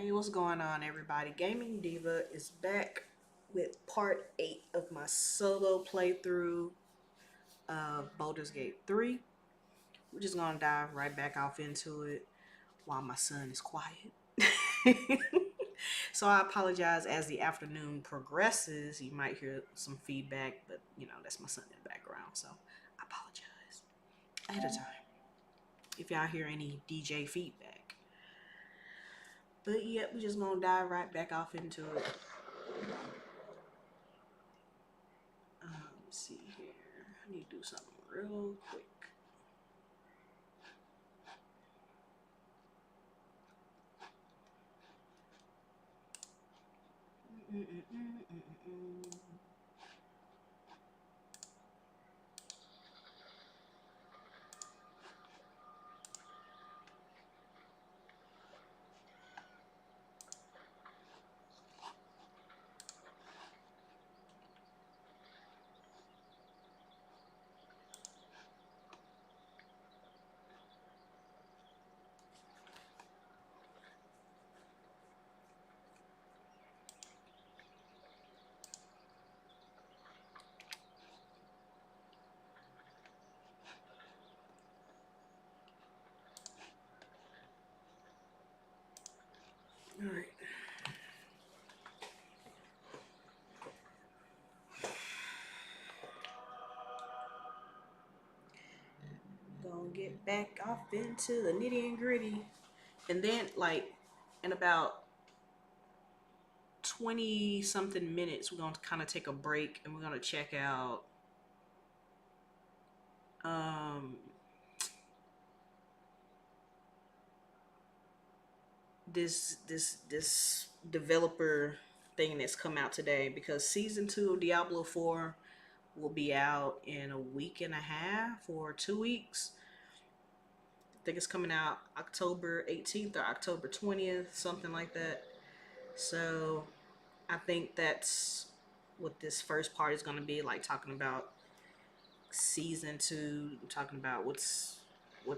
Hey, what's going on, everybody? Gaming Diva is back with part 8 of my solo playthrough of Baldur's Gate 3. We're just gonna dive right back off into it while my son is quiet. So I apologize as the afternoon progresses. You might hear some feedback, but that's my son in the background, so I apologize ahead of time if y'all hear any DJ feedback. But yeah, we're just gonna dive right back off into it. Let's see here. I need to do something real quick. All right. Gonna get back off into the nitty and gritty. And then, like, in about 20 something minutes, we're gonna kind of take a break and we're gonna check out um this developer thing that's come out today, because season 2 of Diablo 4 will be out in a week and a half or 2 weeks. I think it's coming out October 18th or October 20th, something like that. So I think that's what this first part is going to be like, talking about season 2, talking about what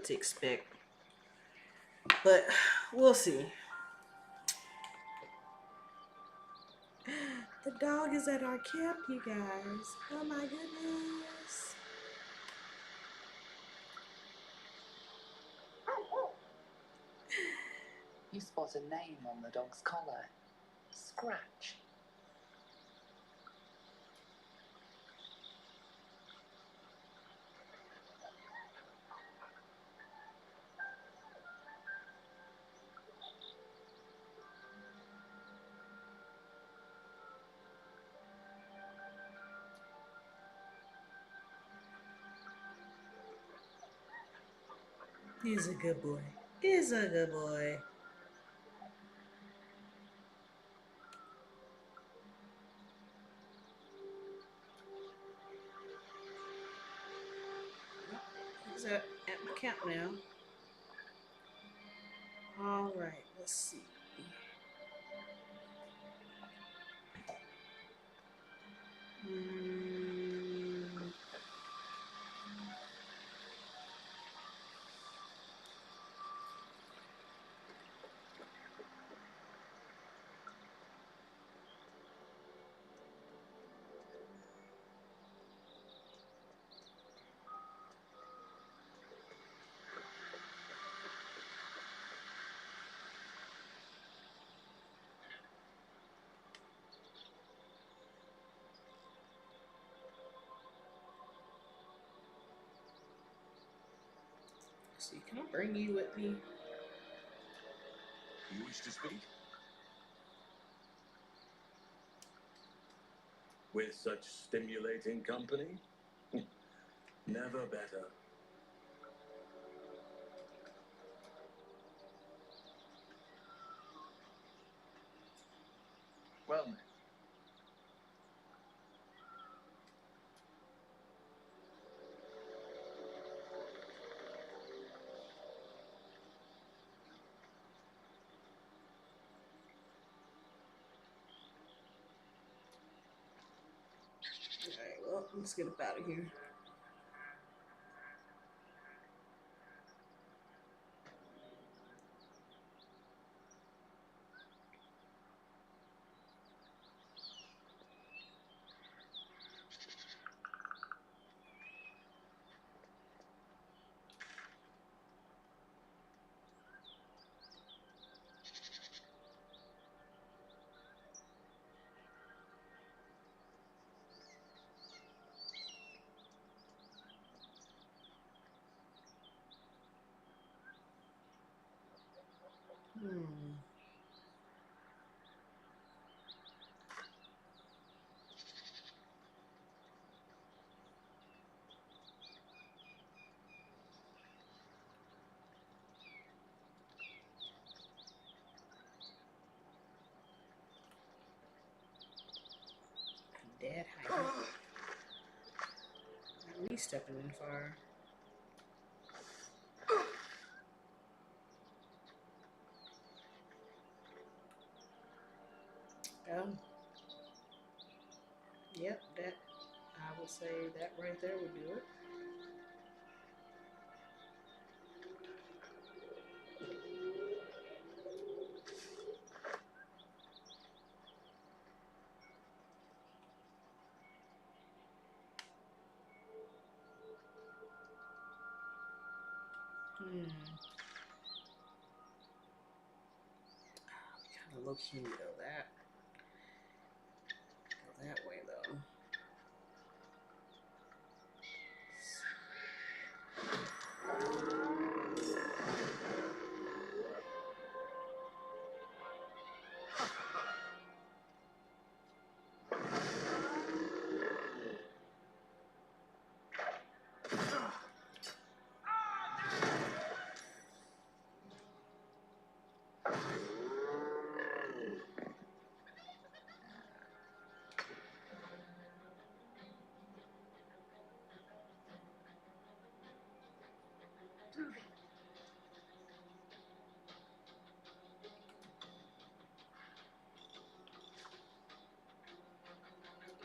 to expect. But we'll see. The dog is at our camp, you guys. Oh my goodness. You spot a name on the dog's collar. Scratch. He's a good boy. He's a good boy. He's at my camp now. All right, let's see. See, can I bring you with me? You wish to speak? With such stimulating company? Never better. Well, then. Alright, well, let's get up out of here. Hmm. Dead hydrant. Not me stepping in fire. Oh. Yep, that I would say that right there would do it. Hmm. Kind of low key though. Go that way though.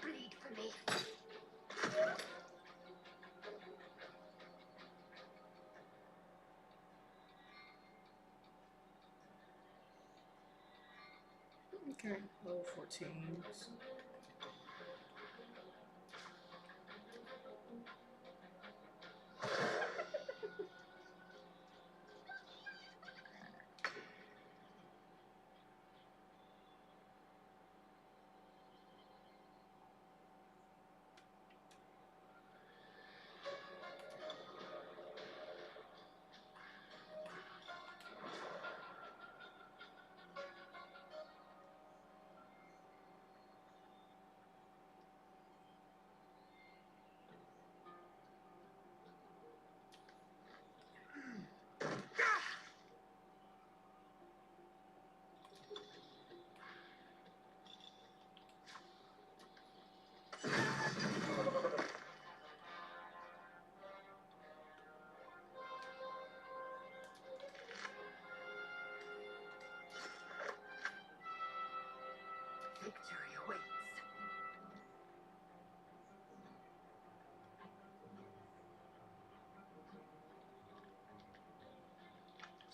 Bleed for me. Okay, level 14s. Victory awaits.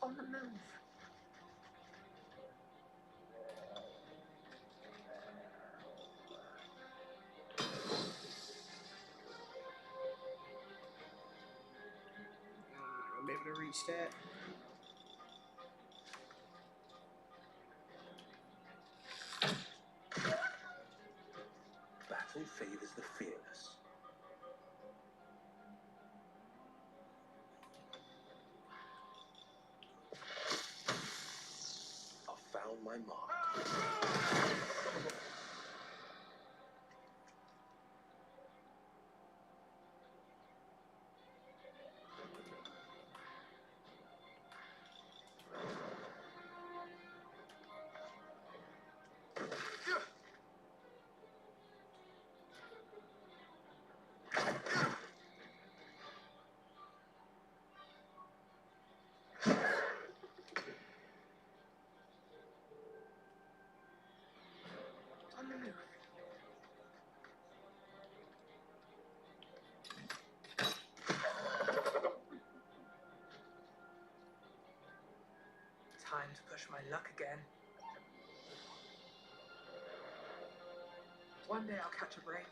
On the move. I'm not gonna be able to reach that. Battle favors the fearless. I've found my mark. On the move. Time to push my luck again. One day I'll catch a break.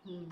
Hmm.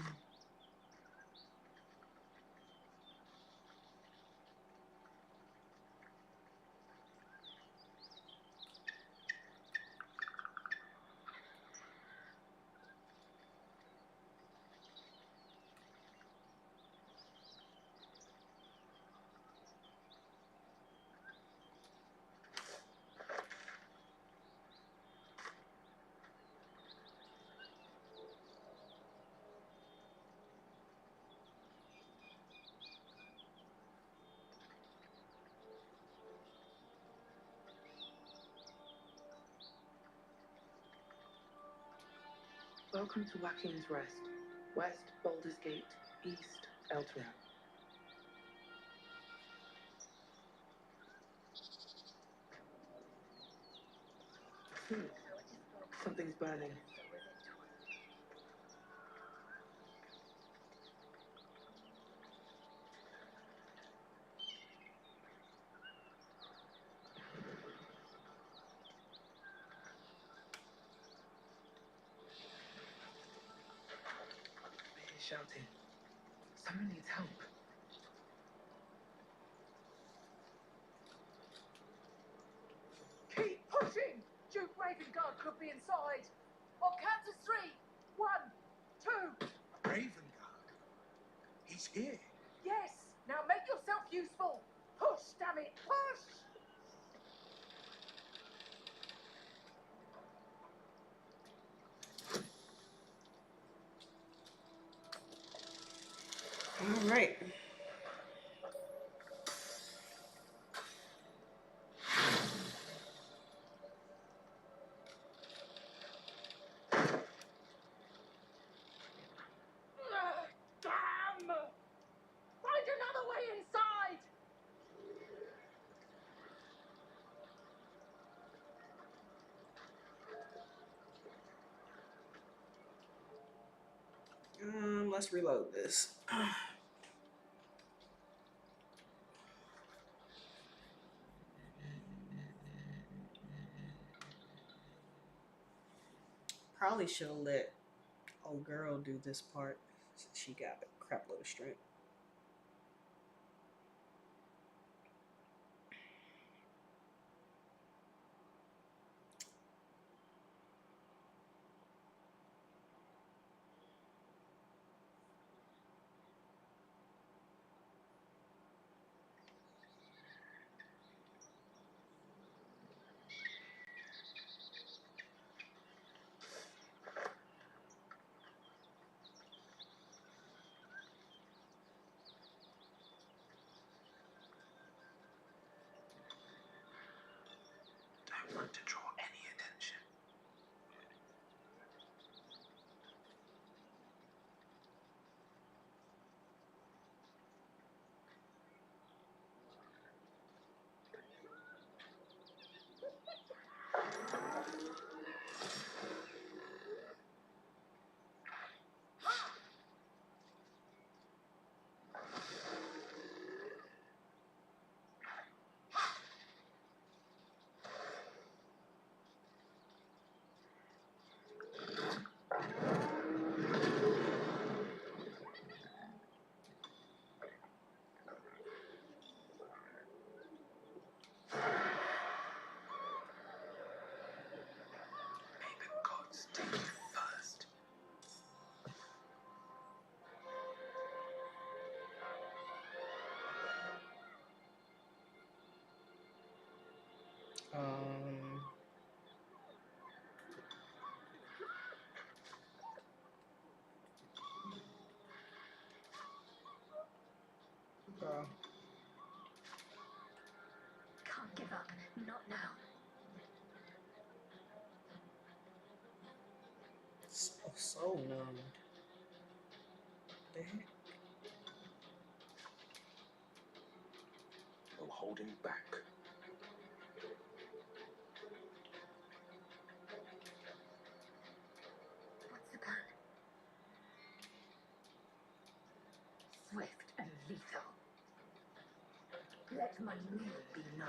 Welcome to Joaquin's Rest. West, Baldur's Gate. East, Elturel. Something's burning. I hear shouting. Someone needs help. Keep pushing! Duke Ravengard could be inside. On count to three. 1, 2. Ravengard. He's here. Yes! Now make yourself useful. Push, damn it, push! All right. Damn! Find another way inside! Let's reload this. Probably should have let old girl do this part. She got a crap load of strength. Don't want to draw any attention. May the gods take you first. Um. Bro. Can't give up. Not now. So numbed. The heck? I'm holding back. What's the plan? Swift and lethal. Let my name be known.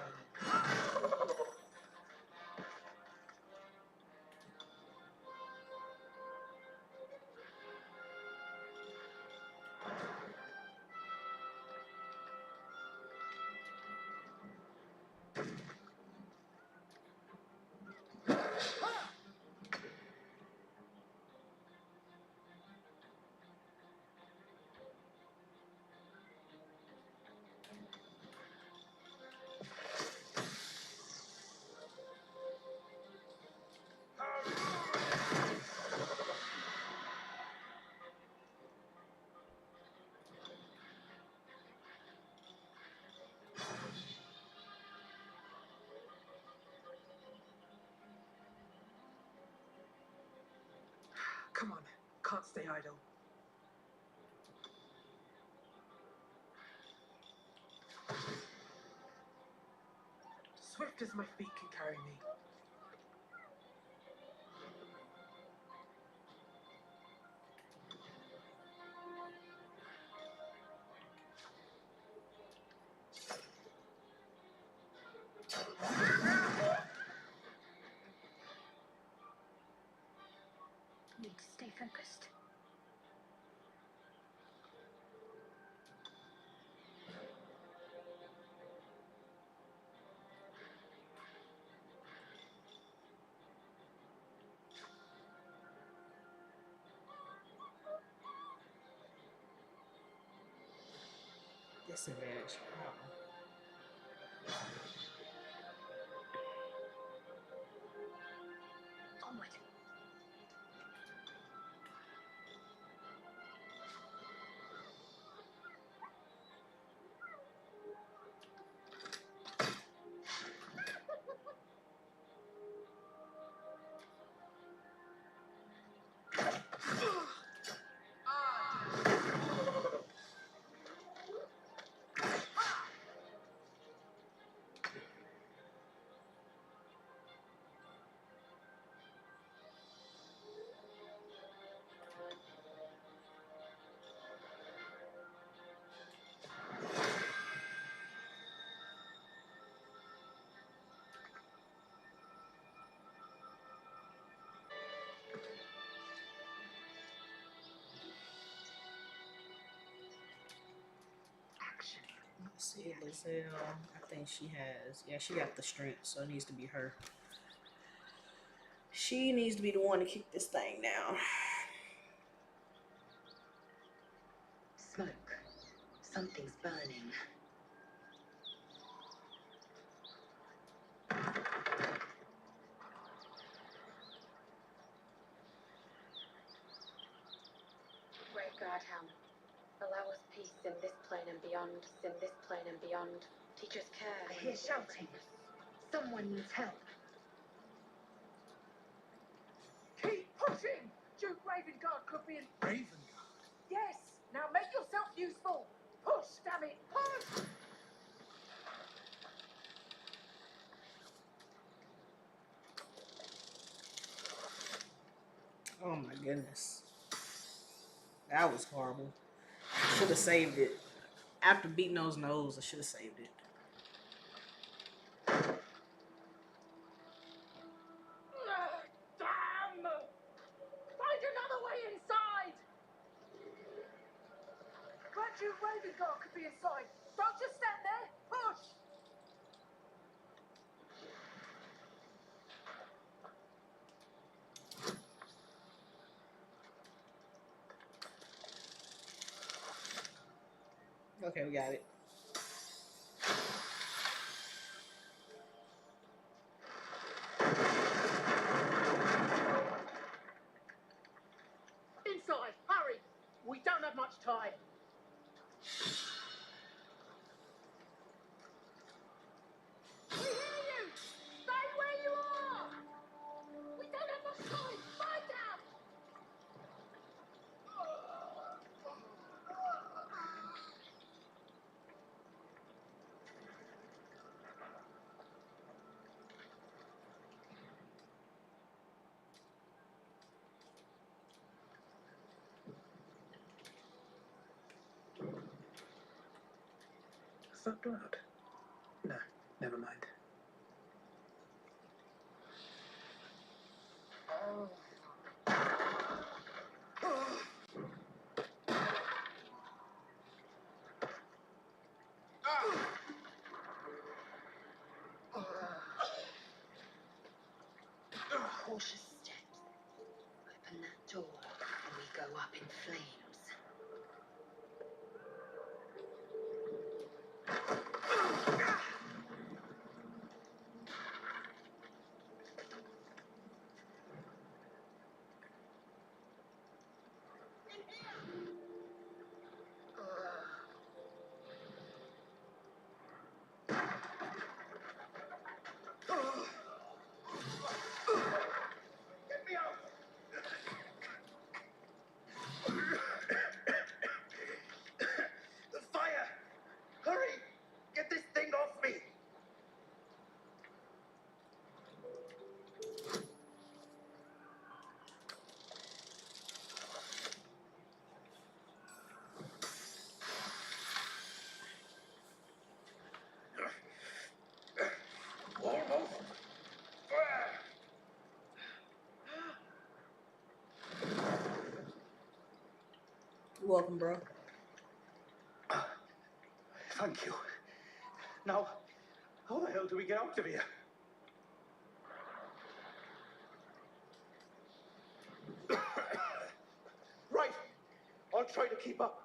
stay idle. Swift as my feet can carry me. Need to stay focused. Disadvantage. Onward. Action. Let's see, Lizelle. I think she has. Yeah, she got the strength, so it needs to be her. She needs to be the one to kick this thing down. Smoke. Something's burning. Great God, Helm. Allow us peace in this plane and beyond, in this plane and beyond. Teach us care. I hear shouting. Someone needs help. Keep pushing! Duke Ravengard could be in... Ravengard? Yes! Now make yourself useful! Push, damn it! Push! Oh my goodness. That was horrible. Should have saved it. After beating those nose, I should have saved it. Damn! Find another way inside! Glad Duke Ravengard could be inside. Don't just stand there. Push! Okay, we got it. Inside! Hurry! We don't have much time. We hear you! Stay where you are! We don't have much time! Find out! Is that blood? No, never mind. Cautious steps. Open that door and we go up in flames. Get me out! welcome, bro. Thank you. Now, how the hell do we get out of here? Right. I'll try to keep up.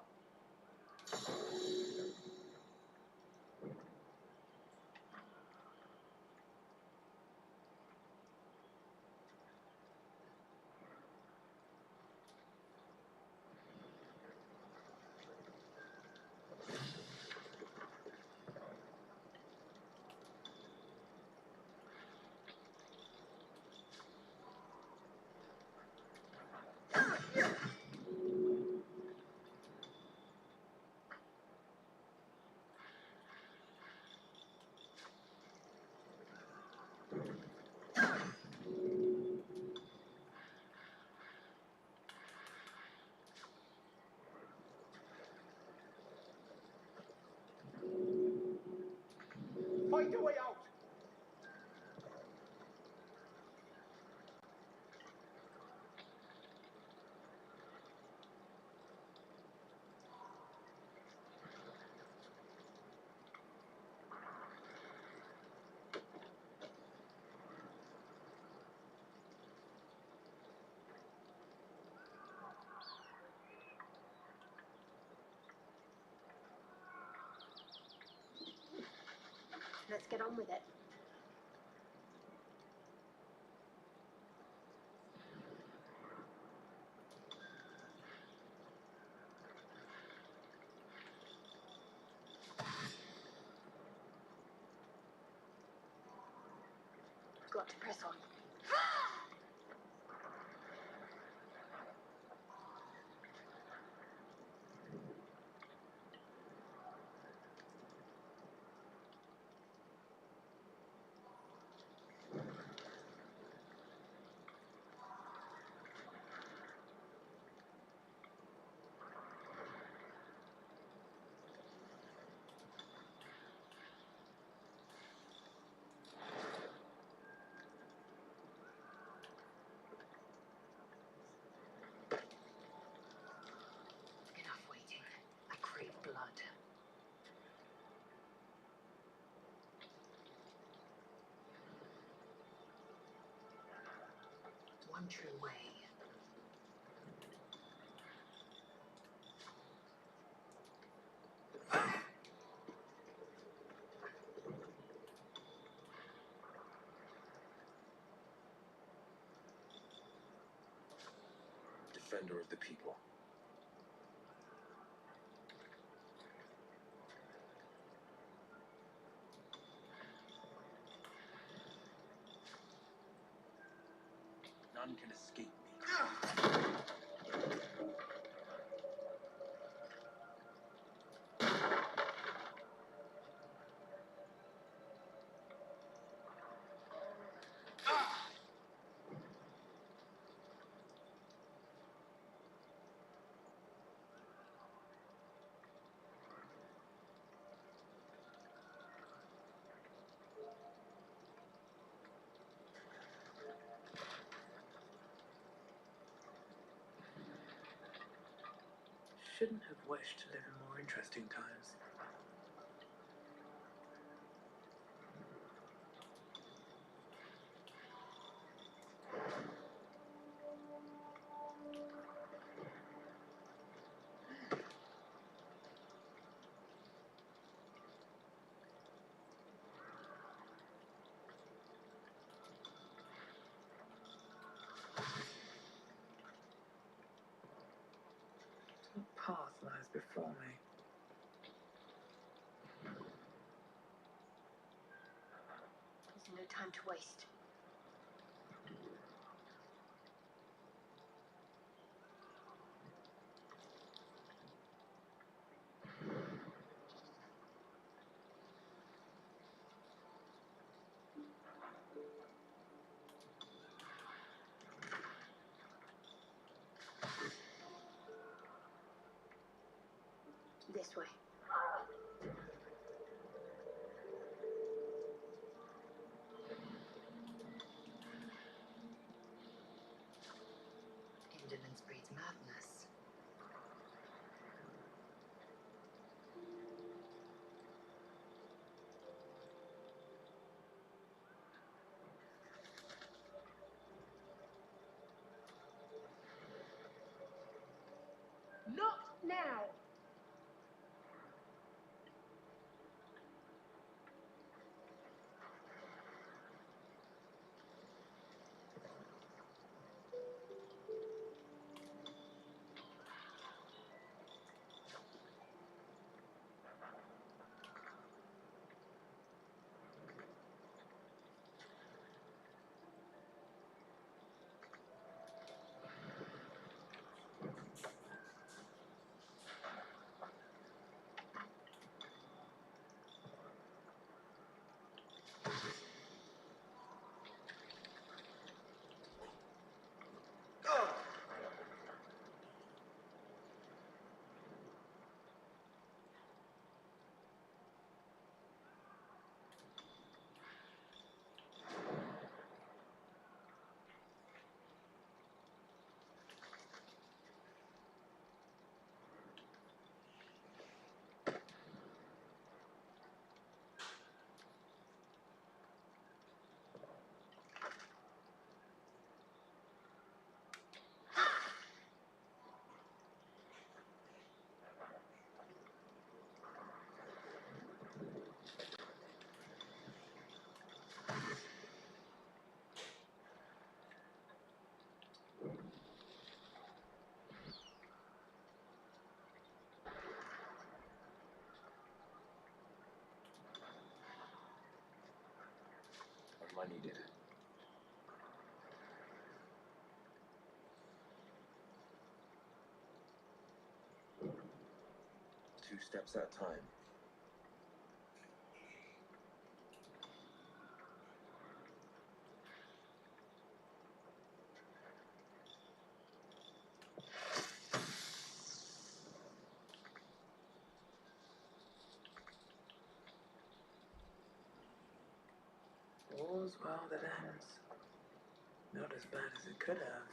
Find a way out. Let's get on with it. Got to press on. Enough waiting. I crave blood. One true way. Defender of the people. None can escape me. Shouldn't have wished to live in more interesting times. What path lies before me? There's no time to waste. This way. I needed. Two steps at a time. All's well that ends. Not as bad as it could have.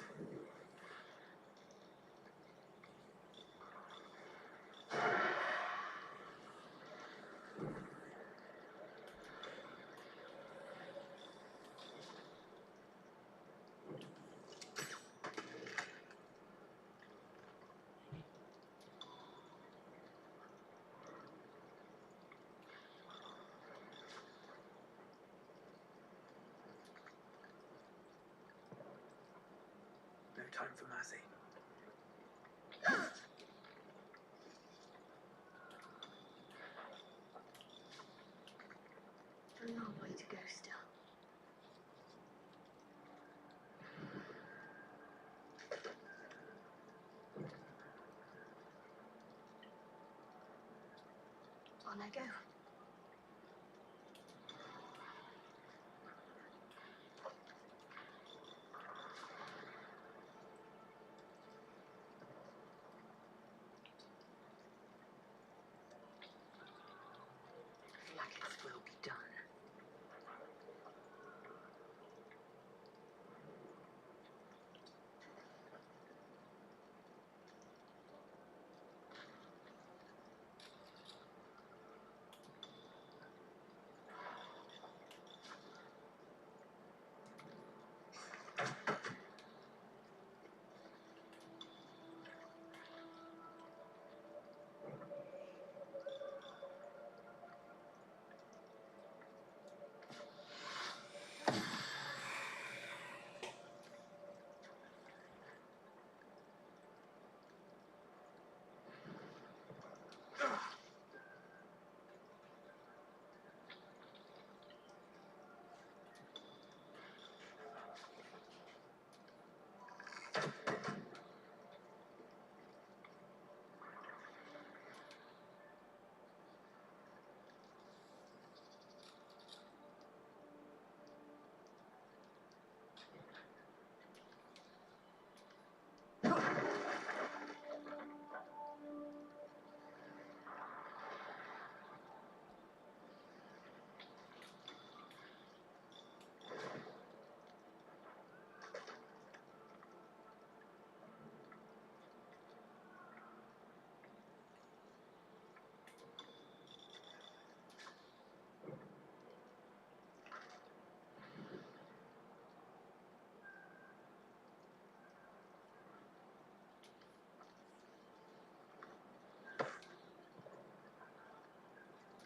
No time for mercy. A long way to go still. On I go. Like it will be done.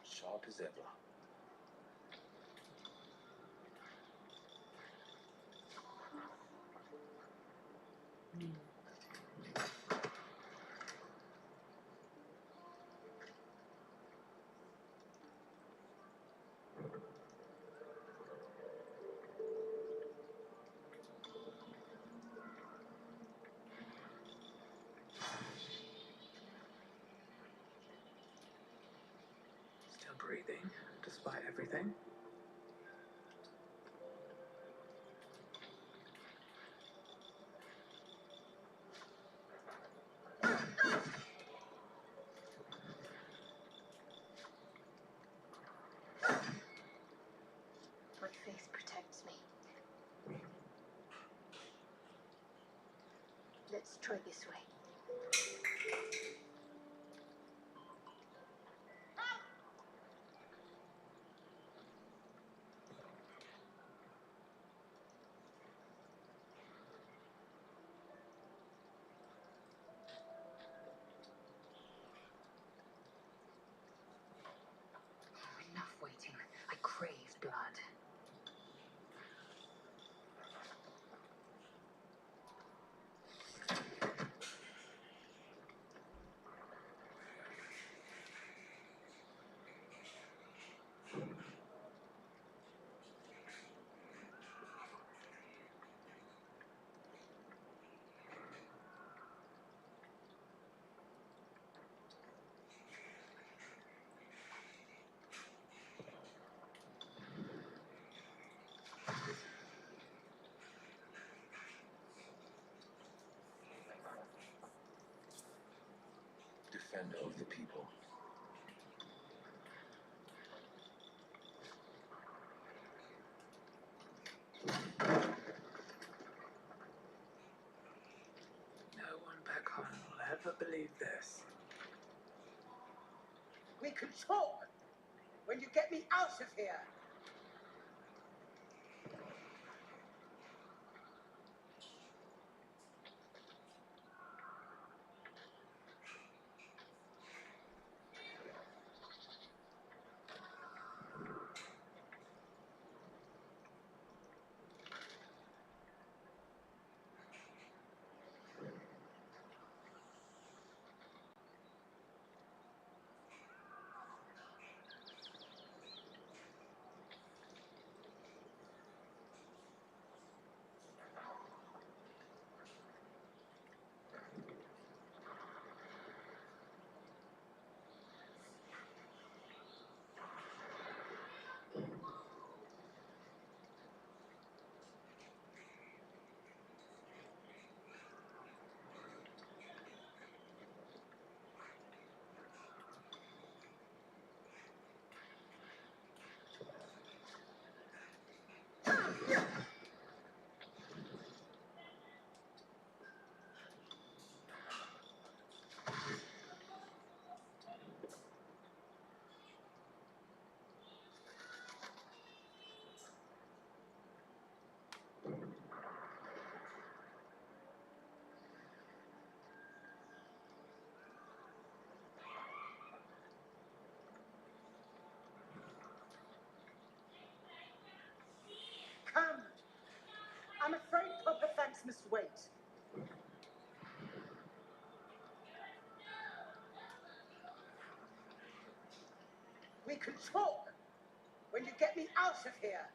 Sharp as ever. Still breathing, despite everything. My face protects me. Let's try this way. Enough waiting. I crave blood. the people. No one back home will ever believe this. We can talk when you get me out of here. Come. I'm afraid proper thanks must wait. We can talk when you get me out of here.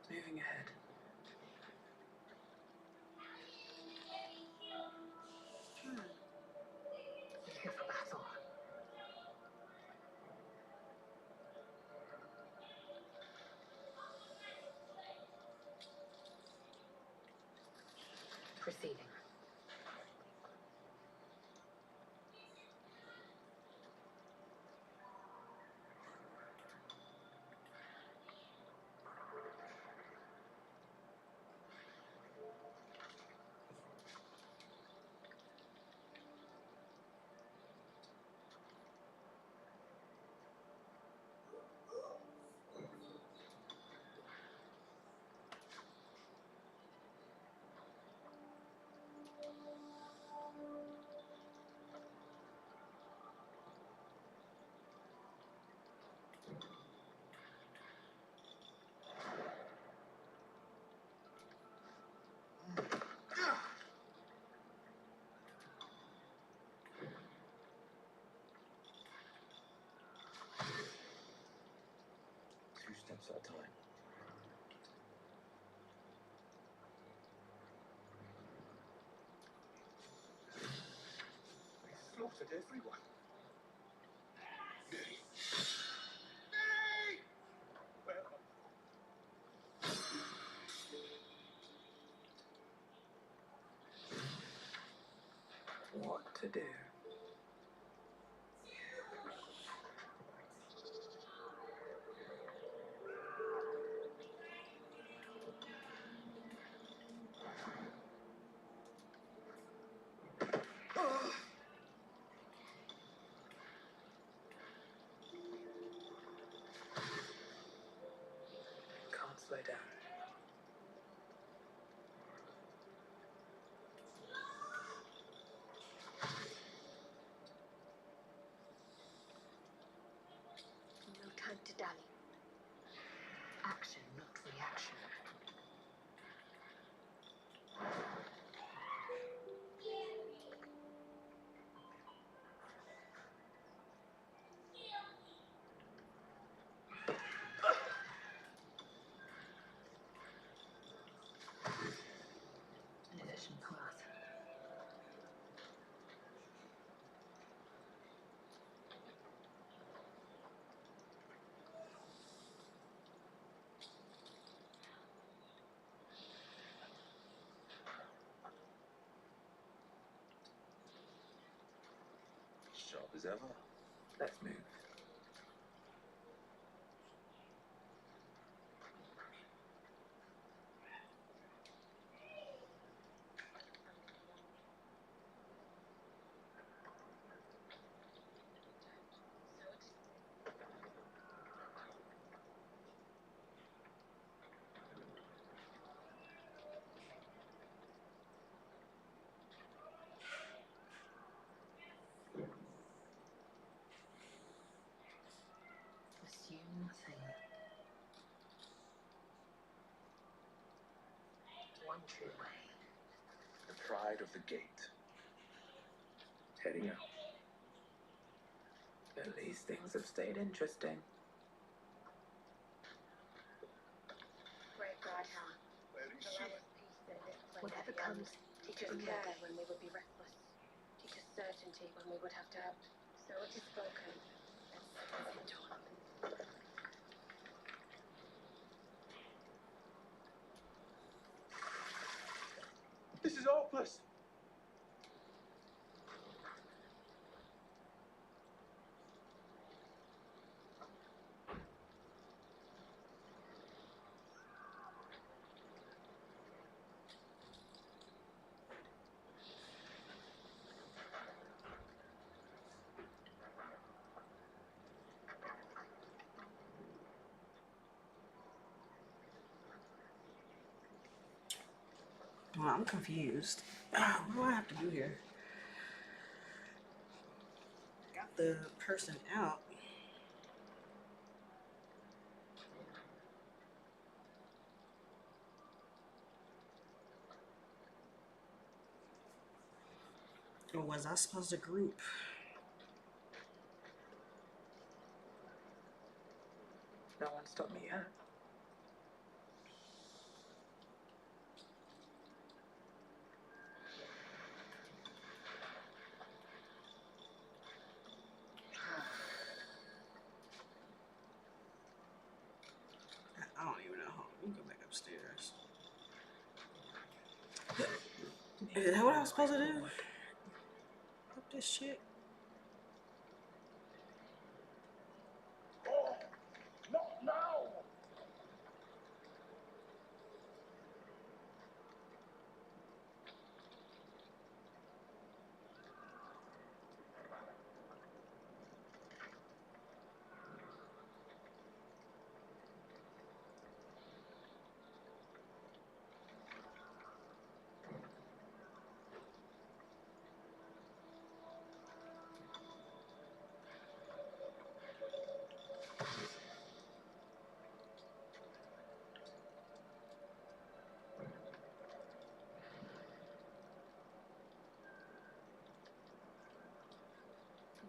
Moving ahead. Here for battle. Proceeding. Two steps at a time. They slaughtered everyone. Nay! Where are What to do? Can't slow down. No time to dally. Action, not reaction. An efficient class. as ever. Let's move. Assume nothing. One true way. The pride of the gate. Heading out. At least things have stayed interesting. Great God, Helen. Where is Allow she? us peace in this plane Whatever and beyond. comes, Teach us care when we would be restless. Teach us certainty when we would have doubt. So it is spoken, and so is it done. This is hopeless. Well, I'm confused. What do I have to do here? Got the person out. Or was I supposed to group? No one stopped me yet. I don't even know. Hold on, let me go back upstairs. Is that what I was supposed to do? Up this shit? Oh, not now!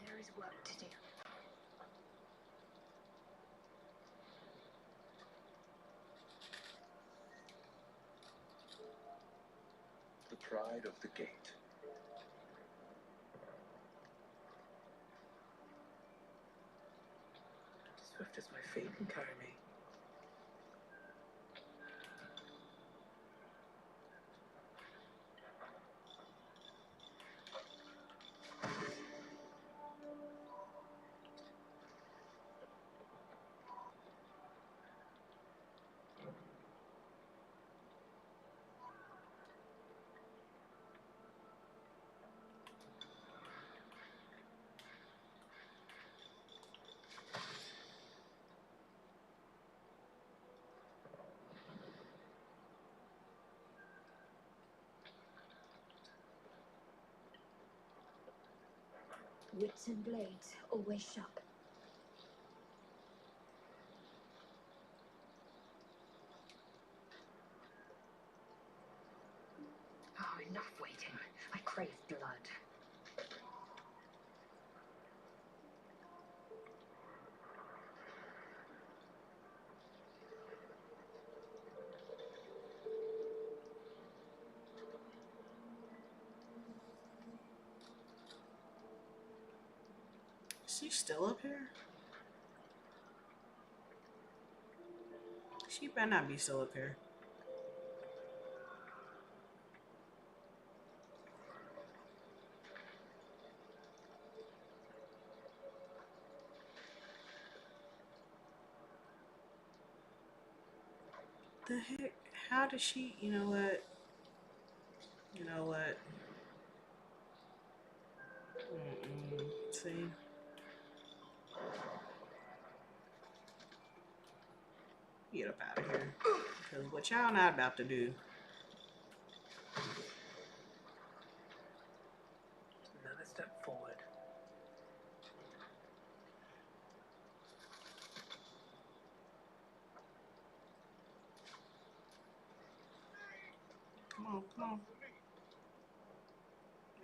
there is work to do. The pride of the gate. Swift as my feet can carry me. Wits and blades always sharp. Oh, enough waiting. I crave blood. Is she still up here? She better not be still up here. The heck? How did she? You know what? You know what? See, get up out of here. Because what y'all not about to do? Another step forward. Come on, come on.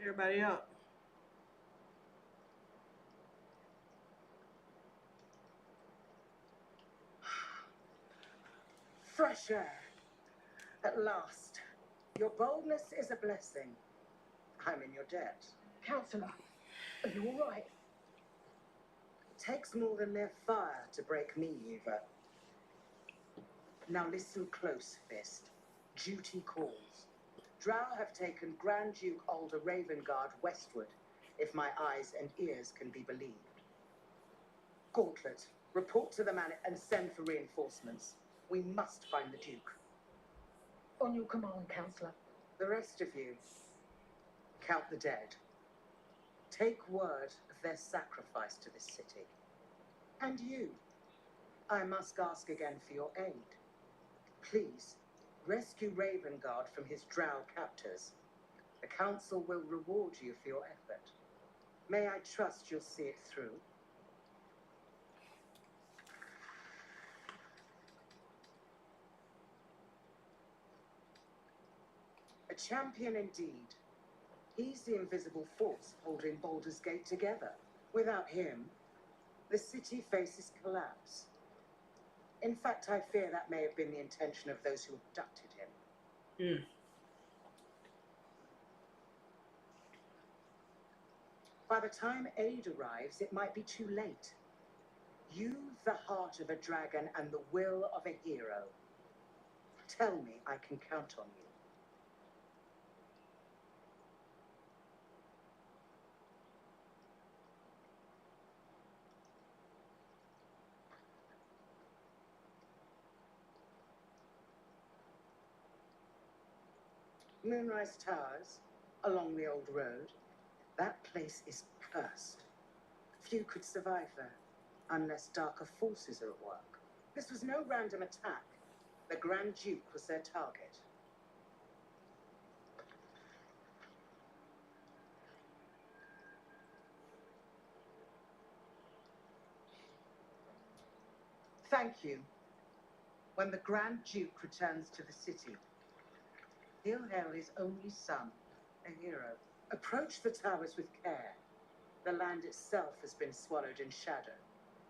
Everybody up. Fresh air. At last. Your boldness is a blessing. I'm in your debt. Counselor, are you all right? It takes more than their fire to break me, Eva. Now listen close, Fist. Duty calls. Drow have taken Grand Duke Alder Ravengard westward, if my eyes and ears can be believed. Gauntlet, report to the man and send for reinforcements. We must find the Duke. On your command, Counselor. The rest of you, count the dead. Take word of their sacrifice to this city. And you, I must ask again for your aid. Please, rescue Ravengard from his drow captors. The council will reward you for your effort. May I trust you'll see it through? A champion indeed. He's the invisible force holding Baldur's Gate together. Without him, the city faces collapse. In fact, I fear that may have been the intention of those who abducted him. By the time aid arrives, it might be too late. You've the heart of a dragon and the will of a hero. Tell me I can count on you. Moonrise Towers, along the old road. That place is cursed. Few could survive there, unless darker forces are at work. This was no random attack. The Grand Duke was their target. Thank you. When the Grand Duke returns to the city, he'll hail his only son, a hero. Approach the towers with care. The land itself has been swallowed in shadow.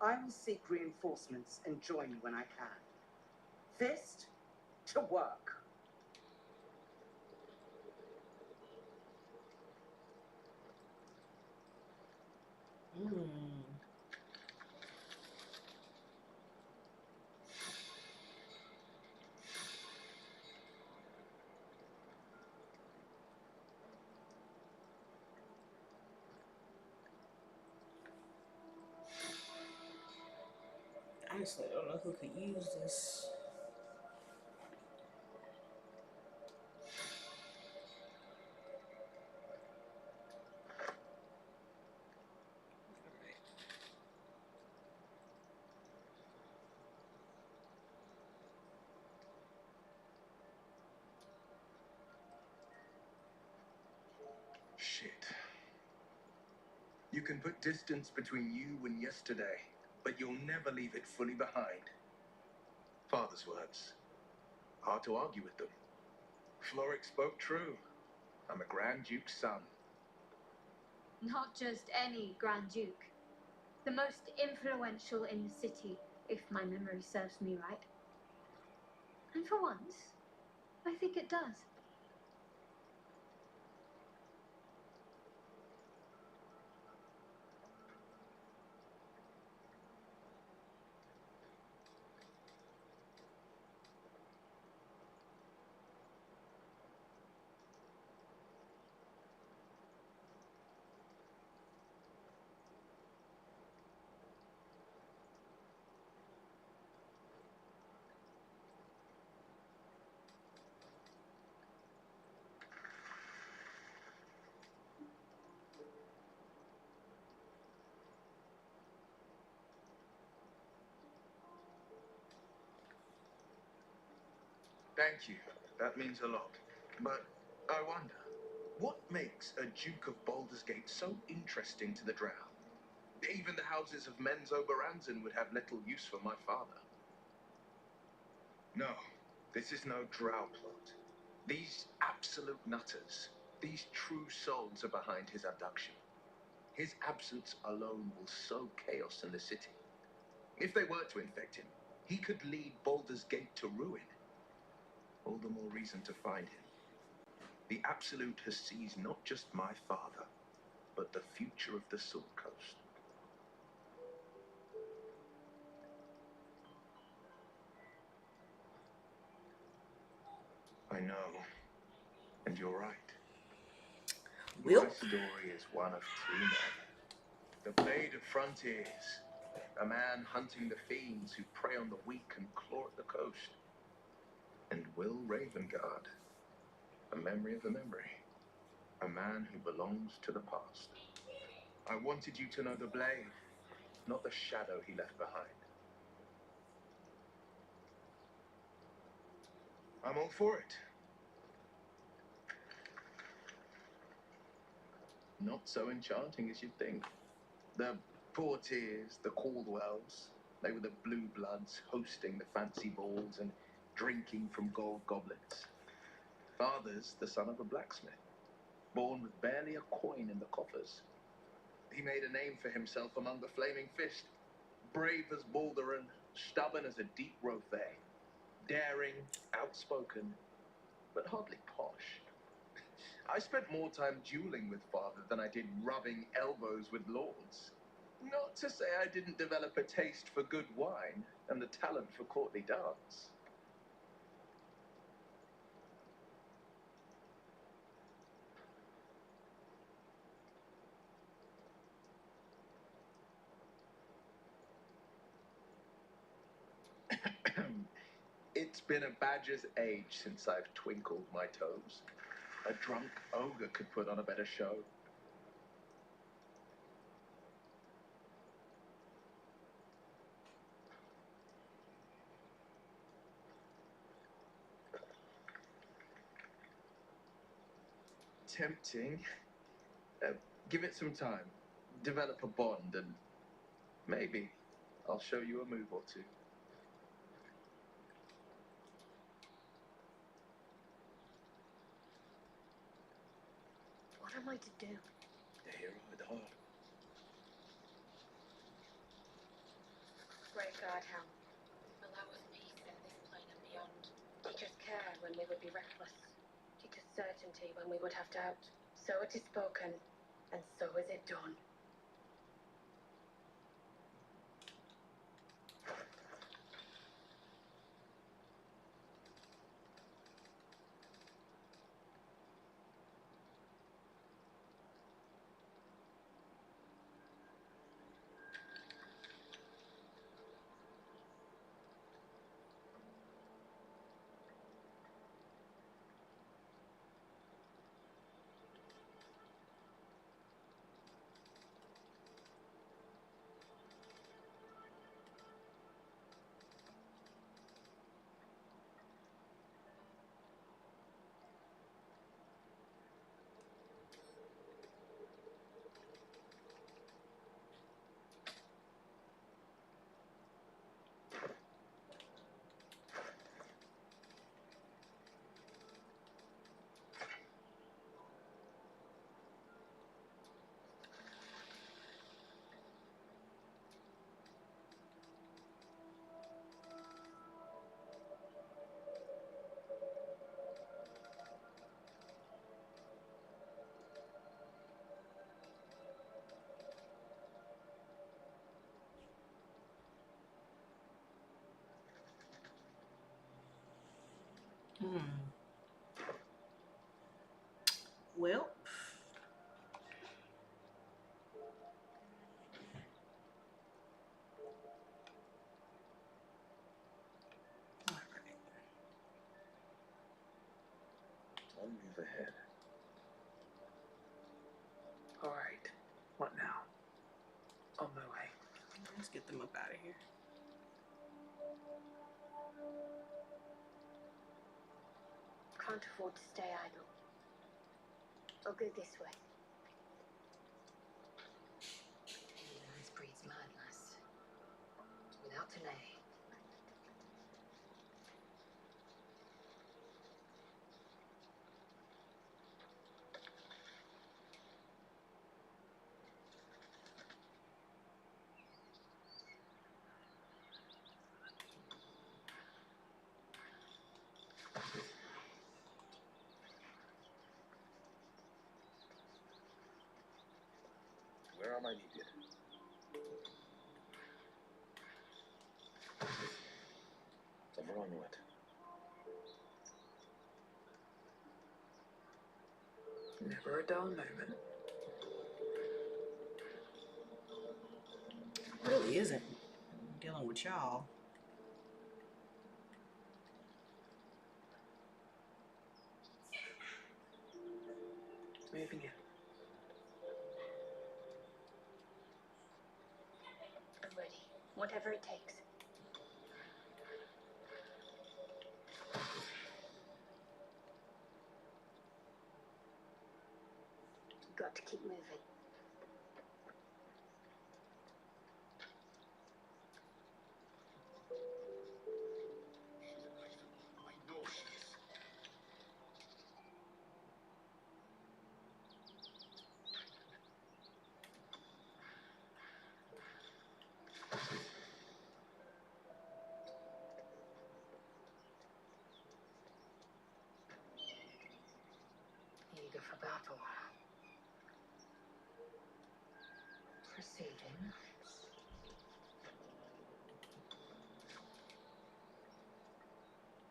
I will seek reinforcements and join you when I can. Fist, to work. I honestly don't know who could use this. Shit. You can put distance between you and yesterday, but you'll never leave it fully behind. Father's words. Hard to argue with them. Floric spoke true. I'm a Grand Duke's son. Not just any Grand Duke. The most influential in the city, if my memory serves me right. And for once, I think it does. Thank you. That means a lot. But I wonder, what makes a Duke of Baldur's Gate so interesting to the Drow? Even the houses of Men's Oberanzen would have little use for my father. No, this is no Drow plot. These absolute nutters, these true souls are behind his abduction. His absence alone will sow chaos in the city. If they were to infect him, he could lead Baldur's Gate to ruin. All the more reason to find him. The Absolute has seized not just my father, but the future of the Sword Coast. I know, and you're right. Well, My story is one of two men. The Blade of Frontiers, a man hunting the fiends who prey on the weak and claw at the coast. And Will Ravengard, a memory of a memory, a man who belongs to the past. I wanted you to know the Blade, not the shadow he left behind. I'm all for it. Not so enchanting as you'd think. The Portiers, the Caldwells, they were the blue bloods hosting the fancy balls and drinking from gold goblets. Father's the son of a blacksmith, born with barely a coin in the coffers. He made a name for himself among the Flaming Fist, brave as Baldur, stubborn as a deep Rothay, daring, outspoken, but hardly posh. I spent more time dueling with father than I did rubbing elbows with lords. Not to say I didn't develop a taste for good wine and the talent for courtly dance. It's been a badger's age since I've twinkled my toes. A drunk ogre could put on a better show. Tempting. Give it some time. Develop a bond and maybe I'll show you a move or two. What am I to do? The hero at heart. Graveguard Helm. Allow us peace in this plane and beyond. Teach us care when we would be reckless. Teach us certainty when we would have doubt. So it is spoken, and so is it done. well. All right. I'll move ahead. All right. What now? On my way. Let's get them up out of here. can't afford to stay idle. I'll go this way. Ignorance breeds madness. Without delay. Where am I needed? Somewhere onward. Never a dull moment. Really isn't. Dealing with y'all. Moving in. I'm ready. Whatever it takes. Got to keep moving. I know she is. Eager for battle. Proceeding.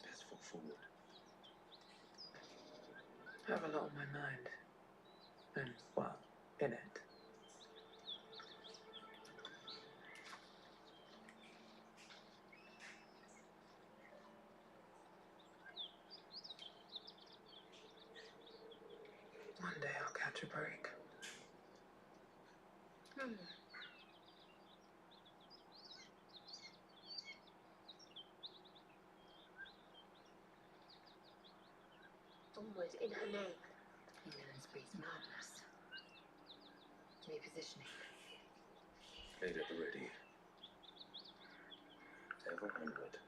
Let's fall forward. I have a lot on my mind. And, well, in it. One day I'll catch a break. Onward in her name. Ignorance breeds madness. Repositioning. Blade at the ready. Ever onward.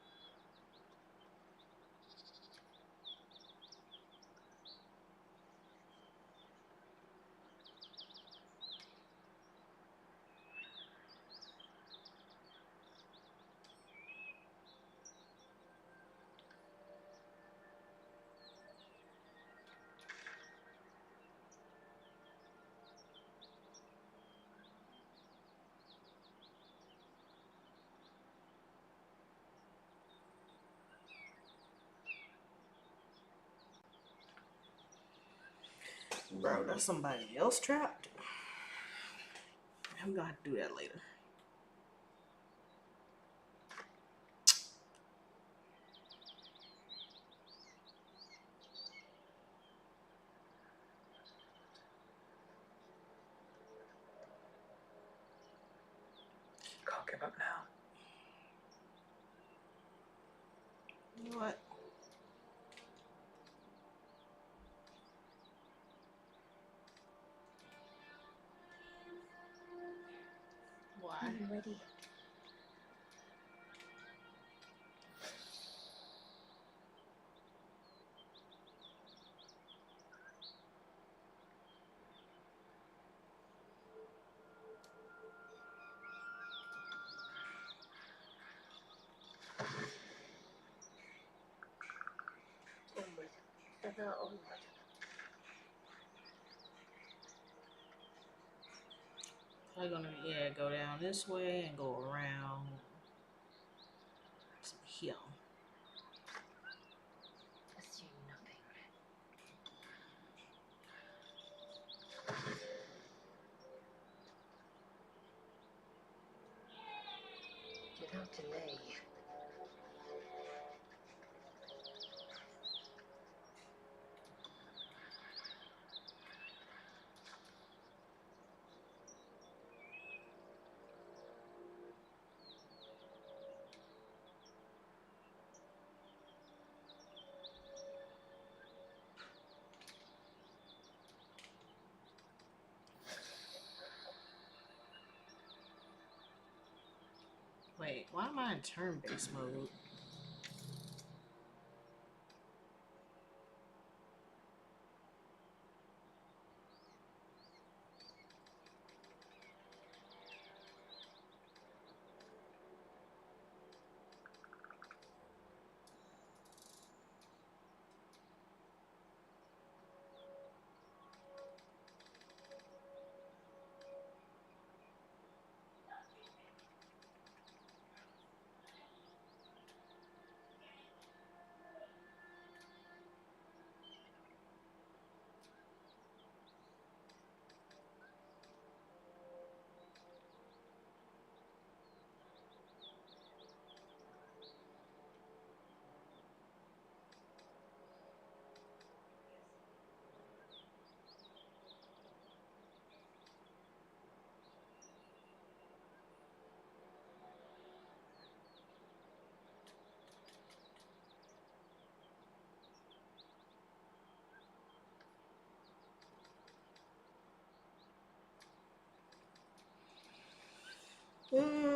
Bro, that's somebody else trapped. I'm gonna have to do that later. Can't give up now. You know what? Why? I'm ready. Onward. Ever onward. I'm gonna go down this way and go around some hill. Assume nothing. Without delay. Wait, why am I in turn-based mode?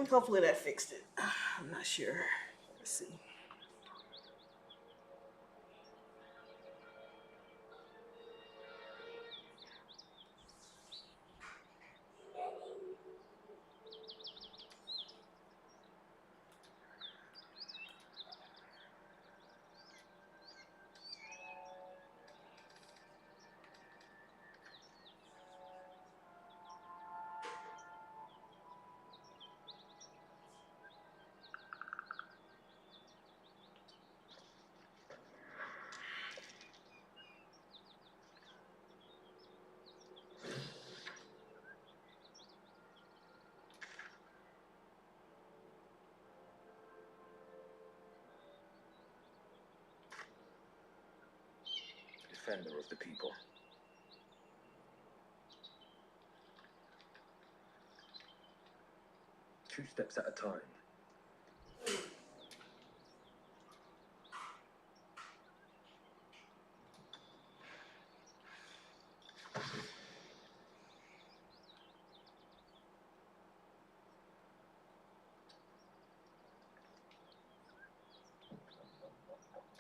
Hopefully that fixed it. I'm not sure. Let's see. Defender of the people. Two steps at a time.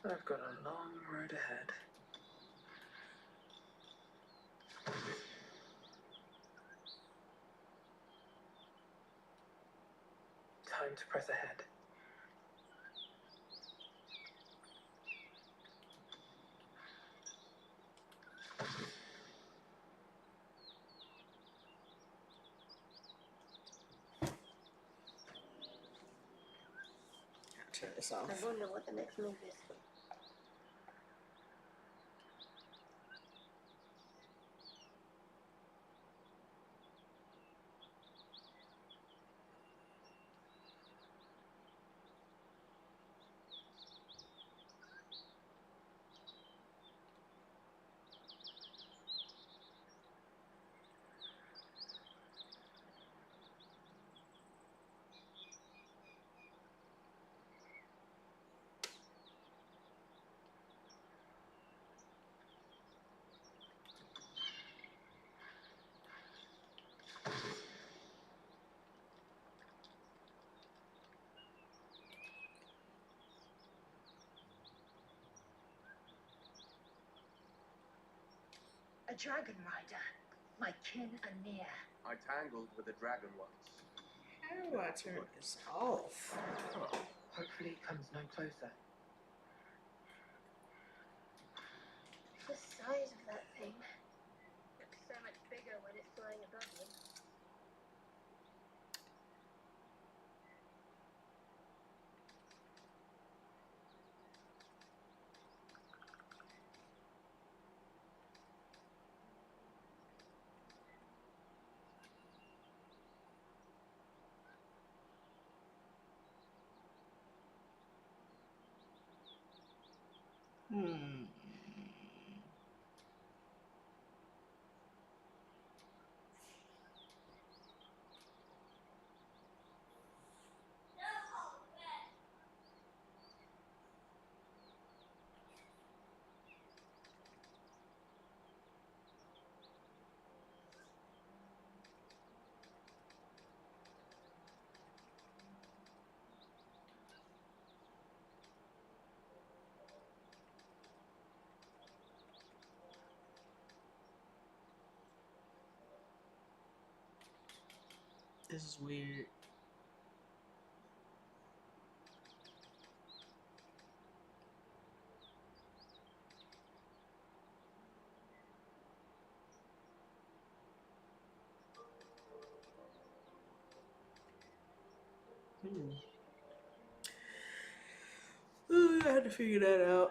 I've got a long road ahead. Time to press ahead. I'll turn this off. I wonder what the next move is. A dragon rider. My kin are near. I tangled with a dragon once. How do I turn this off? Oh, hopefully it comes no closer. The size of that thing. Looks so much bigger when it's flying above you. Hmm. This is weird. Ooh, I had to figure that out.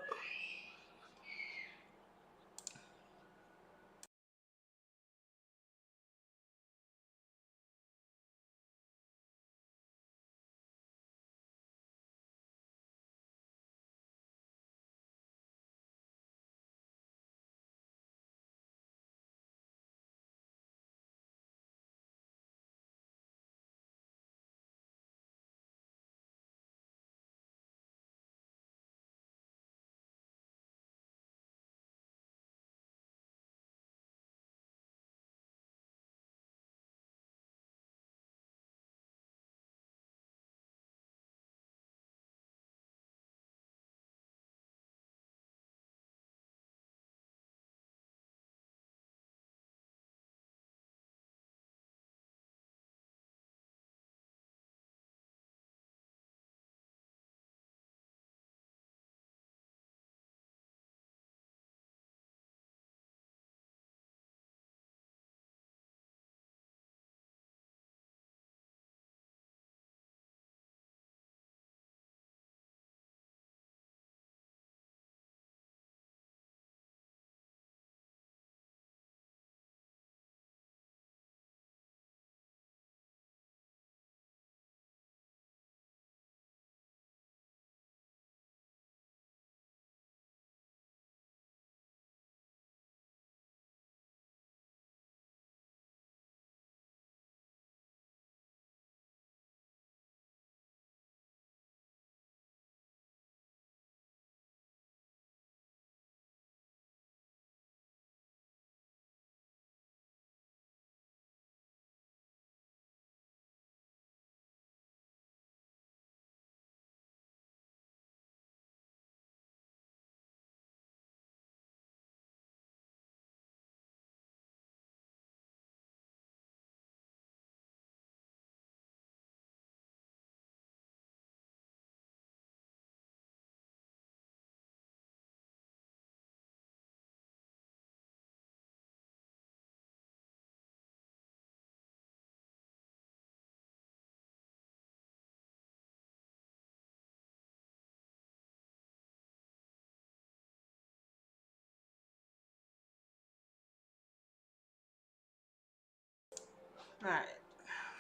All right.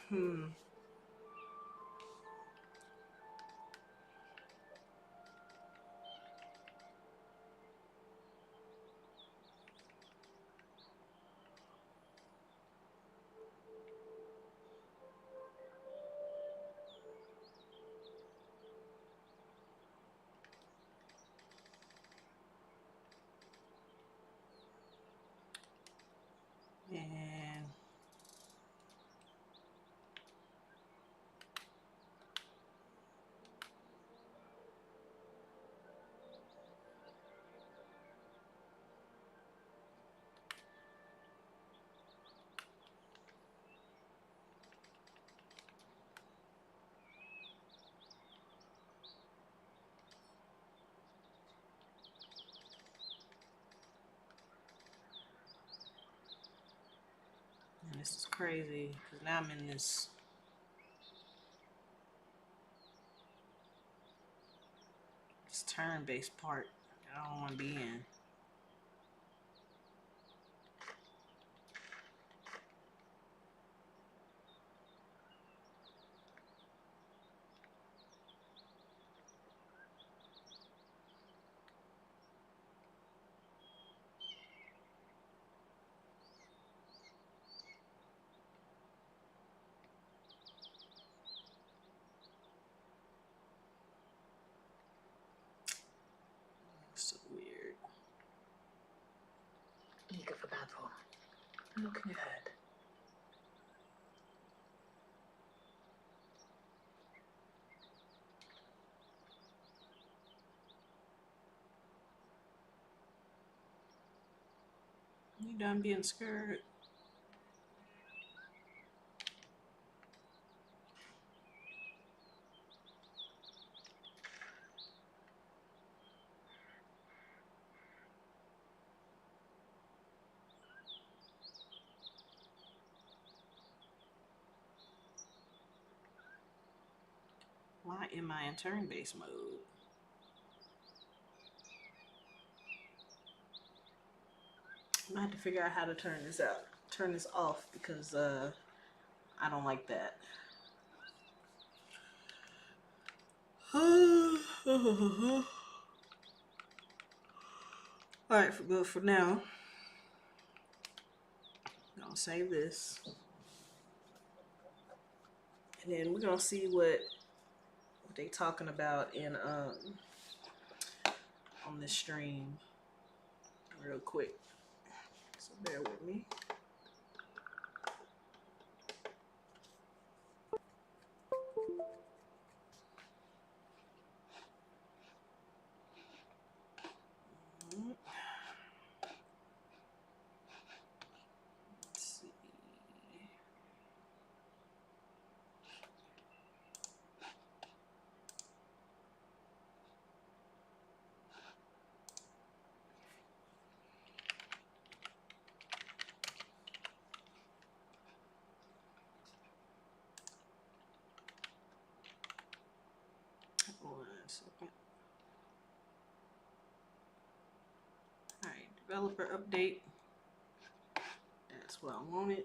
Hmm. And this is crazy because now I'm in this turn-based part that I don't want to be in. It's so weird. Eager for battle. Looking ahead. You done being scared? Why am I in turn-based mode? I'm gonna have to figure out how to turn this off, because I don't like that. Alright, for now, I'm gonna save this. And then we're gonna see what they talking about in on this stream real quick. So bear with me. Let's see. One second. Alright, developer update. That's what I wanted.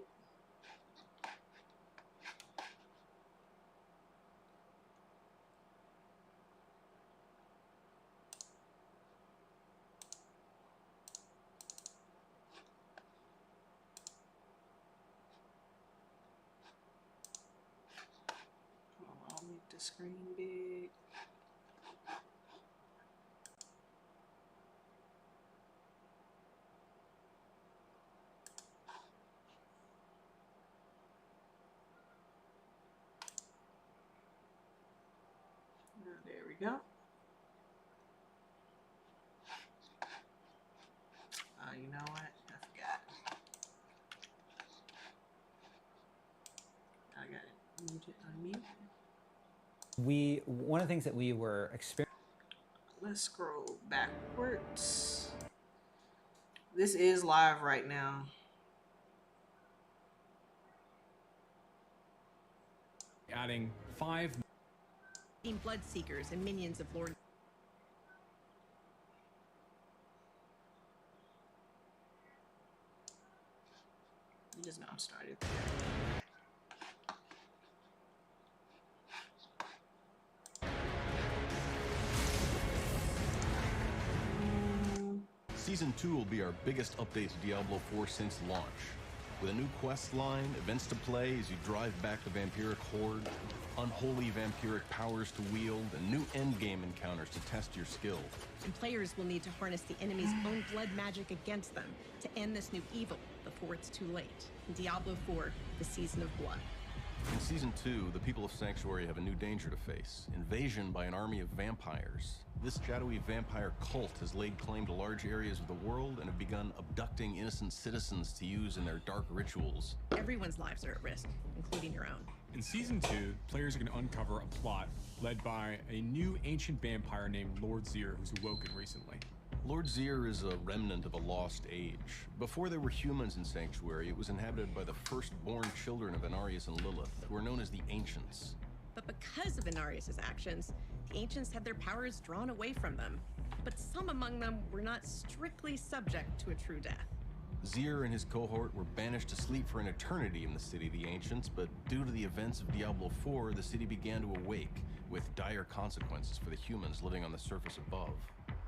I'll make the screen big. There we go. You know what? I forgot. I got it muted, unmuted. One of the things that we were experiencing. Let's scroll backwards. This is live right now. Adding 5 Bloodseekers and minions of Lord. You just know I'm started. Season 2 will be our biggest update to Diablo 4 since launch. With a new quest line, events to play as you drive back the vampiric horde, unholy vampiric powers to wield, and new endgame encounters to test your skill. And players will need to harness the enemy's own blood magic against them to end this new evil before it's too late. In Diablo 4, the Season of Blood. In Season 2, the people of Sanctuary have a new danger to face: invasion by an army of vampires. This shadowy vampire cult has laid claim to large areas of the world and have begun abducting innocent citizens to use in their dark rituals. Everyone's lives are at risk, including your own. In Season 2, players are going to uncover a plot led by a new ancient vampire named Lord Zir, who's awoken recently. Lord Zir is a remnant of a lost age. Before there were humans in Sanctuary, it was inhabited by the firstborn children of Inarius and Lilith, who are known as the Ancients. But because of Inarius' actions, the Ancients had their powers drawn away from them. But some among them were not strictly subject to a true death. Zir and his cohort were banished to sleep for an eternity in the city of the Ancients, but due to the events of Diablo 4, the city began to awake, with dire consequences for the humans living on the surface above.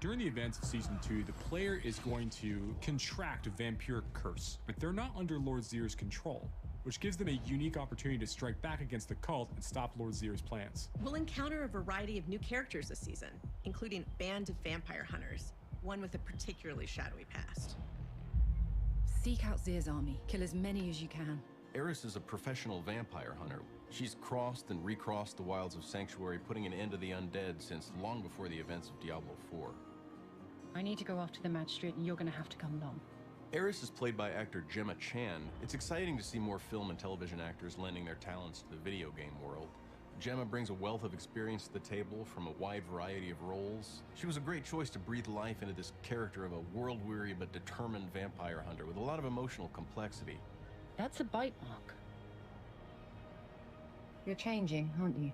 During the events of Season 2, the player is going to contract a vampiric curse, but they're not under Lord Zir's control, which gives them a unique opportunity to strike back against the cult and stop Lord Zir's plans. We'll encounter a variety of new characters this season, including a band of vampire hunters, one with a particularly shadowy past. Seek out Zir's army. Kill as many as you can. Eris is a professional vampire hunter. She's crossed and recrossed the wilds of Sanctuary, putting an end to the undead since long before the events of Diablo 4. I need to go off to the magistrate and you're going to have to come along. Eris is played by actor Gemma Chan. It's exciting to see more film and television actors lending their talents to the video game world. Gemma brings a wealth of experience to the table from a wide variety of roles. She was a great choice to breathe life into this character of a world-weary but determined vampire hunter with a lot of emotional complexity. That's a bite mark. You're changing, aren't you?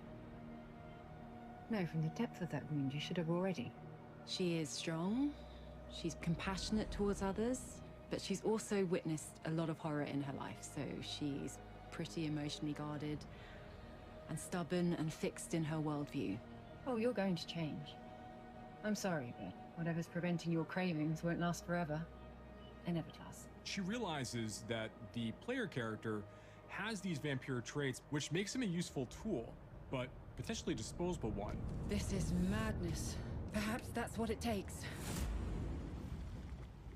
No, from the depth of that wound, you should have already. She is strong. She's compassionate towards others, but she's also witnessed a lot of horror in her life, so she's pretty emotionally guarded and stubborn and fixed in her worldview. Oh, you're going to change. I'm sorry, but whatever's preventing your cravings won't last forever. It never does. She realizes that the player character has these vampire traits, which makes him a useful tool, but potentially disposable one. This is madness. Perhaps that's what it takes.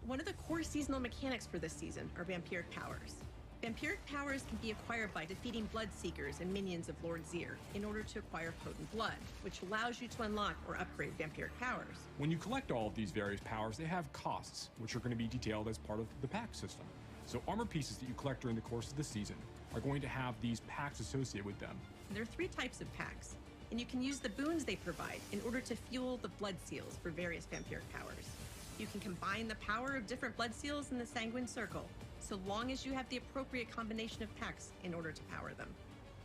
One of the core seasonal mechanics for this season are vampiric powers. Vampiric powers can be acquired by defeating Bloodseekers and minions of Lord Zir in order to acquire potent blood, which allows you to unlock or upgrade vampiric powers. When you collect all of these various powers, they have costs, which are going to be detailed as part of the pack system. So armor pieces that you collect during the course of the season are going to have these packs associated with them. There are 3 types of packs, and you can use the boons they provide in order to fuel the blood seals for various vampiric powers. You can combine the power of different blood seals in the Sanguine Circle, so long as you have the appropriate combination of packs in order to power them.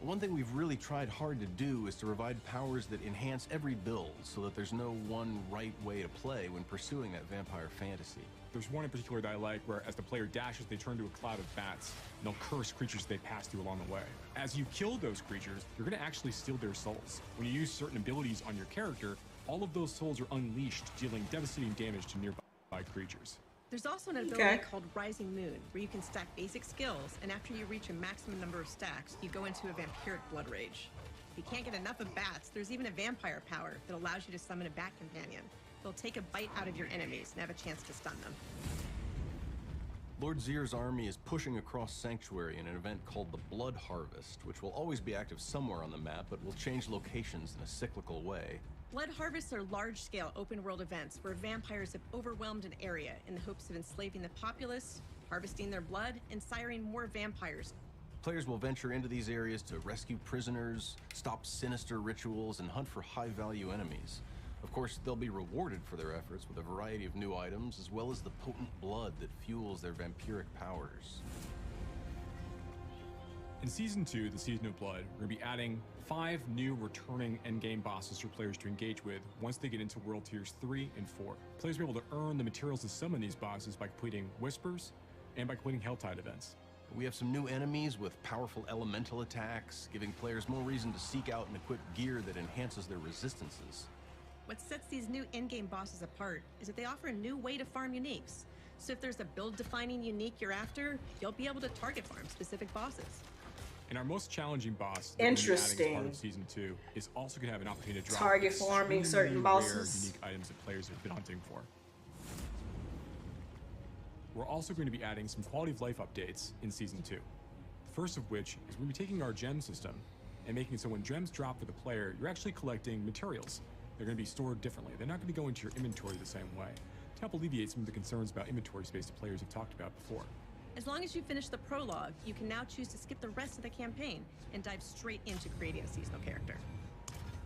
One thing we've really tried hard to do is to provide powers that enhance every build so that there's no one right way to play when pursuing that vampire fantasy. There's one in particular that I like where as the player dashes, they turn to a cloud of bats and they'll curse creatures they pass through along the way. As you kill those creatures, you're going to actually steal their souls. When you use certain abilities on your character, all of those souls are unleashed, dealing devastating damage to nearby creatures. There's also an ability called Rising Moon, where you can stack basic skills, and after you reach a maximum number of stacks, you go into a vampiric blood rage. If you can't get enough of bats, there's even a vampire power that allows you to summon a bat companion. They'll take a bite out of your enemies and have a chance to stun them. Lord Zir's army is pushing across Sanctuary in an event called the Blood Harvest, which will always be active somewhere on the map, but will change locations in a cyclical way. Blood Harvests are large-scale open-world events where vampires have overwhelmed an area in the hopes of enslaving the populace, harvesting their blood, and siring more vampires. Players will venture into these areas to rescue prisoners, stop sinister rituals, and hunt for high-value enemies. Of course, they'll be rewarded for their efforts with a variety of new items, as well as the potent blood that fuels their vampiric powers. In Season 2, the Season of Blood, we're going to be adding 5 new returning endgame bosses for players to engage with once they get into World Tiers 3 and 4. Players will be able to earn the materials to summon these bosses by completing Whispers and by completing Helltide events. We have some new enemies with powerful elemental attacks, giving players more reason to seek out and equip gear that enhances their resistances. What sets these new endgame bosses apart is that they offer a new way to farm uniques. So if there's a build-defining unique you're after, you'll be able to target farm specific bosses. And our most challenging boss that we're gonna be adding as part of Season 2 is also going to have an opportunity to drop target farming certain bosses. Rare, unique items that players have been hunting for. We're also going to be adding some quality of life updates in Season 2. The first of which is we're going to be taking our gem system and making it so when gems drop for the player, you're actually collecting materials. They're going to be stored differently. They're not going to go into your inventory the same way, to help alleviate some of the concerns about inventory space that players have talked about before. As long as you finish the prologue, you can now choose to skip the rest of the campaign and dive straight into creating a seasonal character.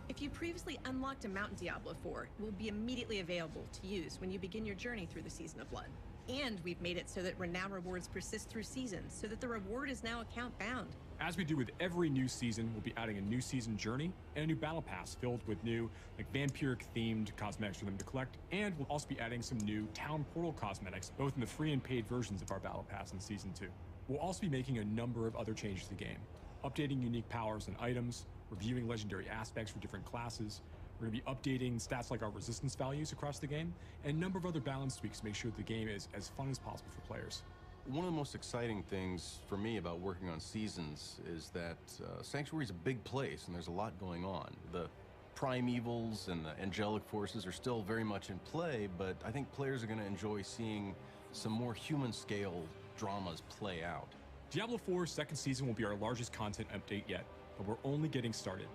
If you previously unlocked a mount in Diablo 4, it will be immediately available to use when you begin your journey through the Season of Blood. And we've made it so that Renown rewards persist through seasons, so that the reward is now account bound. As we do with every new season, we'll be adding a new season journey and a new battle pass filled with new, vampiric themed cosmetics for them to collect. And we'll also be adding some new town portal cosmetics, both in the free and paid versions of our battle pass in Season 2. We'll also be making a number of other changes to the game, updating unique powers and items, reviewing legendary aspects for different classes. We're going to be updating stats like our resistance values across the game, and a number of other balance tweaks to make sure that the game is as fun as possible for players. One of the most exciting things for me about working on Seasons is that Sanctuary is a big place and there's a lot going on. The primevals and the angelic forces are still very much in play, but I think players are going to enjoy seeing some more human-scale dramas play out. Diablo 4's second season will be our largest content update yet, but we're only getting started.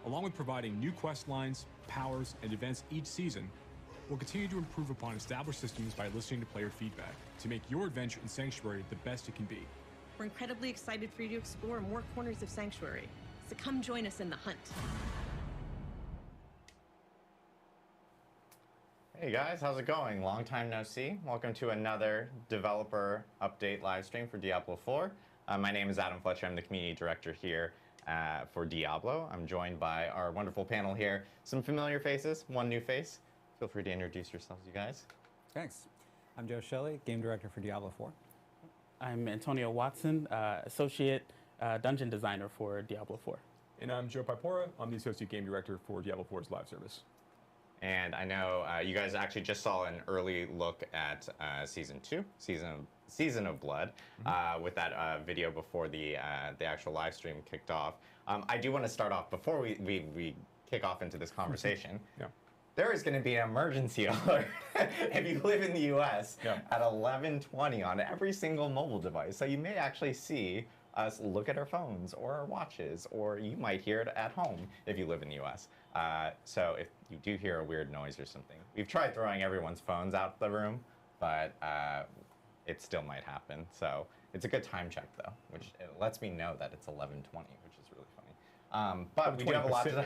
Along with providing new quest lines, powers, and events each season, we'll continue to improve upon established systems by listening to player feedback to make your adventure in Sanctuary the best it can be. We're incredibly excited for you to explore more corners of Sanctuary, so come join us in the hunt. Hey guys, how's it going? Long time no see. Welcome to another developer update live stream for Diablo 4. My name is Adam Fletcher. I'm the community director here for Diablo. I'm joined by our wonderful panel here. Some familiar faces, one new face. Feel free to introduce yourselves, you guys. Thanks. I'm Joe Shelley, game director for Diablo 4. I'm Antonio Watson, associate dungeon designer for Diablo 4. And I'm Joe Pipora. I'm the associate game director for Diablo 4's live service. And I know you guys actually just saw an early look at Season 2, Season of Blood, with that video before the actual live stream kicked off. I do want to start off, before we kick off into this conversation, there is going to be an emergency alert if you live in the US at 11:20 on every single mobile device. So you may actually see us look at our phones or our watches, or you might hear it at home if you live in the US. So if you do hear a weird noise or something, we've tried throwing everyone's phones out the room, but it still might happen. So it's a good time check, though, which it lets me know that it's 11:20, which is really funny. But we do have a lot to...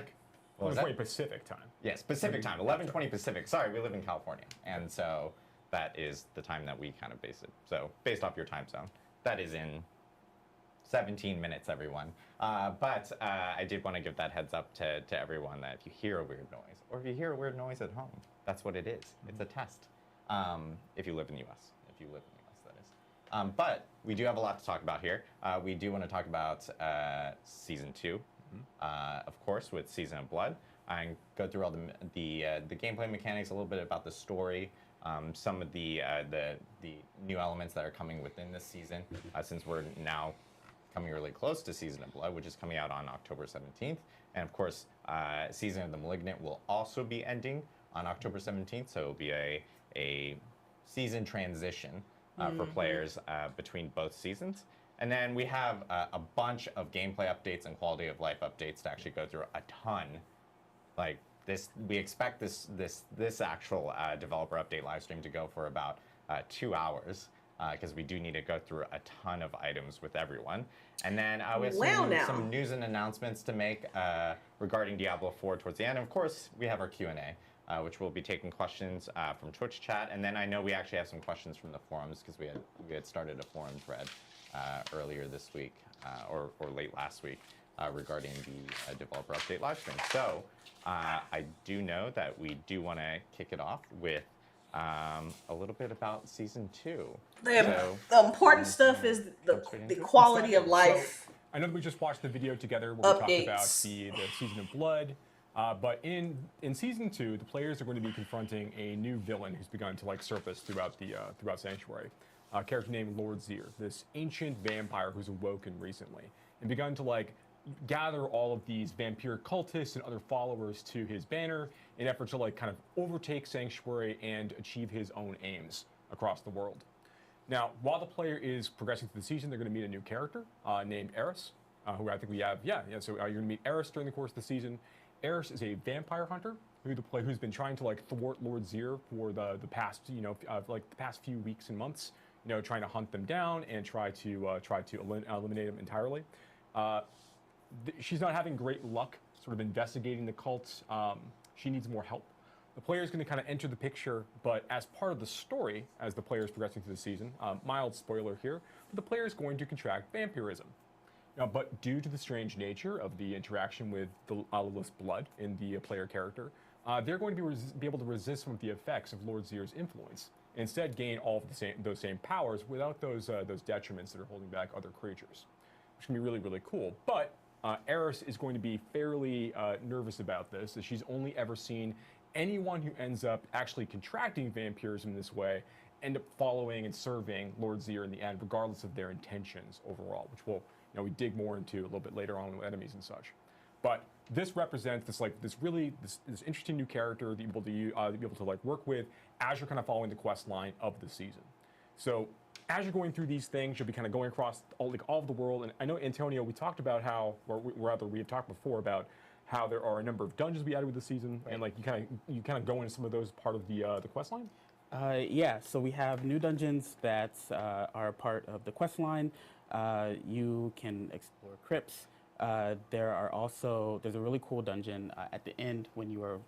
11:20 Pacific time. Yes, Pacific time, 11:20 Pacific. Sorry, we live in California, and so that is the time that we kind of base it. So based off your time zone, that is in 17 minutes, everyone. But I did want to give that heads up to everyone that if you hear a weird noise, or if you hear a weird noise at home, that's what it is. It's a test. If you live in the US. If you live in the US, that is. But we do have a lot to talk about here. We do want to talk about Season 2, of course, with Season of Blood. And go through all the gameplay mechanics, a little bit about the story, some of the new elements that are coming within this season, since we're now coming really close to Season of Blood, which is coming out on October 17th. And of course, Season of the Malignant will also be ending on October 17th, so it'll be a season transition for players between both seasons. And then we have a bunch of gameplay updates and quality of life updates to actually go through a ton. Like this, we expect this actual developer update live stream to go for about 2 hours, because we do need to go through a ton of items with everyone. And then we have some news and announcements to make regarding Diablo 4 towards the end. And of course, we have our Q&A, which we'll be taking questions from Twitch chat. And then I know we actually have some questions from the forums, because we had started a forum thread earlier this week, or late last week, regarding the developer update live stream. So I do know that we do want to kick it off with a little bit about Season 2. The important stuff is the quality of life. So, I know that we just watched the video together where we talked about the Season of Blood, but in Season 2, the players are going to be confronting a new villain who's begun to surface throughout Sanctuary. A character named Lord Zir, this ancient vampire who's awoken recently and begun to gather all of these vampire cultists and other followers to his banner in effort to kind of overtake Sanctuary and achieve his own aims across the world. Now, while the player is progressing through the season, they're going to meet a new character named Eris, who I think we have. So you're going to meet Eris during the course of the season. Eris is a vampire hunter who's been trying to thwart Lord Zir for the past the past few weeks and months. Trying to hunt them down and try to eliminate them entirely. She's not having great luck sort of investigating the cults. She needs more help. The player is going to kind of enter the picture, but as part of the story, as the player is progressing through the season, mild spoiler here, but the player is going to contract vampirism. Now, but due to the strange nature of the interaction with the Lilith's blood in the player character, they're going to be able to resist some of the effects of Lord Zir's influence. Instead, gain all of those same powers without those detriments that are holding back other creatures, which can be really, really cool. But Eris is going to be fairly nervous about this, as she's only ever seen anyone who ends up actually contracting vampirism this way end up following and serving Lord Zir in the end, regardless of their intentions overall, which we dig more into a little bit later on with enemies and such. But this represents this interesting new character that you'll be able to work with as you're kind of following the quest line of the season. So as you're going through these things, you'll be kind of going across all of the world. And I know, Antonio, we talked about how, or rather we had talked before about how there are a number of dungeons we added with the season, and you kind of go into some of those part of the quest line. Yeah, so we have new dungeons that are part of the quest line. You can explore crypts. There's a really cool dungeon at the end when you are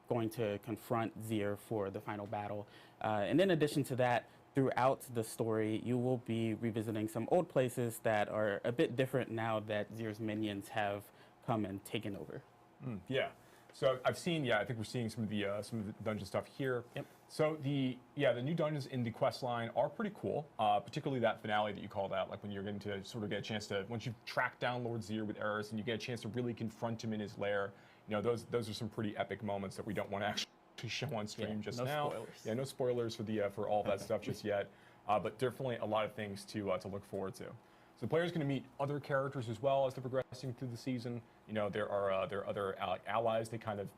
going to confront Zir for the final battle. And in addition to that, throughout the story, you will be revisiting some old places that are a bit different now that Zier's minions have come and taken over. Yeah. So I've seen, I think we're seeing some of the dungeon stuff here. Yep. So the new dungeons in the quest line are pretty cool, particularly that finale that you called out, like when you're going to sort of get a chance to, once you've tracked down Lord Zier with Eris and you get a chance to really confront him in his lair, those are some pretty epic moments that we don't want to actually show on stream just no now. spoilers. Yeah, no spoilers for all that stuff just yet, but definitely a lot of things to look forward to. So the player's going to meet other characters as well as they're progressing through the season. There are other allies they kind of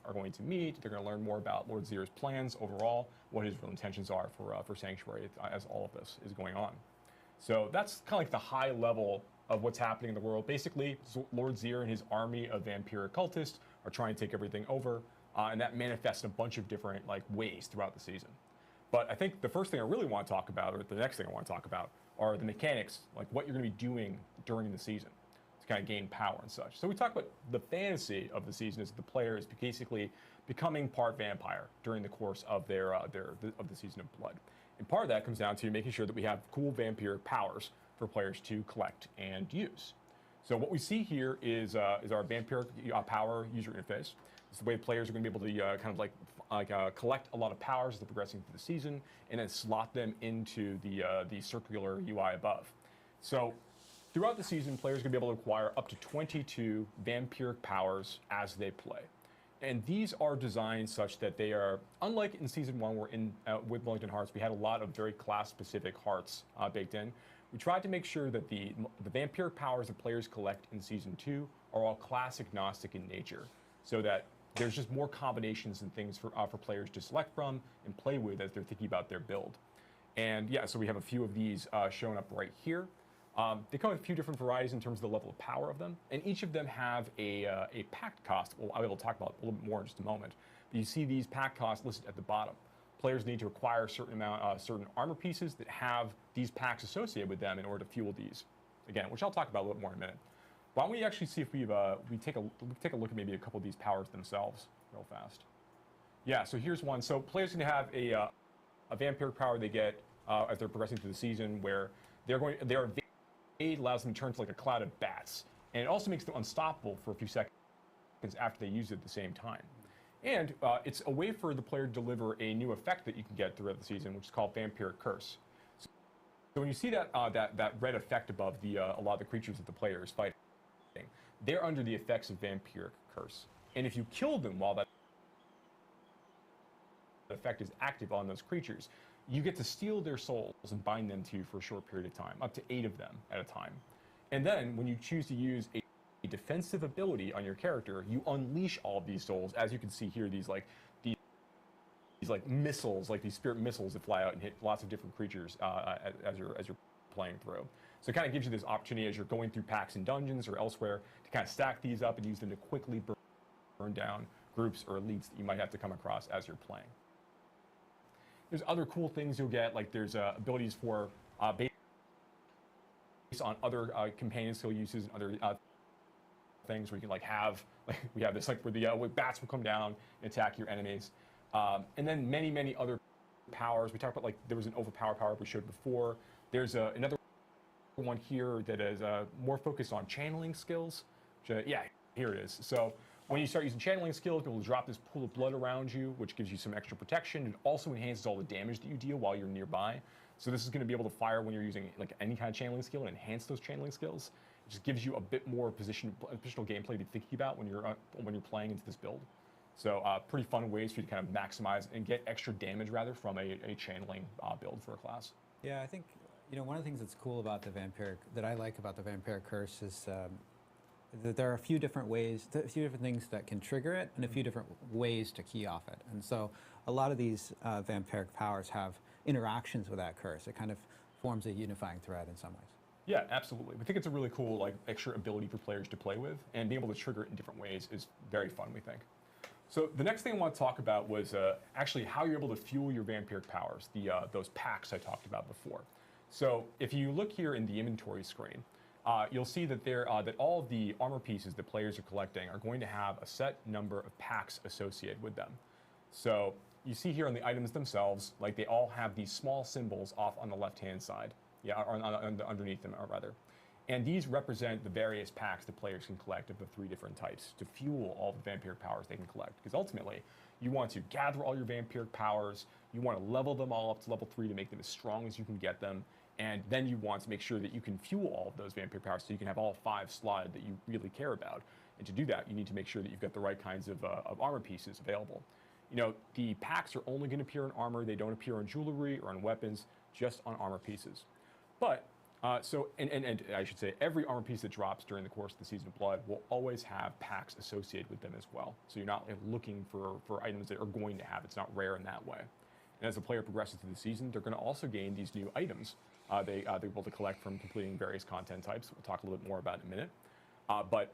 are going to meet. They're going to learn more about Lord Zier's plans overall, what his real intentions are for Sanctuary as all of this is going on. So that's kind of like the high level of what's happening in the world. Basically, Lord Zier and his army of vampiric cultists are trying to take everything over, and that manifests in a bunch of different ways throughout the season. But I think the first thing I really want to talk about, or the next thing I want to talk about, are the mechanics, like what you're going to be doing during the season to kind of gain power and such. So we talk about the fantasy of the season is the player is basically becoming part vampire during the course of of the season of Blood. And part of that comes down to making sure that we have cool vampiric powers for players to collect and use. So what we see here is our vampiric power user interface. It's the way players are going to be able to collect a lot of powers as they're progressing through the season, and then slot them into the circular UI above. So throughout the season, players are going to be able to acquire up to 22 vampiric powers as they play. And these are designed such that they are, unlike in Season 1 where with Wellington Hearts, we had a lot of very class-specific hearts baked in. We tried to make sure that the vampiric powers that players collect in Season 2 are all class-agnostic in nature, so that there's just more combinations and things for players to select from and play with as they're thinking about their build. And yeah, so we have a few of these shown up right here. They come with a few different varieties in terms of the level of power of them, and each of them have a pact cost. Well, I will talk about a little bit more in just a moment. But you see these pact costs listed at the bottom. Players need to acquire a certain armor pieces that have these packs associated with them in order to fuel these. Again, which I'll talk about a little more in a minute. Why don't we actually see if we take a look at maybe a couple of these powers themselves real fast. Yeah, so here's one. So players are going to have a vampiric power they get as they're progressing through the season, where it allows them to turn to like a cloud of bats, and it also makes them unstoppable for a few seconds after they use it at the same time. And it's a way for the player to deliver a new effect that you can get throughout the season, which is called Vampiric Curse. So when you see that red effect above a lot of the creatures that the player is fighting, they're under the effects of Vampiric Curse. And if you kill them while that effect is active on those creatures, you get to steal their souls and bind them to you for a short period of time, up to 8 of them at a time. And then when you choose to use a defensive ability on your character, you unleash all of these souls. As you can see here, these missiles, like these spirit missiles that fly out and hit lots of different creatures as you're playing through. So it kind of gives you this opportunity as you're going through packs and dungeons or elsewhere to kind of stack these up and use them to quickly burn down groups or elites that you might have to come across as you're playing. There's other cool things you'll get, like there's abilities for based on other companion skill uses and other things where you can we have this where the bats will come down and attack your enemies, and then many other powers. We talked about there was an overpower power we showed before. There's another one here that is more focused on channeling skills. Yeah, here it is. So when you start using channeling skills, you'll drop this pool of blood around you, which gives you some extra protection. It also enhances all the damage that you deal while you're nearby. So this is going to be able to fire when you're using any kind of channeling skill and enhance those channeling skills. It just gives you a bit more positional gameplay to be thinking about when you're playing into this build. So pretty fun ways for you to kind of maximize and get extra damage from a channeling build for a class. Yeah, I think one of the things that's cool about the vampiric that I like about the Vampiric Curse is that there are a few different ways, a few different things that can trigger it, and a few different ways to key off it. And so a lot of these vampiric powers have interactions with that curse. It kind of forms a unifying thread in some ways. Yeah, absolutely. We think it's a really cool extra ability for players to play with, and being able to trigger it in different ways is very fun, we think. So the next thing I want to talk about was actually how you're able to fuel your vampiric powers, those packs I talked about before. So if you look here in the inventory screen, you'll see that that all of the armor pieces that players are collecting are going to have a set number of packs associated with them. So you see here on the items themselves, like they all have these small symbols off on the left-hand side. Yeah, or underneath them, or rather. And these represent the various packs the players can collect of the 3 different types to fuel all the vampiric powers they can collect. Because ultimately, you want to gather all your vampiric powers, you want to level them all up to level 3 to make them as strong as you can get them, and then you want to make sure that you can fuel all of those vampiric powers so you can have all 5 slotted that you really care about. And to do that, you need to make sure that you've got the right kinds of armor pieces available. You know, the packs are only going to appear in armor, they don't appear on jewelry or on weapons, just on armor pieces. But, and I should say, every armor piece that drops during the course of the Season of Blood will always have packs associated with them as well. So you're not looking for items that are going to have, it's not rare in that way. And as the player progresses through the season, they're going to also gain these new items they're able to collect from completing various content types. We'll talk a little bit more about in a minute. But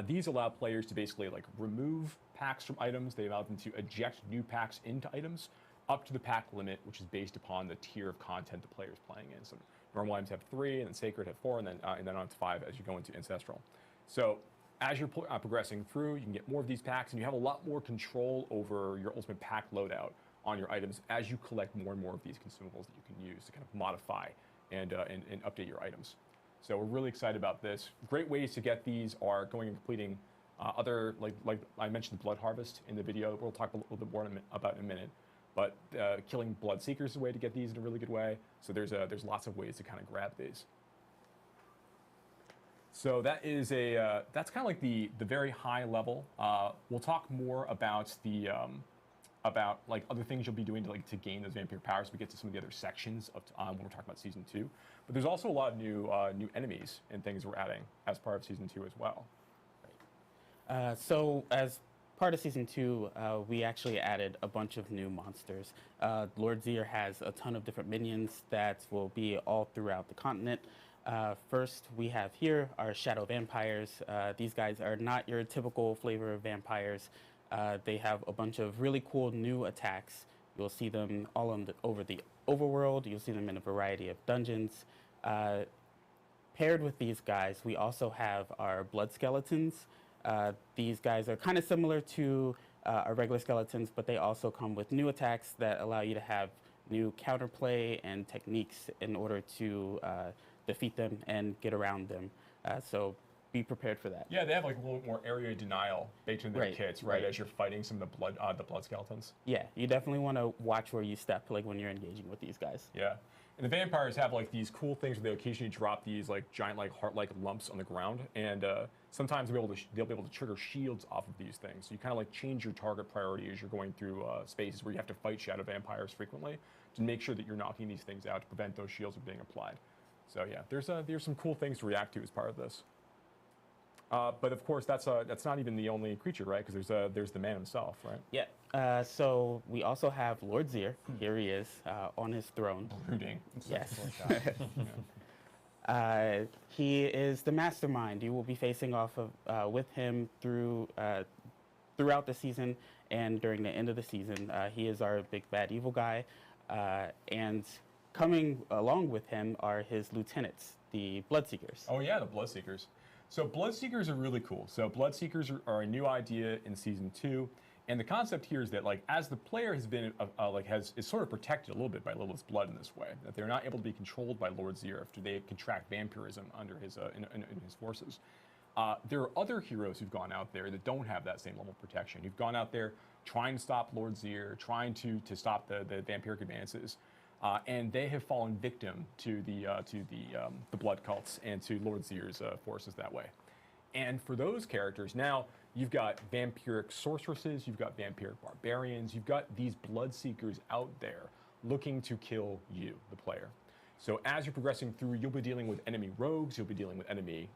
these allow players to basically like remove packs from items. They allow them to eject new packs into items up to the pack limit, which is based upon the tier of content the player is playing in. So normal items have 3, and then sacred have 4, and then on to 5 as you go into ancestral. So as you're progressing through, you can get more of these packs, and you have a lot more control over your ultimate pack loadout on your items as you collect more and more of these consumables that you can use to kind of modify and update your items. So we're really excited about this. Great ways to get these are going and completing other, like I mentioned, Blood Harvest in the video. We'll talk a little bit more about in a minute. But killing Blood Seekers is a way to get these in a really good way. So there's lots of ways to kind of grab these. So that is that's kind of like the very high level. We'll talk more about the about like other things you'll be doing to gain those vampire powers. We get to some of the other sections of when we're talking about Season 2. But there's also a lot of new enemies and things we're adding as part of Season 2 as well. So as part of Season 2, we actually added a bunch of new monsters. Lord Zier has a ton of different minions that will be all throughout the continent. First, we have here our shadow vampires. These guys are not your typical flavor of vampires. They have a bunch of really cool new attacks. You'll see them all over the overworld. You'll see them in a variety of dungeons. Paired with these guys, we also have our blood skeletons. These guys are kind of similar to our regular skeletons, but they also come with new attacks that allow you to have new counterplay and techniques in order to defeat them and get around them. So be prepared for that. Yeah, they have like a little bit more area denial baked into their kits, right? As you're fighting some of the blood skeletons. Yeah, you definitely want to watch where you step, like when you're engaging with these guys. Yeah, and the vampires have like these cool things where they occasionally drop these like giant like heart-like lumps on the ground, and sometimes they'll be able to trigger shields off of these things. So you kind of like change your target priority as you're going through spaces where you have to fight shadow vampires frequently to make sure that you're knocking these things out to prevent those shields from being applied. So yeah, there's some cool things to react to as part of this. But of course, that's not even the only creature, right? Because there's the man himself, right? Yeah. So we also have Lord Zier. Here he is on his throne. Brooding. Yes. He is the mastermind. You will be facing off of with him throughout the season and during the end of the season. He is our big bad evil guy, and coming along with him are his lieutenants, the Bloodseekers. Oh yeah, the Bloodseekers. So Bloodseekers are really cool. So Bloodseekers are a new idea in Season 2, and the concept here is that like as the player has been is sort of protected a little bit by Lilith's blood in this way, that they're not able to be controlled by Lord Zier after they contract vampirism under his in his forces. There are other heroes who've gone out there that don't have that same level of protection. Who've gone out there trying to stop Lord Zier, trying to stop the vampiric advances. And they have fallen victim to the blood cults and to Lord Zier's forces that way. And for those characters, now you've got vampiric sorceresses, you've got vampiric barbarians, you've got these blood seekers out there looking to kill you, the player. So as you're progressing through, you'll be dealing with enemy rogues, you'll be dealing with enemy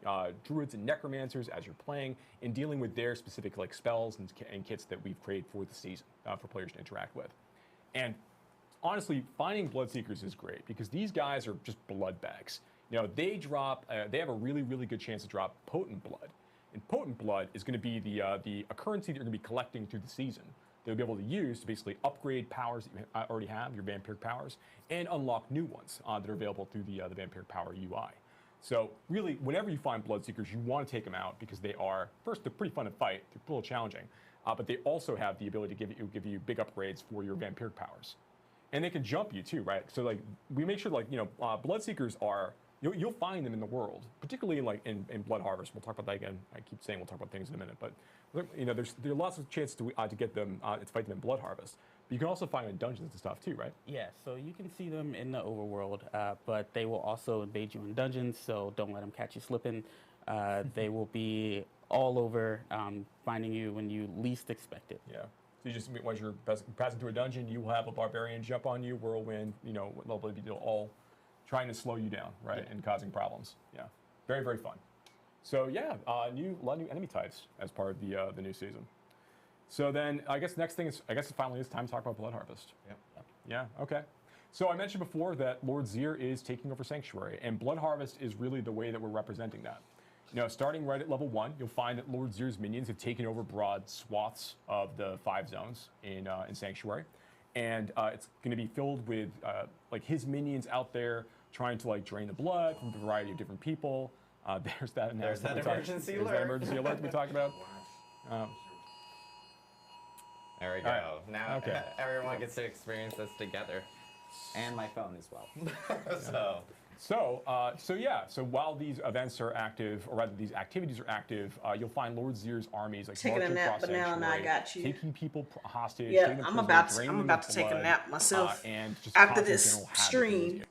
druids and necromancers as you're playing, and dealing with their specific like spells and kits that we've created for the season for players to interact with. And honestly, finding Bloodseekers is great because these guys are just blood bags. You know, they have a really, really good chance to drop potent blood. And potent blood is going to be the currency that you're going to be collecting through the season. They'll be able to use to basically upgrade powers that you already have, your vampiric powers, and unlock new ones that are available through the vampiric power UI. So really, whenever you find Bloodseekers, you want to take them out because they are, first, they're pretty fun to fight, they're a little challenging, but they also have the ability to give you big upgrades for your vampiric powers. And they can jump you too, right? So like we make sure like, Bloodseekers are, you'll find them in the world, particularly like in Blood Harvest. We'll talk about that again. I keep saying we'll talk about things in a minute, but there are lots of chances to get them, to fight them in Blood Harvest. But you can also find them in dungeons and stuff too, right? Yeah, so you can see them in the overworld, but they will also invade you in dungeons, so don't let them catch you slipping. They will be all over, finding you when you least expect it. Yeah. So you just, as you're passing through a dungeon, you will have a barbarian jump on you, whirlwind, they'll be all trying to slow you down, right, and causing problems. Yeah, very, very fun. So yeah, a lot of new enemy types as part of the new season. So then I guess next thing is, finally it's time to talk about Blood Harvest. Yep. Yeah, okay. So I mentioned before that Lord Zir is taking over Sanctuary, and Blood Harvest is really the way that we're representing that. Starting right at level 1, you'll find that Lord Zir's minions have taken over broad swaths of the 5 zones in Sanctuary. And it's going to be filled with like his minions out there trying to like drain the blood from a variety of different people. There's that emergency alert. There's that emergency alert we talked about. There we go. Right. Now everyone gets to experience this together. And my phone as well. So while these events are active, or rather these activities are active, you'll find Lord Zir's armies like taking a nap, but now I got you. Taking people hostage. Yeah, I'm about to take a nap myself and just after this stream.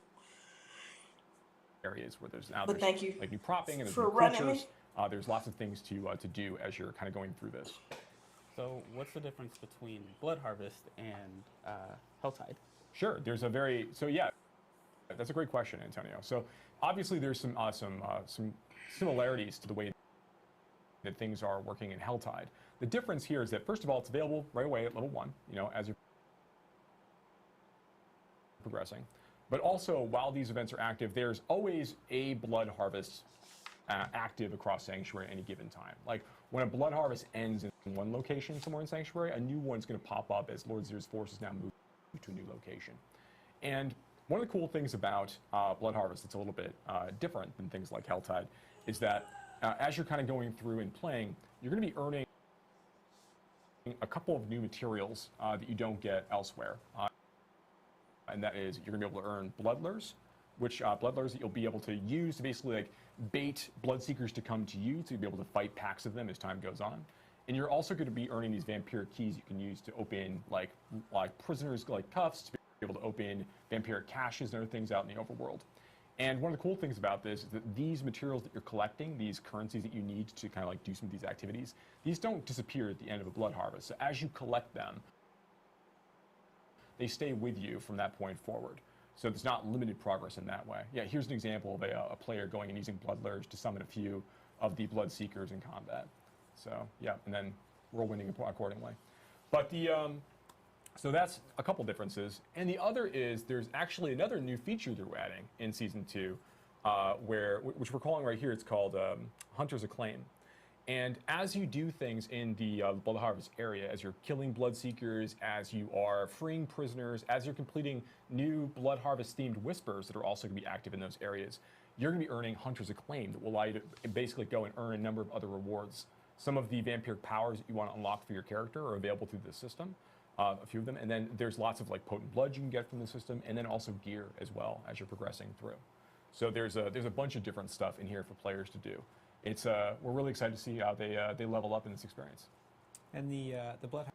Areas where there's but thank you like new propping and there's for new running creatures. me. There's lots of things to do as you're kind of going through this. So what's the difference between Blood Harvest and Helltide? Sure, there's that's a great question, Antonio. So obviously there's some similarities to the way that things are working in Helltide. The difference here is that first of all, it's available right away at level 1, as you're progressing. But also, while these events are active, there's always a Blood Harvest active across Sanctuary at any given time. Like when a Blood Harvest ends in one location somewhere in Sanctuary, a new one's going to pop up as Lord Zir's forces now move to a new location. And one of the cool things about Blood Harvest that's a little bit different than things like Helltide is that as you're kind of going through and playing, you're going to be earning a couple of new materials that you don't get elsewhere. And that is, you're going to be able to earn Bloodlures, which Bloodlures that you'll be able to use to basically like bait Bloodseekers to come to you, to be able to fight packs of them as time goes on. And you're also going to be earning these vampiric keys you can use to open like prisoners like cuffs, to be able to open vampiric caches and other things out in the overworld. And one of the cool things about this is that these materials that you're collecting, these currencies that you need to kind of like do some of these activities, these don't disappear at the end of a Blood Harvest. So as you collect them, they stay with you from that point forward. So there's not limited progress in that way. Yeah, here's an example of a player going and using Bloodlures to summon a few of the Bloodseekers in combat. So yeah, and then whirlwinding accordingly. But so that's a couple differences. And the other is there's actually another new feature that we're adding in Season 2, which we're calling right here, it's called Hunter's Acclaim. And as you do things in the Blood Harvest area, as you're killing Bloodseekers, as you are freeing prisoners, as you're completing new Blood Harvest-themed whispers that are also going to be active in those areas, you're going to be earning Hunter's Acclaim that will allow you to basically go and earn a number of other rewards. Some of the vampiric powers that you want to unlock for your character are available through the system, a few of them, and then there's lots of like potent blood you can get from the system, and then also gear as well as you're progressing through. So there's a bunch of different stuff in here for players to do. It's we're really excited to see how they level up in this experience. And the Blood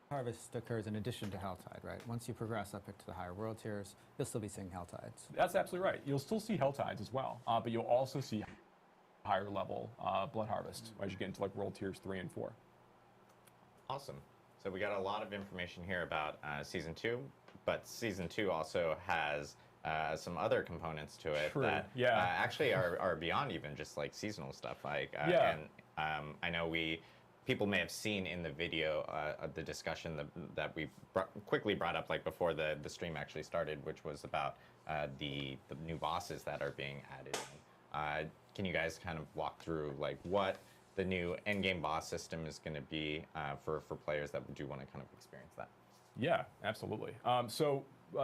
Harvest occurs in addition to Helltide, right? Once you progress up into the higher world tiers, you'll still be seeing Helltides. That's absolutely right. You'll still see Helltides as well, but you'll also see higher level Blood Harvest as you get into like world tiers 3 and 4. Awesome. So we got a lot of information here about Season 2, but Season 2 also has some other components to it that actually are beyond even just like seasonal stuff. Like, and I know people may have seen in the video the discussion that we quickly brought up like before the stream actually started, which was about the new bosses that are being added in. Can you guys kind of walk through like what the new endgame boss system is going to be for players that do want to kind of experience that? Yeah, absolutely.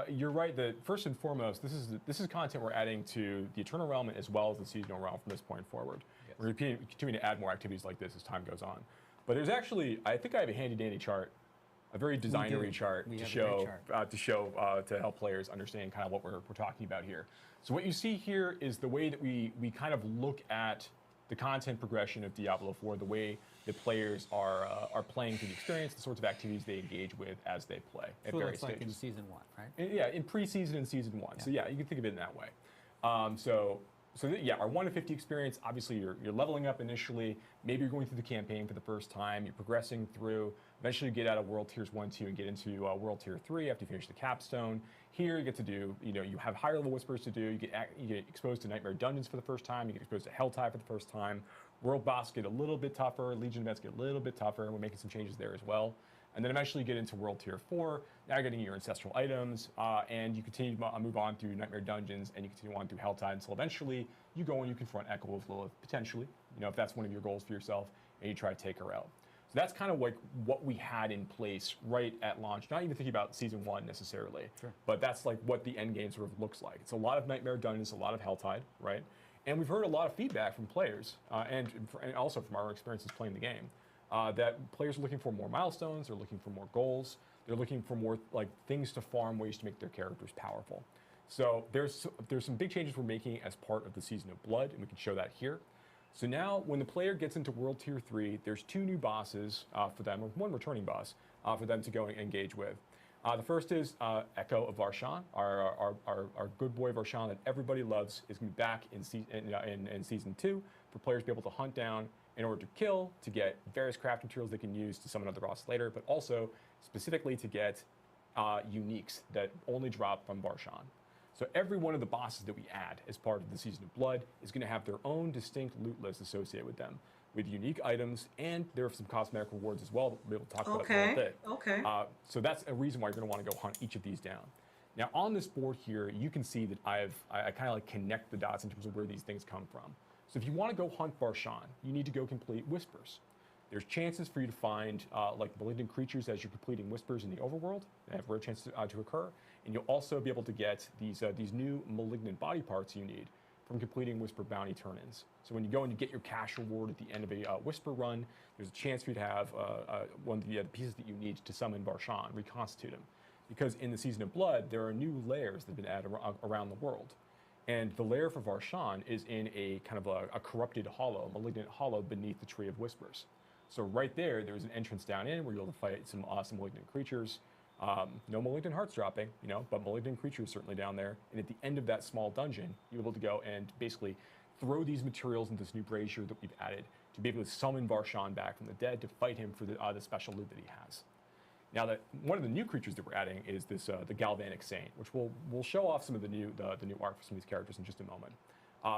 You're right that first and foremost, this is content we're adding to the Eternal Realm as well as the Seasonal Realm from this point forward. Yes. We're continuing to add more activities like this as time goes on. But there's actually, I think I have a handy dandy chart, a very designery chart We to have a great show, to help players understand kind of what we're talking about here. So what you see here is the way that we kind of look at the content progression of Diablo 4, the way the players are playing through the experience, the sorts of activities they engage with as they play at So various that's like in stages. season 1, right? Yeah, in pre-season and season 1. Yeah. So yeah, you can think of it in that way. Yeah, our 1 to 50 experience, obviously you're leveling up initially, maybe you're going through the campaign for the first time, you're progressing through, eventually you get out of World Tiers 1, 2, and get into World Tier 3 after you finish the capstone. Here you get to do, you have higher level whispers to do, you get exposed to Nightmare Dungeons for the first time, you get exposed to Helltide for the first time, World Boss get a little bit tougher, Legion events get a little bit tougher, and we're making some changes there as well. And then eventually you get into World Tier 4, now you're getting your ancestral items, and you continue to move on through Nightmare Dungeons, and you continue on through Helltide until eventually you go and you confront Echo of Lilith, potentially, if that's one of your goals for yourself, and you try to take her out. So that's kind of like what we had in place right at launch, not even thinking about Season 1 necessarily, but that's like what the end game sort of looks like. It's a lot of Nightmare Dungeons, a lot of Helltide, right? And we've heard a lot of feedback from players, and also from our experiences playing the game, that players are looking for more milestones, they're looking for more goals, they're looking for more like things to farm, ways to make their characters powerful. So there's some big changes we're making as part of the Season of Blood, and we can show that here. So now when the player gets into World Tier 3, there's 2 new bosses for them, or 1 returning boss for them to go and engage with. The first is Echo of Varshan, our good boy Varshan that everybody loves, is going to be back in Season 2 for players to be able to hunt down in order to kill, to get various craft materials they can use to summon other bosses later, but also specifically to get uniques that only drop from Varshan. So every one of the bosses that we add as part of the Season of Blood is going to have their own distinct loot list associated with them, with unique items, and there are some cosmetic rewards as well that we'll be able to talk about in a little bit. Okay. So that's a reason why you're going to want to go hunt each of these down. Now on this board here, you can see that I kind of like connect the dots in terms of where these things come from. So if you want to go hunt Varshan, you need to go complete Whispers. There's chances for you to find like malignant creatures as you're completing Whispers in the overworld. They have rare chances to occur. And you'll also be able to get these new malignant body parts you need from completing Whisper bounty turn-ins. So when you go and you get your cash reward at the end of a Whisper run, there's a chance for you to have one of the pieces that you need to summon Varshan, reconstitute him. Because in the Season of Blood, there are new layers that have been added around the world. And the lair for Varshan is in a kind of a corrupted hollow, malignant hollow beneath the Tree of Whispers. So right there, there's an entrance down in where you'll be able to fight some awesome malignant creatures. No malignant hearts dropping, but malignant creatures certainly down there. And at the end of that small dungeon, you're able to go and basically throw these materials into this new brazier that we've added to be able to summon Varshan back from the dead to fight him for the special loot that he has. Now, one of the new creatures that we're adding is this the Galvanic Saint, which we'll show off some of the new art for some of these characters in just a moment.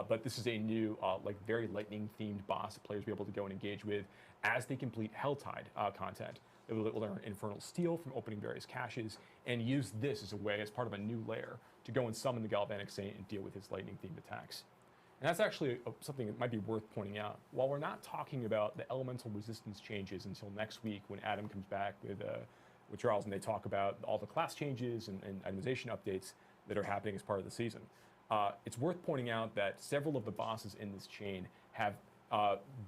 But this is a new, like very lightning-themed boss that players will be able to go and engage with as they complete Helltide content. They will learn Infernal Steel from opening various caches and use this as a way, as part of a new layer, to go and summon the Galvanic Saint and deal with his lightning-themed attacks. And that's actually something that might be worth pointing out. While we're not talking about the elemental resistance changes until next week when Adam comes back with Charles and they talk about all the class changes and itemization updates that are happening as part of the season, it's worth pointing out that several of the bosses in this chain have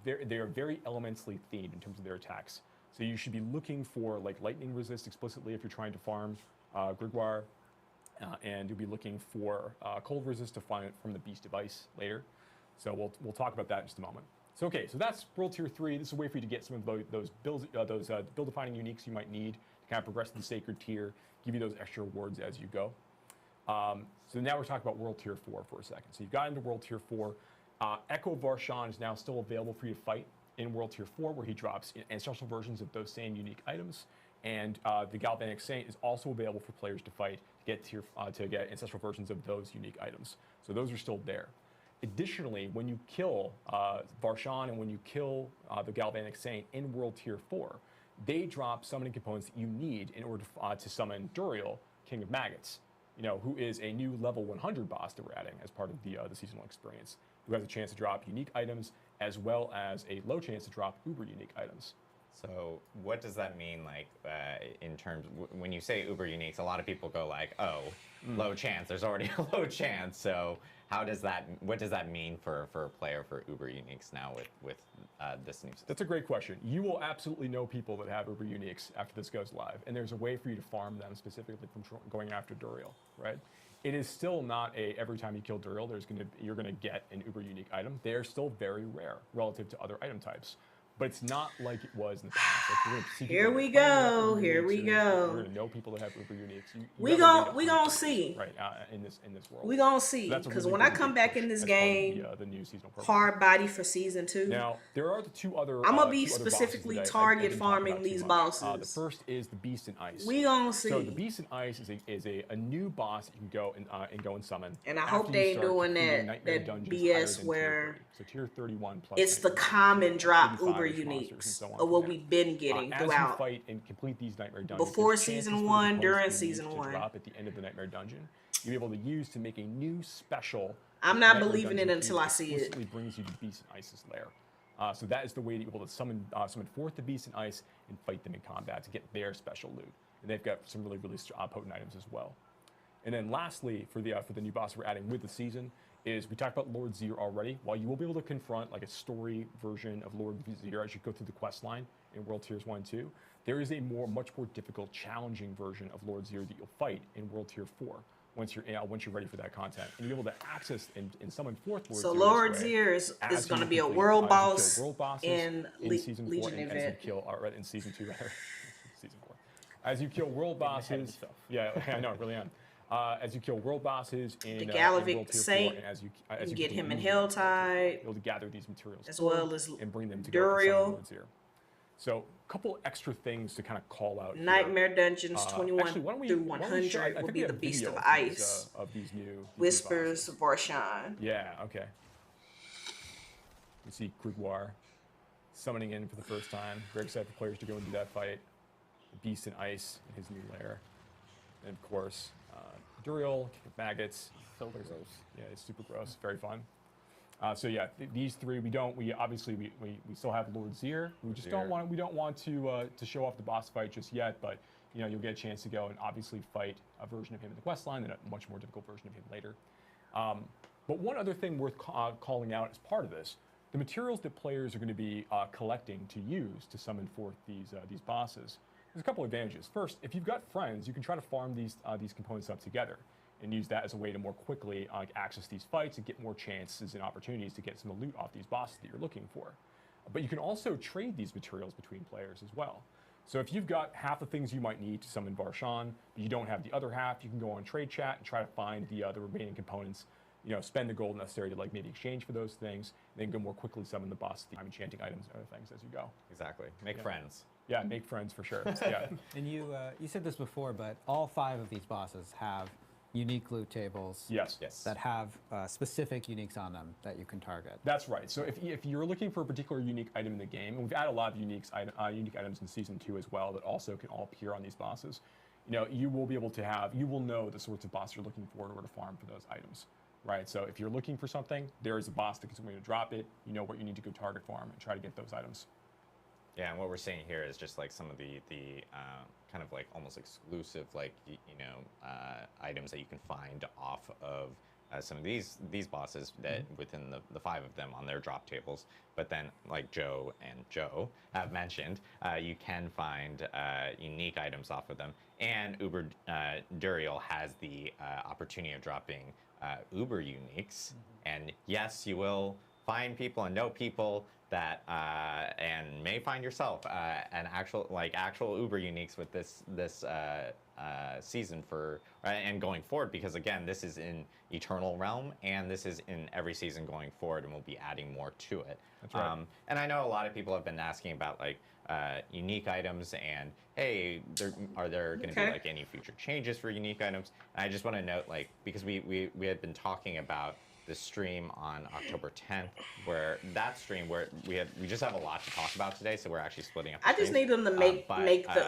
they are very elementally themed in terms of their attacks. So you should be looking for like lightning resist explicitly if you're trying to farm Grigwar, and you'll be looking for cold resist to find from the Beast of Ice later. So we'll talk about that in just a moment. So okay, so that's World Tier 3. This is a way for you to get some of those build-defining uniques you might need to kind of progress to the Sacred Tier, give you those extra rewards as you go. So now we're talking about World Tier 4 for a second. So you've got into World Tier 4. Echo Varshan is now still available for you to fight in World Tier 4, where he drops ancestral versions of those same unique items. And the Galvanic Saint is also available for players to fight to get ancestral versions of those unique items. So those are still there. Additionally, when you kill Varshan and when you kill the Galvanic Saint in World Tier 4, they drop summoning components that you need in order to summon Duriel, King of Maggots, who is a new level 100 boss that we're adding as part of the seasonal experience, who has a chance to drop unique items as well as a low chance to drop uber unique items. So what does that mean, like, in terms, when you say uber uniques, a lot of people go like, oh, low chance, there's already a low chance. So what does that mean for a player for uber uniques now with this new system? That's a great question. You will absolutely know people that have uber uniques after this goes live, and there's a way for you to farm them specifically from going after Duriel, right? It is still not every time you kill Duriel, you're gonna get an uber unique item. They are still very rare relative to other item types. But it's not like it was in the past. Like, you're gonna see Here people we that claim they have go. Uber Here Uniques, we You're go. gonna know people that have Uber Uniques. We gonna see. Right in this world. We gonna see. So that's a Because really when I big come back push in this as part of game, the new seasonal program. hard body for season 2. Now there are the two other. I'm gonna be two other bosses specifically that I target didn't talk farming about too these much. bosses. The first is the Beast in Ice. We gonna see. So the Beast in Ice is a new boss that you can go and summon. And I after hope you they ain't start doing completing that Nightmare BS Dungeons higher than where so tier 31 plus it's the Nightmare common Dungeons, drop 35-ish uber monsters and uniques so on of from what there. we've been getting As you throughout. fight and complete these Nightmare Dungeons, Before there's chances season for the 1, components during you use season to 1. drop at the end of the Nightmare Dungeon, you'll be able to use to make a new special. I'm not Nightmare believing it Dungeon until key I that see it. explicitly brings you to Beast in Ice's lair. So that is the way to be able to summon forth the Beast in Ice and fight them in combat to get their special loot. And they've got some really potent items as well. And then lastly, for the new boss we're adding with the season, is we talked about Lord Zir already. While you will be able to confront like a story version of Lord Zir as you go through the quest line in World Tiers 1 and 2, there is a much more difficult, challenging version of Lord Zir that you'll fight in World Tier 4 once you're ready for that content. And you're able to access and summon forth Lord Zir. So Lord this way Zir is as going to you be a complete- world as you boss kill world bosses in season 4 Legion and as you event. kill in season 2 rather. Season 4. As you kill world bosses, yeah, I know, I really am. As you kill world bosses in The World Galavic Tier 4, Saint, and as you you complete get him in Legion, you'll Helltide, be able to gather these materials as well as and bring them to go and summon Duriel. Lord Zir. So a couple extra things to kind of call out here. Nightmare Dungeons 21 Actually, why don't we- through why don't we show- I 100 will think be we the have Beast video of of these, Ice. of these new Whispers of Varshan. Yeah, okay. You see Grigwar summoning in for the first time. Very excited for players to go and do that fight. The Beast in Ice in his new lair. And of course, Duriel, Kick of Maggots. So gross. Yeah, it's super gross. Very fun. So yeah, these three we obviously still have Lord Zir. We just don't want to show off the boss fight just yet, but you know you'll get a chance to go and obviously fight a version of him in the quest line and a much more difficult version of him later. But one other thing worth calling out as part of this, the materials that players are going to be collecting to use to summon forth these bosses. There's a couple advantages. First, if you've got friends, you can try to farm these components up together and use that as a way to more quickly access these fights and get more chances and opportunities to get some loot off these bosses that you're looking for. But you can also trade these materials between players as well. So if you've got half the things you might need to summon Varshan, but you don't have the other half, you can go on trade chat and try to find the remaining components. You know, spend the gold necessary to like maybe exchange for those things, and then go more quickly summon the boss, the enchanting items and other things as you go. Exactly. Make friends. Yeah, make friends for sure. Yeah. And you said this before, but all 5 of these bosses have unique loot tables. Yes. That have specific uniques on them that you can target. That's right. So if you're looking for a particular unique item in the game, and we've added a lot of unique items in Season 2 as well that also can all appear on these bosses, you know, you will be able to you will know the sorts of bosses you're looking for in order to farm for those items. Right, so if you're looking for something, there is a boss that's going to drop it. You know what you need to go target farm and try to get those items. Yeah, and what we're seeing here is just like some of the kind of like almost exclusive like items that you can find off of some of these bosses that within the 5 of them on their drop tables. But then like Joe and Joe have mentioned, you can find unique items off of them. And Uber Duriel has the opportunity of dropping Uber uniques. And yes, you will find people and know people that and may find yourself an actual Uber uniques with this season and going forward, because again, this is in Eternal Realm and this is in every season going forward, and we'll be adding more to it. That's right. And I know a lot of people have been asking about like unique items and hey, are there going to be like any future changes for unique items? And I just want to note, like, because we had been talking about the stream on October 10th, where we just have a lot to talk about today, so we're actually splitting up. I just need them to make the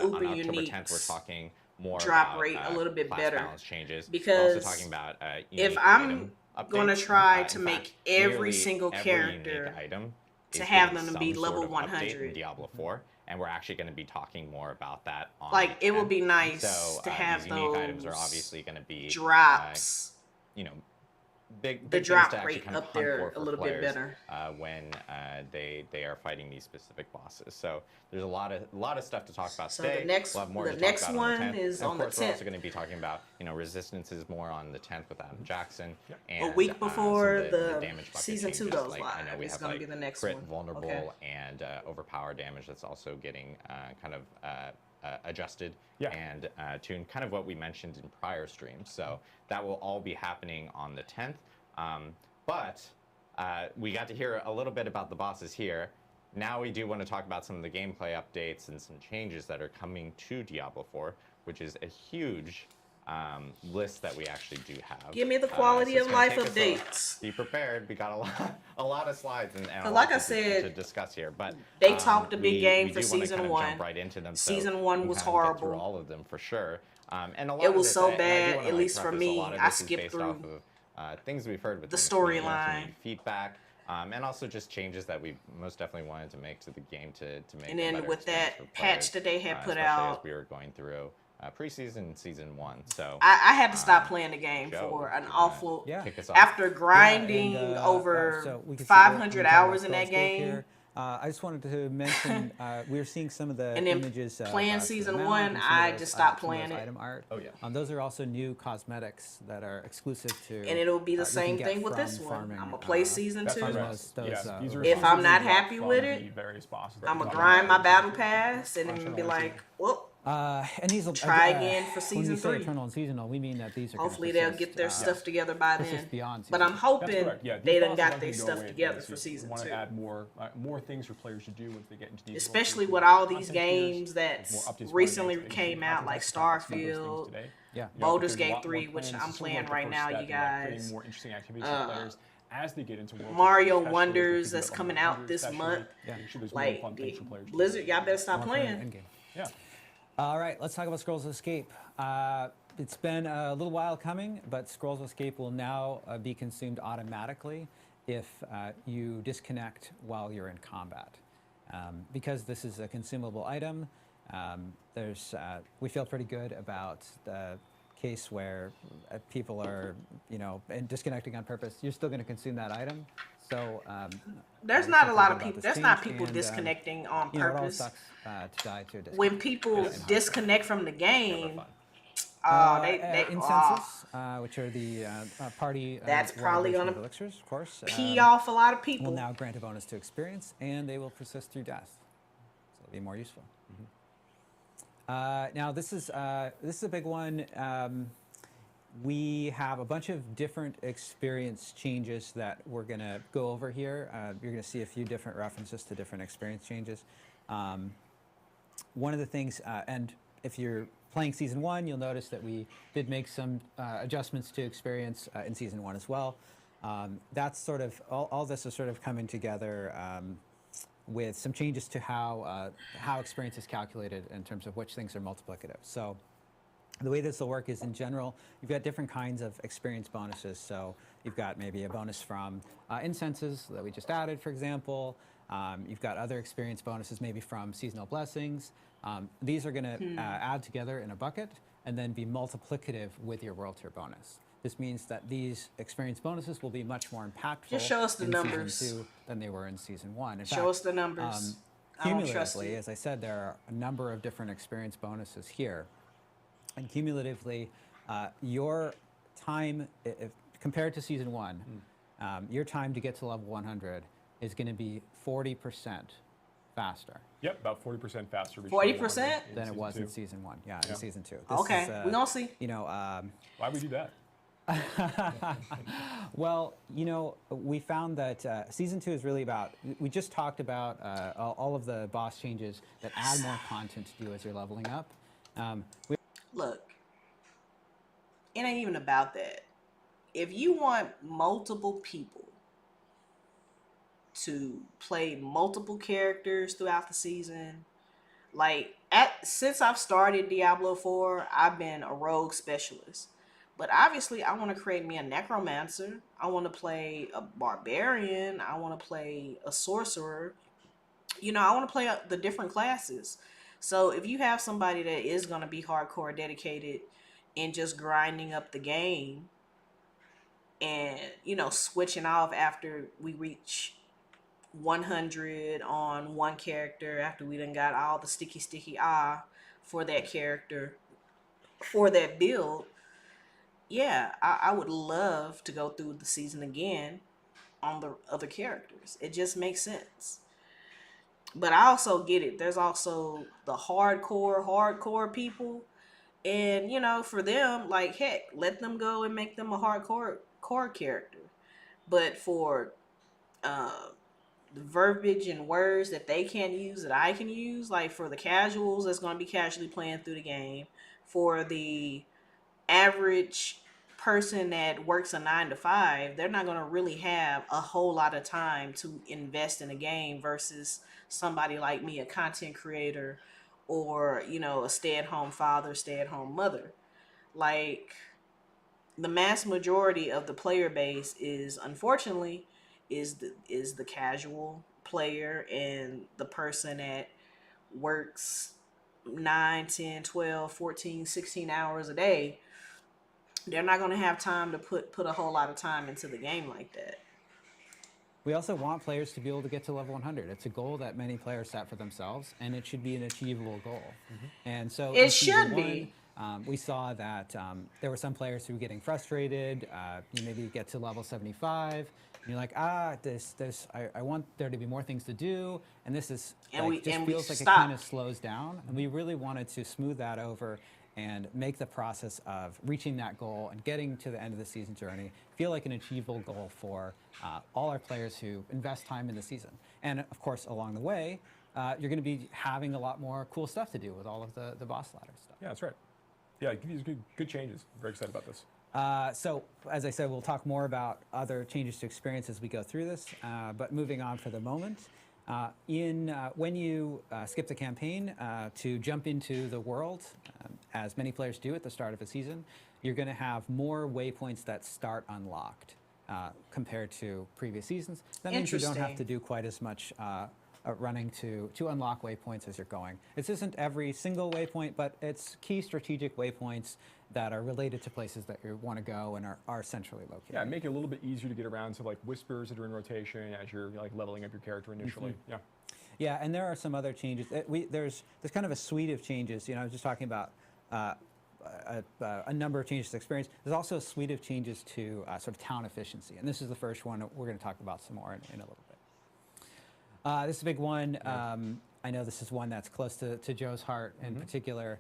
Uber on October uniques 10th, we're talking more drop about, rate a little bit class better balance changes. because we're also talking about if unique I'm item gonna updates. try to In make fact, every nearly single every character unique item to is have getting them to be some level sort of update 100. in Diablo 4. and we're actually going to be talking more about that on Like, the it would 10th. be nice So to have these unique items are those obviously going to be drops. you know, big The things drop to actually rate kind of up hunt there for a little bit players better. when they are fighting these specific bosses. So there's a lot of stuff to talk about So today. the next, We'll have more the to next talk about one on the 10th. is And on of the course, we're 10th. also going to be talking about Resistances more on the 10th with Adam Jackson. A And, week before some of the damage bucket season 2 changes. goes Like, live. I know we It's have gonna like be the next crit, one. vulnerable, Okay. and overpower damage that's also getting kind of adjusted and tuned, kind of what we mentioned in prior streams. So that will all be happening on the 10th. But we got to hear a little bit about the bosses here. Now we do want to talk about some of the gameplay updates and some changes that are coming to Diablo 4, which is a huge list that we actually do have. Give me the So quality it's of gonna life take us updates. Be prepared. We got a lot of slides and a lot like I to said, discuss here. But they talked a big game we for do wanna season kind of 1. jump right into them. Season so 1 we was can kind of get through horrible. all of them for sure. And a lot It of was this, so I do bad, wanna, at like, least for preface, me. a lot of I this is skipped based through off of things we've heard within the the community, storyline. community feedback, and also just changes that we most definitely wanted to make to the game to make And a then better with that experience for patch players, that they had put especially out, as we were going through preseason and season 1. So I had to stop playing the game Joe, for an you wanna awful. kick us off? After grinding over so we can see 500 we're talking about hours in that Scrollscape game, here. I just wanted to mention we were seeing some of the and then images playing some of the season mount 1, and some of I those, just stopped some of those playing it. item art. Oh yeah. Those are also new cosmetics that are exclusive to. And it'll be the you can same get thing with from this one. farming, I'm gonna play season That's 2. correct. Yes, these are If I'm not exclusively happy from with the it, various bosses that I'm we're gonna talking grind my about. battle pass and then be like, whoop. And these will Try again for when season we say 3. eternal and seasonal, we mean that these are. Hopefully gonna they'll persist, get their stuff together by then. persist beyond But season I'm 2. hoping That's correct. Yeah, they these done bosses got aren't their gonna go stuff away together very for soon. season We want 2. to add more things for players to do once they get into these. Especially with all these games that recently came out, like Starfield, Baldur's Gate 3, which I'm playing right now, you guys. More interesting activities for players as they get into World Mario Tour, Wonders especially that's with coming the out this especially. month. Make sure there's Like more fun things for players to do. Blizzard, y'all better stop More playing. in-game. Yeah. All right, let's talk about Scrolls of Escape. It's been a little while coming, but Scrolls of Escape will now be consumed automatically if you disconnect while you're in combat. Because this is a consumable item, we feel pretty good about the case where people are, disconnecting on purpose. You're still going to consume that item. So there's not a lot of people. There's not people disconnecting on It all purpose. sucks to die to a disconnect. When people disconnect from the game, they incenses, which are the party. That's probably version gonna of elixirs, of course. pee off a lot of people. Will now grant a bonus to experience, and they will persist through death, so it'll be more useful. Now this is a big one. We have a bunch of different experience changes that we're going to go over here. You're going to see a few different references to different experience changes. One of the things, and if you're playing Season 1, you'll notice that we did make some adjustments to experience in Season 1 as well. That's sort of, all this is sort of coming together with some changes to how experience is calculated in terms of which things are multiplicative. So the way this will work is, in general, you've got different kinds of experience bonuses. So you've got maybe a bonus from incenses that we just added, for example. You've got other experience bonuses maybe from seasonal blessings. These are going to add together in a bucket and then be multiplicative with your World Tier bonus. This means that these experience bonuses will be much more impactful Just show us the in numbers. Season 2 than they were in Season 1. In Show fact, us the numbers. I don't trust cumulatively, you. as I said, there are a number of different experience bonuses here. And cumulatively, your time, if compared to Season 1, your time to get to level 100 is going to be 40% faster. Yep, about 40% faster. 40%? Than it was in Season Season 1. Yeah, Yeah. in Season 2. Okay, we're going to see. Why would we do that? Well, we found that Season 2 is really about, we just talked about all of the boss changes that add more content to do as you're leveling up. Look, it ain't even about that. If you want multiple people to play multiple characters throughout the season, since I've started Diablo 4, I've been a rogue specialist. But obviously, I want to create me a necromancer. I want to play a barbarian. I want to play a sorcerer. I want to play the different classes. So if you have somebody that is going to be hardcore dedicated and just grinding up the game and, switching off after we reach 100 on one character, after we done got all the sticky for that character, for that build, yeah, I would love to go through the season again on the other characters. It just makes sense. But I also get it. There's also the hardcore people. And, for them, like, heck, let them go and make them a hardcore core character. But for the verbiage and words that they can't use that I can use, like for the casuals that's going to be casually playing through the game, for the average person that works a 9 to 5, they're not going to really have a whole lot of time to invest in a game versus somebody like me, a content creator, or a stay-at-home father, stay-at-home mother. Like, the mass majority of the player base is, unfortunately, is the casual player and the person that works 9, 10, 12, 14, 16 hours a day. They're not going to have time to put a whole lot of time into the game like that. We also want players to be able to get to level 100. It's a goal that many players set for themselves, and it should be an achievable goal. And so It should be. We saw that there were some players who were getting frustrated. You maybe get to level 75, and you're like, I want there to be more things to do, and this is feels like it kind of slows down. And we really wanted to smooth that over and make the process of reaching that goal and getting to the end of the season journey feel like an achievable goal for all our players who invest time in the season. And of course, along the way, you're going to be having a lot more cool stuff to do with all of the boss ladder stuff. Yeah, that's right. Yeah, these good changes. I'm very excited about this. So, as I said, we'll talk more about other changes to experience as we go through this. But moving on for the moment, when you skip the campaign to jump into the world, as many players do at the start of a season, you're going to have more waypoints that start unlocked compared to previous seasons. That means you don't have to do quite as much running to unlock waypoints as you're going. This isn't every single waypoint, but it's key strategic waypoints that are related to places that you want to go and are centrally located. Yeah, make it a little bit easier to get around to like whispers that are in rotation as you're like leveling up your character initially. Yeah. Yeah, and there are some other changes. There's kind of a suite of changes. I was just talking about a number of changes to experience. There's also a suite of changes to sort of town efficiency, and this is the first one we're going to talk about some more in a little bit. This is a big one. I know this is one that's close to Joe's heart in particular.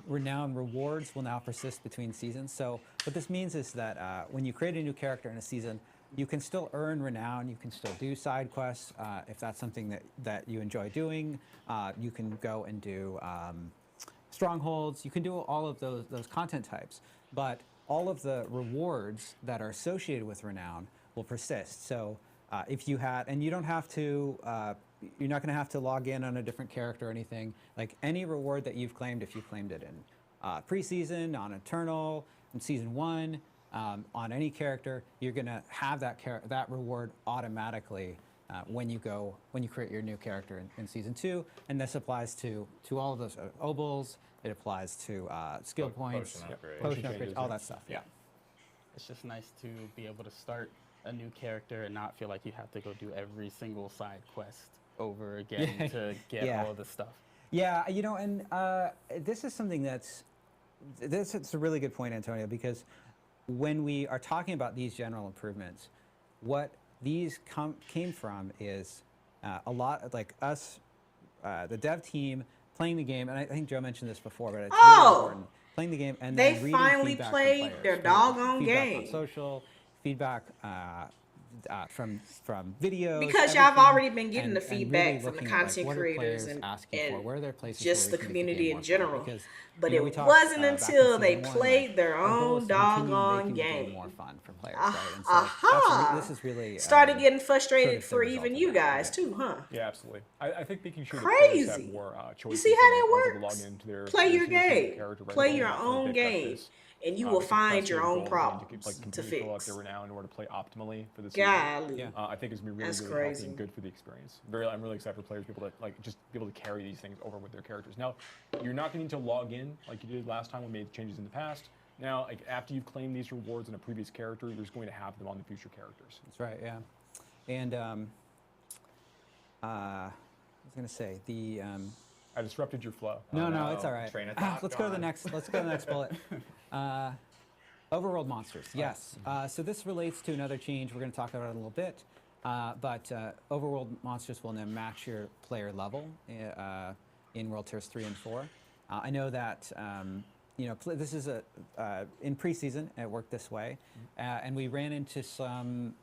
Renown rewards will now persist between seasons. So what this means is that when you create a new character in a season, you can still earn renown. You can still do side quests if that's something that you enjoy doing. You can go and do strongholds. You can do all of those content types. But all of the rewards that are associated with renown will persist. So if you had, and you don't have to, you're not going to have to log in on a different character or anything. Like any reward that you've claimed, if you claimed it in preseason, on Eternal, in Season 1, on any character, you're going to have that reward automatically when you create your new character in Season 2. And this applies to all of those obols. It applies to skill points, potion upgrades, all that stuff. Yeah. It's just nice to be able to start a new character and not feel like you have to go do every single side quest over again to get all of the stuff. Yeah, and this is something it's a really good point, Antonio, because when we are talking about these general improvements, what these came from is a lot like us, the dev team, playing the game, and I think Joe mentioned this before, but it's really important. Playing the game and they then reading finally feedback played from their players, doggone feedback game. on social, feedback from videos. Because y'all have already been getting the and feedback really from the looking at, content what are creators players and asking for? Where are their places just where the we can make community game in more fun? general. Because, But we it talked, wasn't back in until they season one, played their our goal own is to continue doggone making the game. more fun for players, right? And so this is really started getting frustrated sort for of the even result you of that. guys too, huh? Yeah, absolutely. I think making sure that players have Crazy. more You choices see how when that they log works? into their Play your single game. character, right? Play They your don't have to own pick up game. this and you will to find press your own goals and problems like to continue to fill out fix. their renown in order to play optimally for the season. Golly. I think it's gonna be really, That's really healthy crazy. and good for the experience. I'm really excited for players to be able to like just be able to carry these things over with their characters. Now, you're not going to need to log in like you did last time when we made changes in the past. Now, like after you've claimed these rewards on a previous character, you're just going to have them on the future characters. That's right. Yeah, and I was going to say the. I disrupted your flow. No, it's all right. Train of thought Let's go to the gone. next. Let's go to the next bullet. Overworld monsters. Yes. So this relates to another change. We're going to talk about it a little bit. But overworld monsters will now match your player level in World Tiers 3 and 4. I know that this is in preseason it worked this way, and we ran into some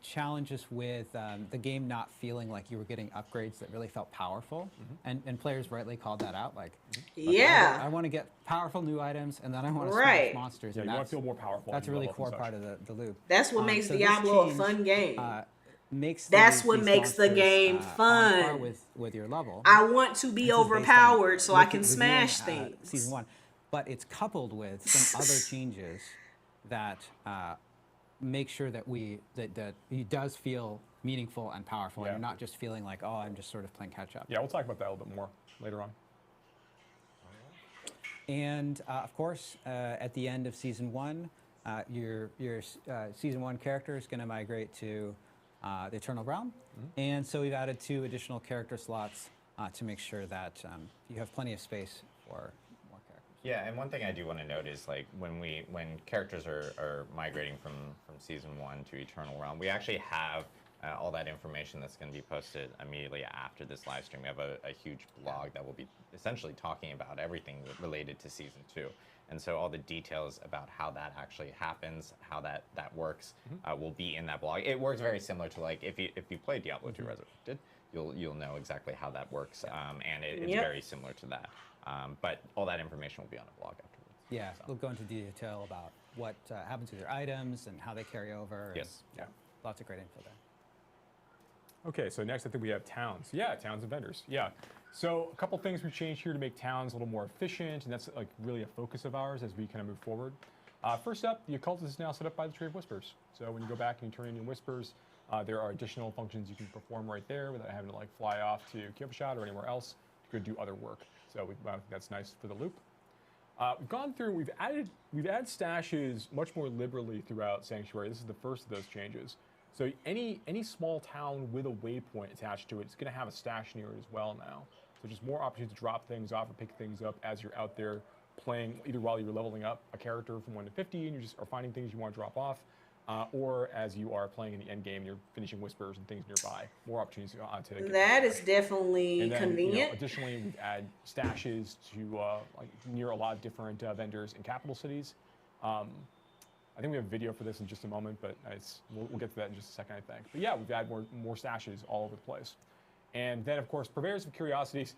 challenges with the game not feeling like you were getting upgrades that really felt powerful, and players rightly called that out. Like, Yeah. I want to get powerful new items, and then I want to Right. smash monsters. Yeah, and you want to feel more powerful. That's as a you really level up core and part such. of the loop. That's what makes So this Diablo a change, fun game. Makes That's what these makes the monsters, game on fun. par with your level. I want to be This is based on overpowered so I can reviewing, smash things. Season 1, but it's coupled with some other changes that make sure that that it does feel meaningful and powerful, and you're not just feeling like, oh, I'm just sort of playing catch up. Yeah, we'll talk about that a little bit more later on. And of course, at the end of season 1, your season 1 character is going to migrate to the Eternal Realm, and so we've added 2 additional character slots to make sure that you have plenty of space for more characters. Yeah, and one thing I do want to note is like when characters are migrating from season 1 to Eternal Realm, we actually have all that information that's going to be posted immediately after this live stream. We have a huge blog that will be essentially talking about everything related to season 2. And so all the details about how that actually happens, how that works, will be in that blog. It works very similar to like if you play Diablo 2 Resurrected, you'll know exactly how that works, and it's very similar to that. But all that information will be on the blog afterwards. Yeah, So. we'll go into detail about what happens with your items and how they carry over. Yes. And, lots of great info there. Okay, so next I think we have towns. Yeah, towns and vendors. Yeah. So a couple things we've changed here to make towns a little more efficient, and that's like really a focus of ours as we kind of move forward. First up, the occultist is now set up by the Trade of Whispers. So when you go back and you turn in your whispers, there are additional functions you can perform right there without having to like fly off to Kyovashad or anywhere else to go do other work. So that's nice for the loop. We've gone through. We've added stashes much more liberally throughout Sanctuary. This is the first of those changes. So any small town with a waypoint attached to it is going to have a stash near it as well now. So just more opportunities to drop things off or pick things up as you're out there playing, either while you're leveling up a character from 1 to 50 and you just are finding things you want to drop off, or as you are playing in the end game and you're finishing whispers and things nearby. More opportunities to get That is definitely and then, convenient. Additionally, we've added stashes to like near a lot of different vendors in capital cities. I think we have a video for this in just a moment, but we'll get to that in just a second, I think. But yeah, we've added more stashes all over the place. And then, of course, Purveyors of Curiosities.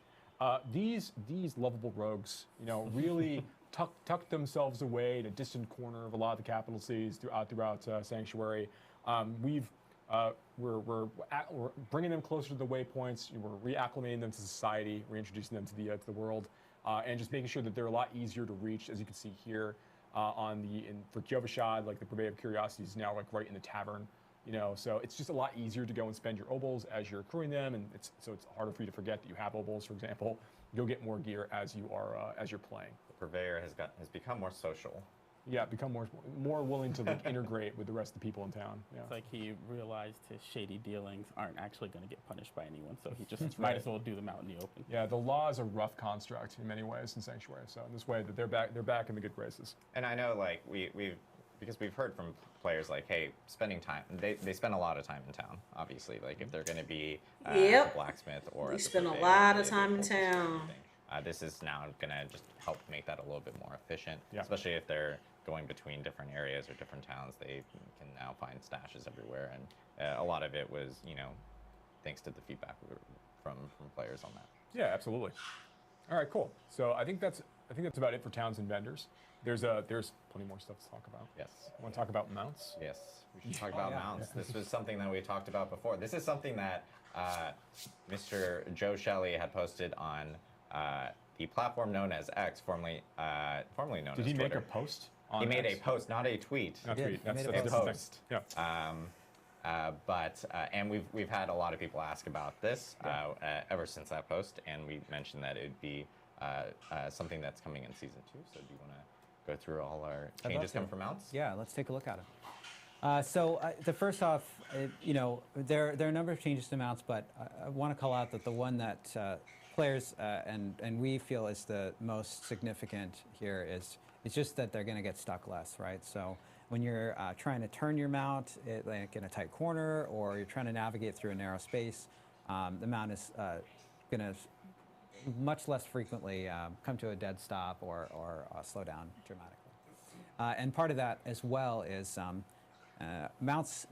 These lovable rogues, really tuck themselves away in a distant corner of a lot of the capital cities throughout Sanctuary. We're bringing them closer to the waypoints. We're reacclimating them to society, reintroducing them to the world, and just making sure that they're a lot easier to reach, as you can see here. For Kyovashad, like the Purveyor of Curiosities is now like right in the tavern, so it's just a lot easier to go and spend your obols as you're accruing them, and it's harder for you to forget that you have obols, for example. You'll get more gear as you're playing. The Purveyor has become more social. Yeah, become more willing to like integrate with the rest of the people in town. Yeah. It's like he realized his shady dealings aren't actually going to get punished by anyone, so he just might as well do them out in the open. Yeah, the law is a rough construct in many ways in Sanctuary. So in this way, that they're back in the good graces. And I know, like because we've heard from players like, hey, spending time. They spend a lot of time in town. Obviously, like if they're going to be at the blacksmith or We at the spend a Purveyor, lot of time in town. This is now going to just help make that a little bit more efficient, especially if they're going between different areas or different towns. They can now find stashes everywhere, and a lot of it was, thanks to the feedback from players on that. Yeah, absolutely. All right, cool. So I think that's about it for towns and vendors. There's plenty more stuff to talk about. Yes. Want to talk about mounts? Yes, we should talk about mounts. This was something that we talked about before. This is something that Mr. Joe Shelley had posted on the platform known as X, formerly known as Twitter. Did he make a post He made X. a post, not a tweet. Not a tweet. That's a a different thing. post. Yeah. And we've had a lot of people ask about this ever since that post, and we mentioned that it'd be something that's coming in season 2. So do you want to go through all our changes coming from mounts? Yeah, let's take a look at it. The first off, there are a number of changes to mounts, but I want to call out that the one that players and we feel is the most significant here is just that they're going to get stuck less, right? So when you're trying to turn your mount like in a tight corner, or you're trying to navigate through a narrow space, the mount is going to much less frequently come to a dead stop or slow down dramatically. And part of that as well is mounts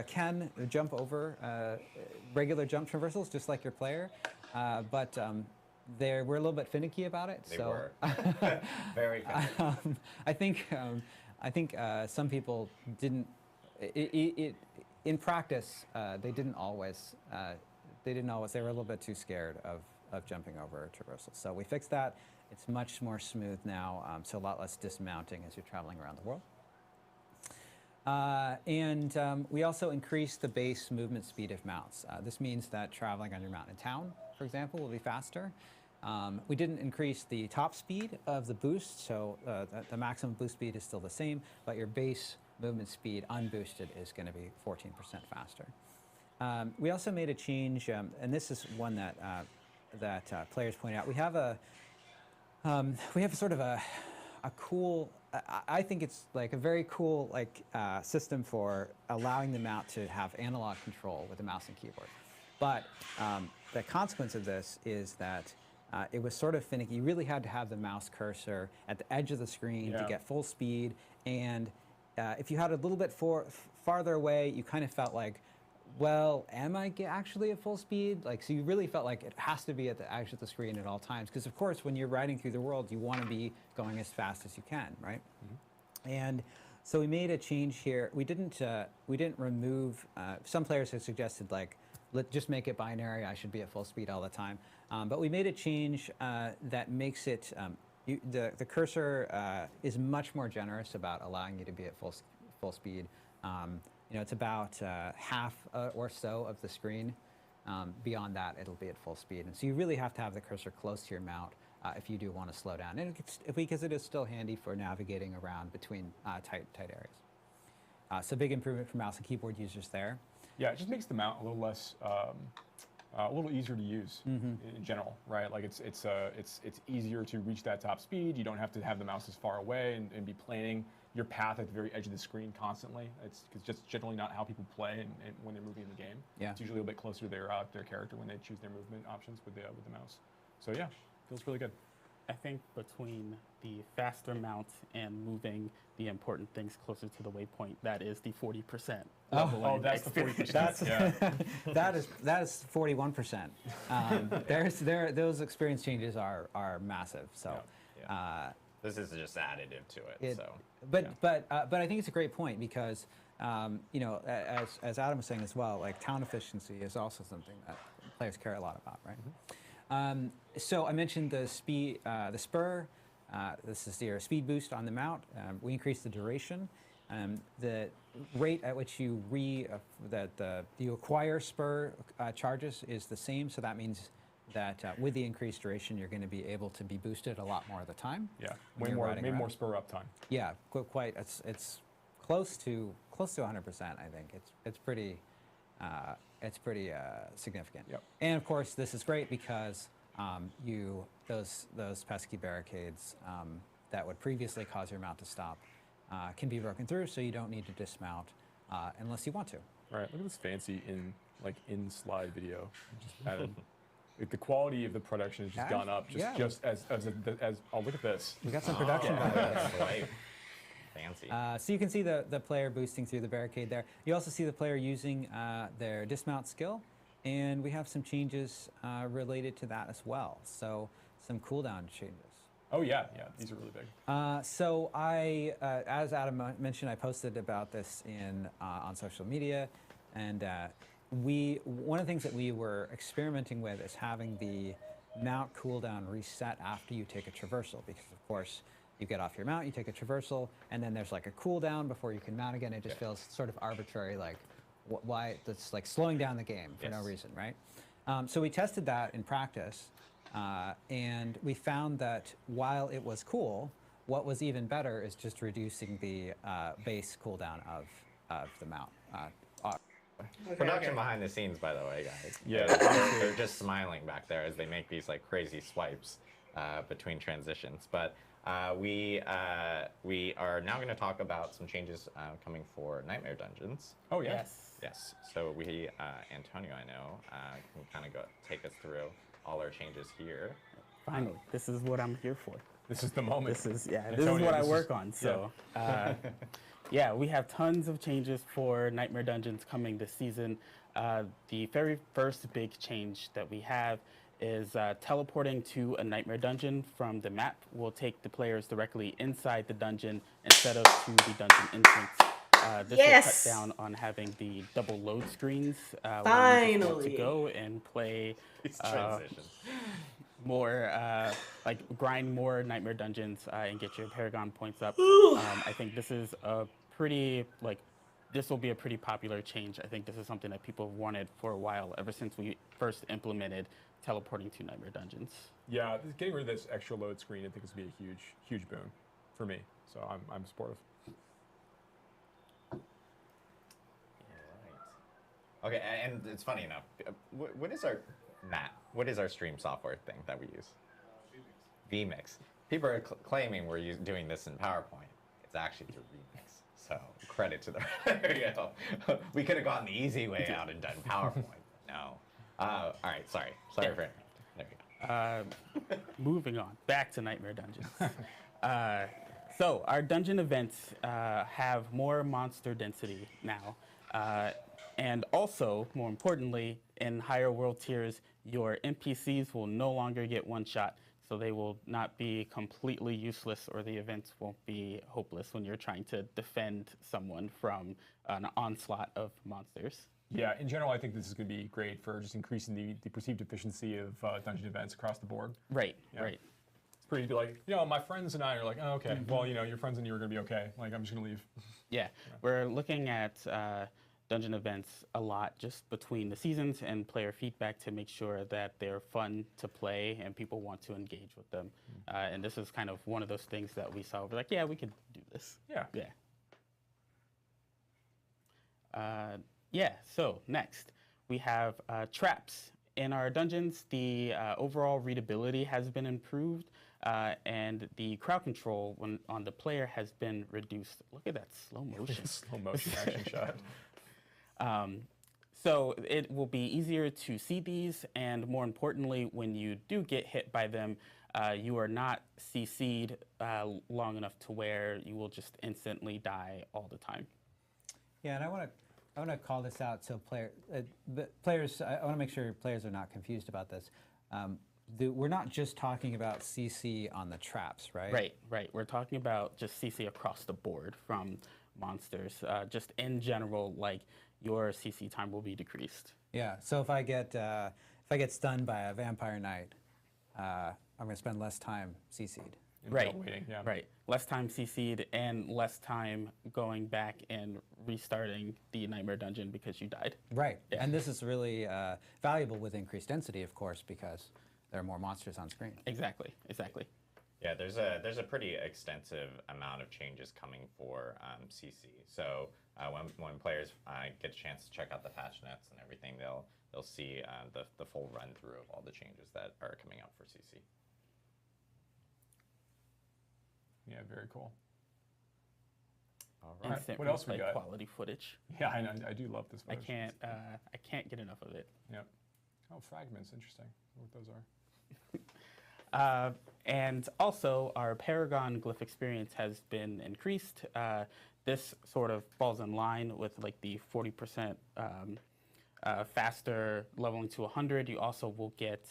can jump over regular jump traversals just like your player, but we're a little bit finicky about it. They were very finicky. I think some people didn't. In practice, they didn't always. They were a little bit too scared of jumping over a traversal. So we fixed that. It's much more smooth now. So a lot less dismounting as you're traveling around the world. We also increased the base movement speed of mounts. This means that traveling on your mount in town, for example, will be faster. We didn't increase the top speed of the boost, so the maximum boost speed is still the same, but your base movement speed unboosted is going to be 14% faster. We also made a change, and this is one that players point out. We have sort of a cool. I think it's like a very cool system for allowing the mount to have analog control with the mouse and keyboard. But the consequence of this is that it was sort of finicky. You really had to have the mouse cursor at the edge of the screen to get full speed. And if you had a little bit farther away, you kind of felt like, well, am I actually at full speed? So you really felt like it has to be at the edge of the screen at all times. Because of course, when you're riding through the world, you want to be going as fast as you can, right? Mm-hmm. And so we made a change here. We didn't remove. Some players have suggested just make it binary. I should be at full speed all the time. But we made a change that makes it. The cursor is much more generous about allowing you to be at full speed. It's about half or so of the screen. Beyond that, it'll be at full speed. And so you really have to have the cursor close to your mount if you do want to slow down. And because it is still handy for navigating around between tight areas. So big improvement for mouse and keyboard users there. Yeah, it just makes the mount a little less, a little easier to use in general, right? Like it's easier to reach that top speed. You don't have to have the mouse as far away and be planning your path at the very edge of the screen constantly. It's just generally not how people play and when they're moving in the game. Yeah. It's usually a little bit closer to their character when they choose their movement options with the mouse. So yeah, feels really good. I think between the faster mount and moving the important things closer to the waypoint, that is the 40%. Oh, that's the 40%. That is 41%. Those experience changes are massive. So. Yeah. This is just additive to it. But I think it's a great point because as Adam was saying as well, town efficiency is also something that players care a lot about, right? Mm-hmm. So I mentioned the speed, the spur. This is your speed boost on the mount. We increased the duration. The rate at which you you acquire spur charges is the same. So that means that with the increased duration, you're going to be able to be boosted a lot more of the time. Yeah, way more spur up time. Yeah, quite. It's close to 100%. I think it's pretty significant. Yep. And of course, this is great because those pesky barricades that would previously cause your mount to stop can be broken through, so you don't need to dismount unless you want to. All right, look at this fancy in slide video. Just added. The quality of the production has just gone up. Just as oh, look at this. We got some production value. Fancy. So you can see the player boosting through the barricade there. You also see the player using their dismount skill, and we have some changes related to that as well. So some cooldown changes. Oh yeah, these are really big. So I, as Adam mentioned, I posted about this on social media, and one of the things that we were experimenting with is having the mount cooldown reset after you take a traversal, because of course You get off your mount, you take a traversal, and then there's like a cooldown before you can mount again. It just feels sort of arbitrary, like why that's like slowing down the game for no reason, right? So we tested that in practice, and we found that while it was cool, what was even better is just reducing the base cooldown of the mount. Production behind the scenes, by the way, guys. Yeah, they're just smiling back there as they make these like crazy swipes between transitions. But we are now going to talk about some changes coming for Nightmare Dungeons. Oh yeah. Yes. So we, Antonio, I know, can kind of take us through all our changes here. Finally, this is what I'm here for. This is the moment. This is what I work on. So, yeah, we have tons of changes for Nightmare Dungeons coming this season. The very first big change that we have is teleporting to a Nightmare Dungeon from the map will take the players directly inside the dungeon instead of to the dungeon entrance. This will cut down on having the double load screens where you just want to go and play more, like grind more Nightmare Dungeons and get your Paragon points up. I think this is a pretty, this will be a pretty popular change. I think this is something that people have wanted for a while, ever since we first implemented teleporting to Nightmare Dungeons. Yeah, getting rid of this extra load screen, I think is going to be a huge boon for me. So I'm supportive. Okay, and it's funny enough. What is our What is our stream software thing that we use? vMix. People are claiming we're doing this in PowerPoint. It's actually through vMix. So credit to the. There you go. We could have gone the easy way out and done PowerPoint. No. All right. Sorry for interrupting. There you go. Moving on, back to Nightmare Dungeons. So our dungeon events have more monster density now. And also, more importantly, in higher world tiers, your NPCs will no longer get one shot, so they will not be completely useless, or the events won't be hopeless when you're trying to defend someone from an onslaught of monsters. Yeah, in general, I think this is going to be great for just increasing the perceived efficiency of dungeon events across the board. Right, Yeah. right. It's pretty like, my friends and I are like, oh, okay, well, your friends and you are going to be okay. Like, I'm just going to leave. Yeah, we're looking at dungeon events a lot just between the seasons and player feedback to make sure that they're fun to play and people want to engage with them. And this is kind of one of those things that we saw. We're like, yeah, we could do this. Yeah. Yeah, so next we have traps. In our dungeons, the overall readability has been improved and the crowd control on the player has been reduced. Look at that slow motion. Slow motion action shot. So it will be easier to see these, and more importantly, when you do get hit by them, you are not CC'd long enough to where you will just instantly die all the time. Yeah, and I want to call this out so players. I want to make sure players are not confused about this. We're not just talking about CC on the traps, right? Right. We're talking about just CC across the board from monsters. Just in general, like your CC time will be decreased. Yeah. So if I get stunned by a vampire knight, I'm going to spend less time CC'd. Right. Less time CC'd and less time going back and restarting the Nightmare Dungeon because you died. Right. Yeah. And this is really valuable with increased density, of course, because there are more monsters on screen. Exactly. Yeah, there's a pretty extensive amount of changes coming for CC. So when players get a chance to check out the patch notes and everything, they'll see the full run through of all the changes that are coming up for CC. Yeah, very cool. All right. Instant what else we replay got? quality footage. Yeah, I know. I do love this footage. I can't get enough of it. Yep. Oh, fragments. Interesting. I wonder what those are. And also, our Paragon glyph experience has been increased. This sort of falls in line with like the 40% faster leveling to 100. You also will get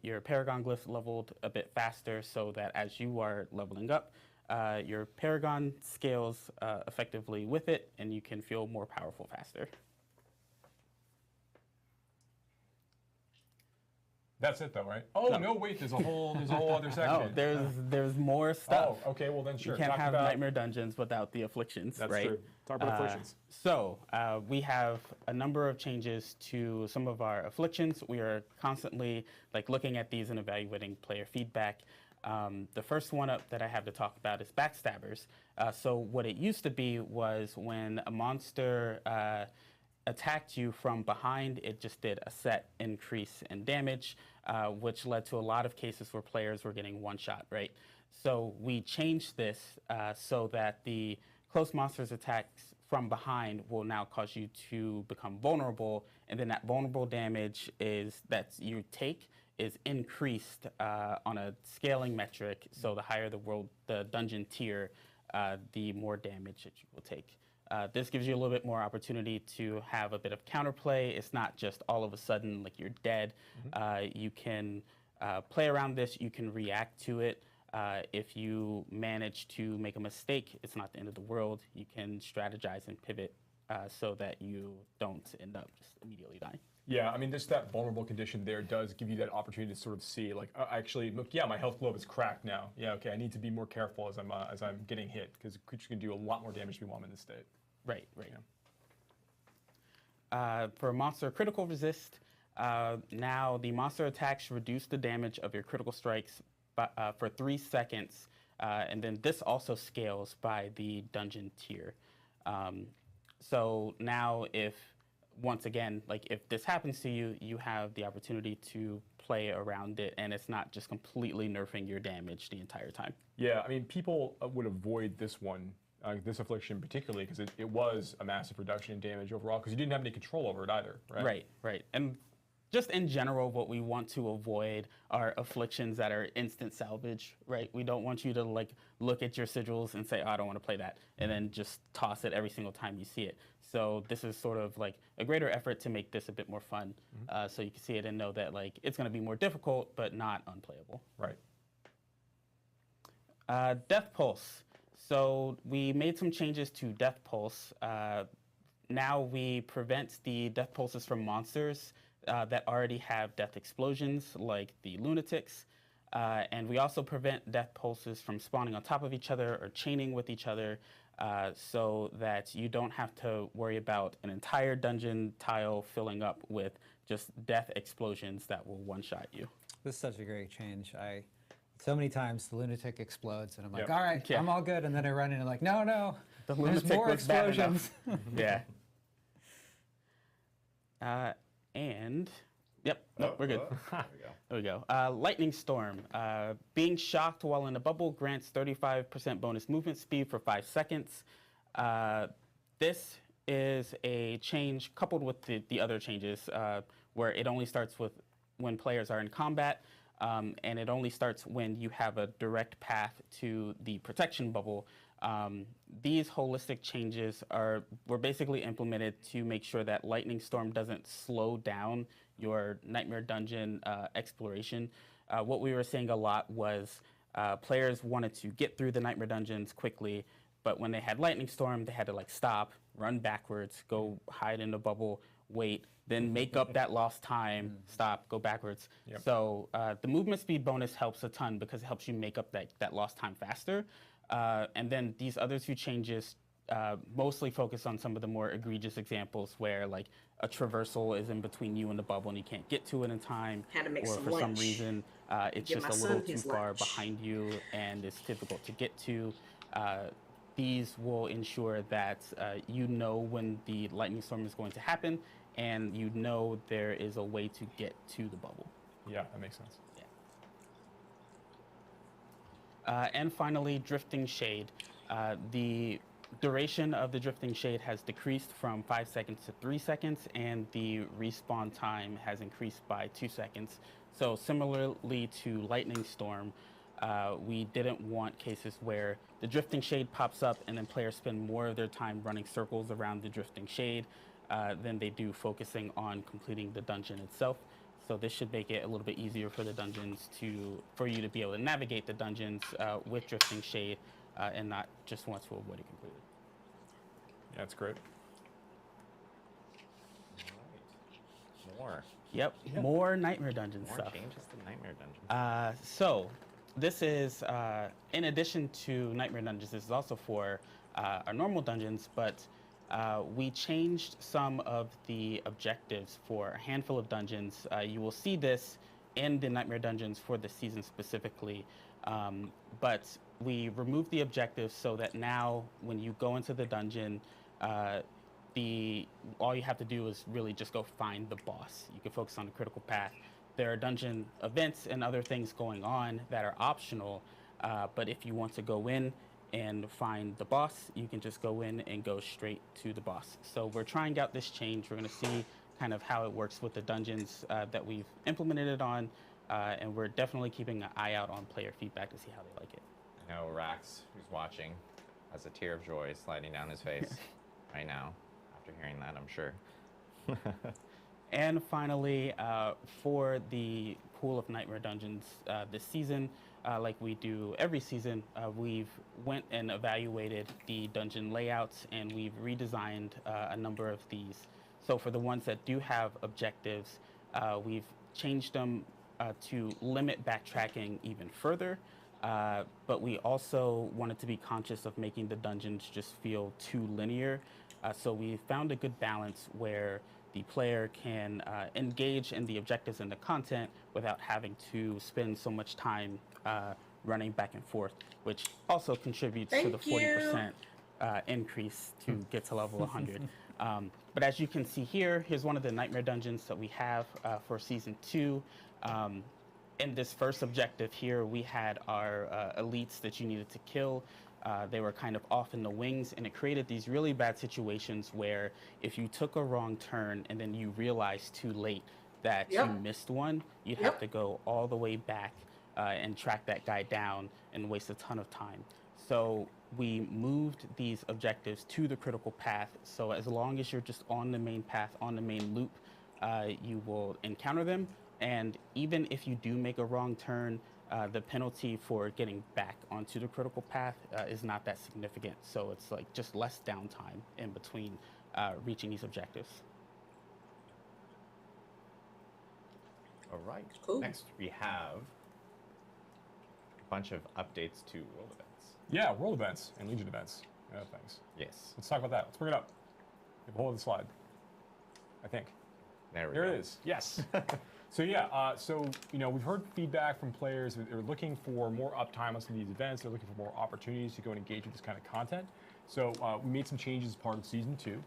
your Paragon glyphs leveled a bit faster, so that as you are leveling up, your Paragon scales effectively with it, and you can feel more powerful faster. That's it though, right? Oh no, wait, there's a whole other section. No, there's more stuff. Oh, okay, well then sure. You can't Talk have about... nightmare dungeons without the afflictions, That's right? true. Talk about afflictions. So we have a number of changes to some of our afflictions. We are constantly looking at these and evaluating player feedback. The first one up that I have to talk about is backstabbers. So what it used to be was when a monster attacked you from behind, it just did a set increase in damage, which led to a lot of cases where players were getting one shot, right? So we changed this so that the close monsters attacks from behind will now cause you to become vulnerable, and then that vulnerable damage that you take is increased on a scaling metric. So the higher the dungeon tier, the more damage that you will take. This gives you a little bit more opportunity to have a bit of counterplay. It's not just all of a sudden you're dead. You can play around this. You can react to it. If you manage to make a mistake, it's not the end of the world. You can strategize and pivot so that you don't end up just immediately dying. Yeah, I mean, that vulnerable condition there does give you that opportunity to sort of see, actually, look, yeah, my health globe is cracked now. Yeah, okay, I need to be more careful as I'm getting hit, because the creature can do a lot more damage to me while I'm in this state. Right. For monster critical resist, now the monster attacks reduce the damage of your critical strikes for 3 seconds, and then this also scales by the dungeon tier. So now once again, if this happens to you, you have the opportunity to play around it, and it's not just completely nerfing your damage the entire time. Yeah, I mean, people would avoid this one, this affliction particularly, because it was a massive reduction in damage overall, because you didn't have any control over it either, right? Right. And just in general, what we want to avoid are afflictions that are instant salvage, right? We don't want you to look at your sigils and say, oh, I don't want to play that, and then just toss it every single time you see it. So this is sort of a greater effort to make this a bit more fun, so you can see it and know that it's going to be more difficult, but not unplayable. Right. Death Pulse. So we made some changes to Death Pulse. Now we prevent the Death Pulses from monsters that already have death explosions, like the lunatics. And we also prevent death pulses from spawning on top of each other or chaining with each other, so that you don't have to worry about an entire dungeon tile filling up with just death explosions that will one-shot you. This is such a great change. So many times the lunatic explodes, and I'm like, Yep. all right, Yeah. I'm all good. And then I run in and no, The there's lunatic more was bad explosions. enough. Yeah. And, yep, nope, we're good. There we go. Lightning Storm. Being shocked while in a bubble grants 35% bonus movement speed for 5 seconds. This is a change coupled with the other changes, where it only starts with when players are in combat, and it only starts when you have a direct path to the protection bubble. These holistic changes were basically implemented to make sure that Lightning Storm doesn't slow down your Nightmare Dungeon exploration. What we were seeing a lot was players wanted to get through the Nightmare Dungeons quickly, but when they had Lightning Storm, they had to stop, run backwards, go hide in the bubble, wait, then make up that lost time, stop, go backwards. Yep. So the movement speed bonus helps a ton because it helps you make up that lost time faster. And then these other two changes mostly focus on some of the more egregious examples where a traversal is in between you and the bubble and you can't get to it in time, Had to make or some for some lunch. reason it's Give just my a little son too his far lunch. behind you and it's difficult to get to. These will ensure that you know when the lightning storm is going to happen, and you know there is a way to get to the bubble. Yeah, that makes sense. And finally, Drifting Shade. The duration of the Drifting Shade has decreased from 5 seconds to 3 seconds, and the respawn time has increased by 2 seconds. So similarly to Lightning Storm, we didn't want cases where the Drifting Shade pops up and then players spend more of their time running circles around the Drifting Shade than they do focusing on completing the dungeon itself. So this should make it a little bit easier for the dungeons for you to be able to navigate the dungeons with Drifting Shade and not just want to avoid it completely. Yeah, that's great. More. Yep, more Nightmare Dungeon More stuff. changes to Nightmare Dungeon. So, this is, in addition to Nightmare Dungeons, this is also for our normal dungeons, but we changed some of the objectives for a handful of dungeons. You will see this in the Nightmare Dungeons for this season specifically, but we removed the objectives so that now when you go into the dungeon, all you have to do is really just go find the boss. You can focus on the critical path. There are dungeon events and other things going on that are optional, but if you want to go in and find the boss, you can just go in and go straight to the boss. So we're trying out this change. We're going to see kind of how it works with the dungeons that we've implemented it on, and we're definitely keeping an eye out on player feedback to see how they like it. I know Rax, who's watching, has a tear of joy sliding down his face right now after hearing that, I'm sure. And finally, for the pool of Nightmare Dungeons this season, like we do every season, we've went and evaluated the dungeon layouts, and we've redesigned a number of these. So for the ones that do have objectives, we've changed them to limit backtracking even further. But we also wanted to be conscious of making the dungeons just feel too linear. So we found a good balance where the player can engage in the objectives and the content without having to spend so much time running back and forth, which also contributes to the 40% increase to get to level 100. But as you can see here, here's one of the Nightmare Dungeons that we have for Season 2. In this first objective here, we had our elites that you needed to kill. They were kind of off in the wings, and it created these really bad situations where if you took a wrong turn and then you realized too late that you missed one, you'd have to go all the way back and track that guy down and waste a ton of time. So we moved these objectives to the critical path. So as long as you're just on the main path, on the main loop, you will encounter them. And even if you do make a wrong turn, the penalty for getting back onto the critical path is not that significant. So it's like just less downtime in between reaching these objectives. All right. Cool. Next, we have a bunch of updates to world events. Yeah, world events and Legion events and other things. Yes. Let's talk about that. Let's bring it up. We have a whole other slide, I think. There we go. There it is. Yes. So yeah, we've heard feedback from players. They're looking for more uptime on some of these events. They're looking for more opportunities to go and engage with this kind of content. So we made some changes as part of Season 2.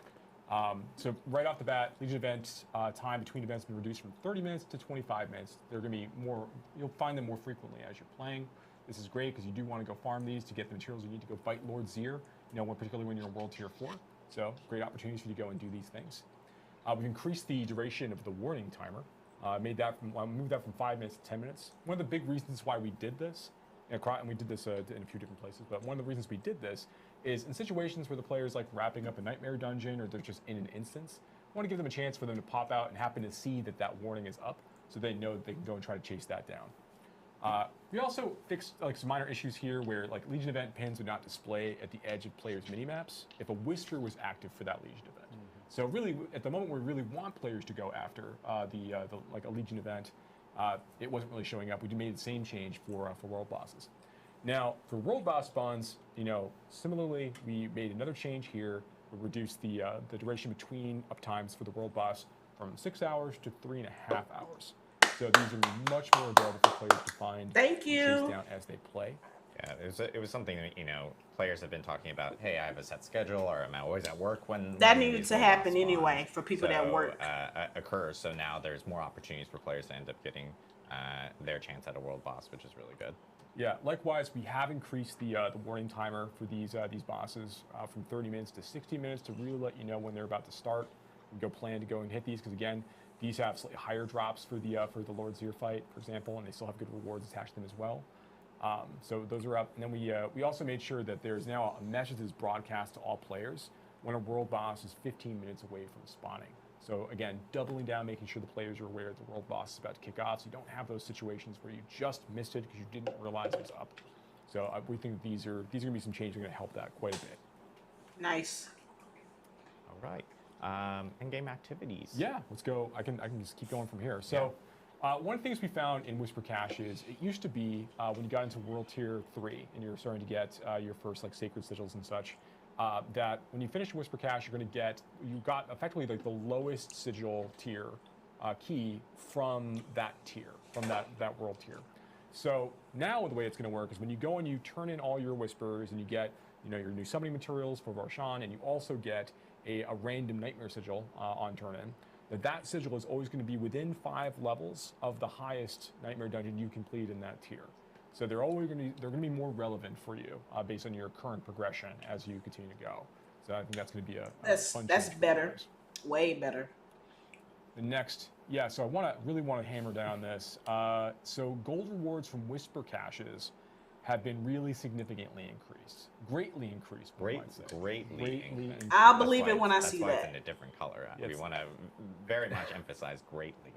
So right off the bat, Legion events time between events has been reduced from 30 minutes to 25 minutes. They're going to be more, you'll find them more frequently as you're playing. This is great because you do want to go farm these to get the materials you need to go fight Lord Zier, particularly when you're in World Tier 4. So great opportunities for you to go and do these things. We've increased the duration of the warning timer. Moved that from 5 minutes to 10 minutes. One of the big reasons why we did this, and we did this in a few different places, but one of the reasons we did this is in situations where the player's like wrapping up a nightmare dungeon or they're just in an instance, I want to give them a chance for them to pop out and happen to see that warning is up so they know that they can go and try to chase that down. We also fixed some minor issues here where Legion event pins would not display at the edge of players' minimaps if a Whisper was active for that Legion event. So really, at the moment, we really want players to go after a Legion event. It wasn't really showing up. We made the same change for world bosses. Now, for world boss spawns, similarly, we made another change here. We reduced the duration between uptimes for the world boss from 6 hours to 3.5 hours. So these are much more available for players to find and chase down as they play. Yeah, it was something that, players have been talking about, hey, I have a set schedule, or am I always at work when that needed to happen anyway for people that work. Occurs, so now there's more opportunities for players to end up getting their chance at a world boss, which is really good. Yeah, likewise, we have increased the warning timer for these bosses from 30 minutes to 60 minutes to really let you know when they're about to start. We go plan to go and hit these because again, these have slightly higher drops for the Lord Zier fight, for example, and they still have good rewards attached to them as well. So those are up, and then we also made sure that there's now a message that's broadcast to all players when a world boss is 15 minutes away from spawning. So again, doubling down, making sure the players are aware the world boss is about to kick off, so you don't have those situations where you just missed it because you didn't realize it was up. So we think these are going to be some changes that are going to help that quite a bit. Nice. All right. in-game activities. Yeah, let's go. I can just keep going from here. So, one of the things we found in Whisper Cache is it used to be when you got into World Tier 3 and you're starting to get your first like sacred sigils and such, that when you finish Whisper Cache, you got effectively like the lowest sigil tier key from that tier, from that world tier. So now the way it's going to work is when you go and you turn in all your whispers and you get your new summoning materials for Varshan, and you also get a random nightmare sigil on turn-in, that sigil is always going to be within 5 levels of the highest nightmare dungeon you complete in that tier. So they're going to be more relevant for you based on your current progression as you continue to go. So I think that's going to be a fun that's change for better, players. way better. The next, so I really want to hammer down this. So gold rewards from Whisper Caches have been really significantly increased, greatly increased. Greatly increased. I'll believe it when I see That's why that. it's in a different color. We want to very much emphasize greatly.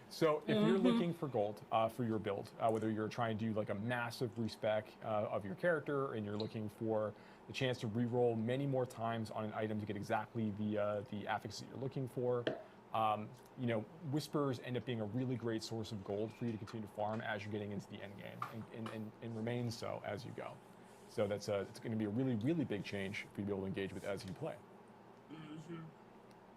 So if you're looking for gold for your build, whether you're trying to do like a massive respec of your character and you're looking for the chance to reroll many more times on an item to get exactly the affixes that you're looking for, Whispers end up being a really great source of gold for you to continue to farm as you're getting into the end game, and remains so as you go. So it's going to be a really, really big change for you to be able to engage with as you play.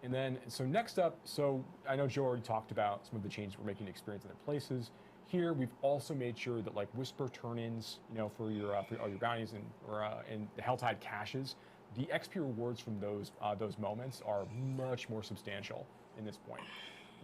And then, so next up, so I know Joe already talked about some of the changes we're making to experience in other places. Here, we've also made sure that like Whisper turn-ins, for all your bounties and the Helltide caches, the XP rewards from those moments are much more substantial in this point.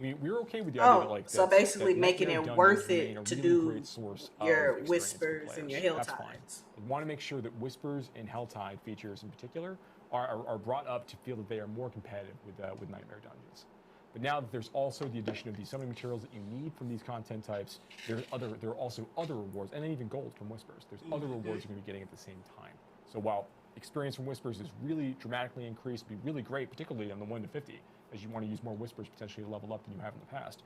We're okay with the idea that like so basically that making nightmare it worth dungeons remain it a to really do great source your of experience for Whispers and your players. That's fine. Helltides. We want to make sure that Whispers and Helltide features in particular are brought up to feel that they are more competitive with Nightmare Dungeons. But now that there's also the addition of these summoning materials that you need from these content types, there are also other rewards, and then even gold from Whispers. There's other rewards you're going to be getting at the same time. So while experience from Whispers is really dramatically increased, be really great, particularly on the 1 to 50, as you want to use more Whispers potentially to level up than you have in the past.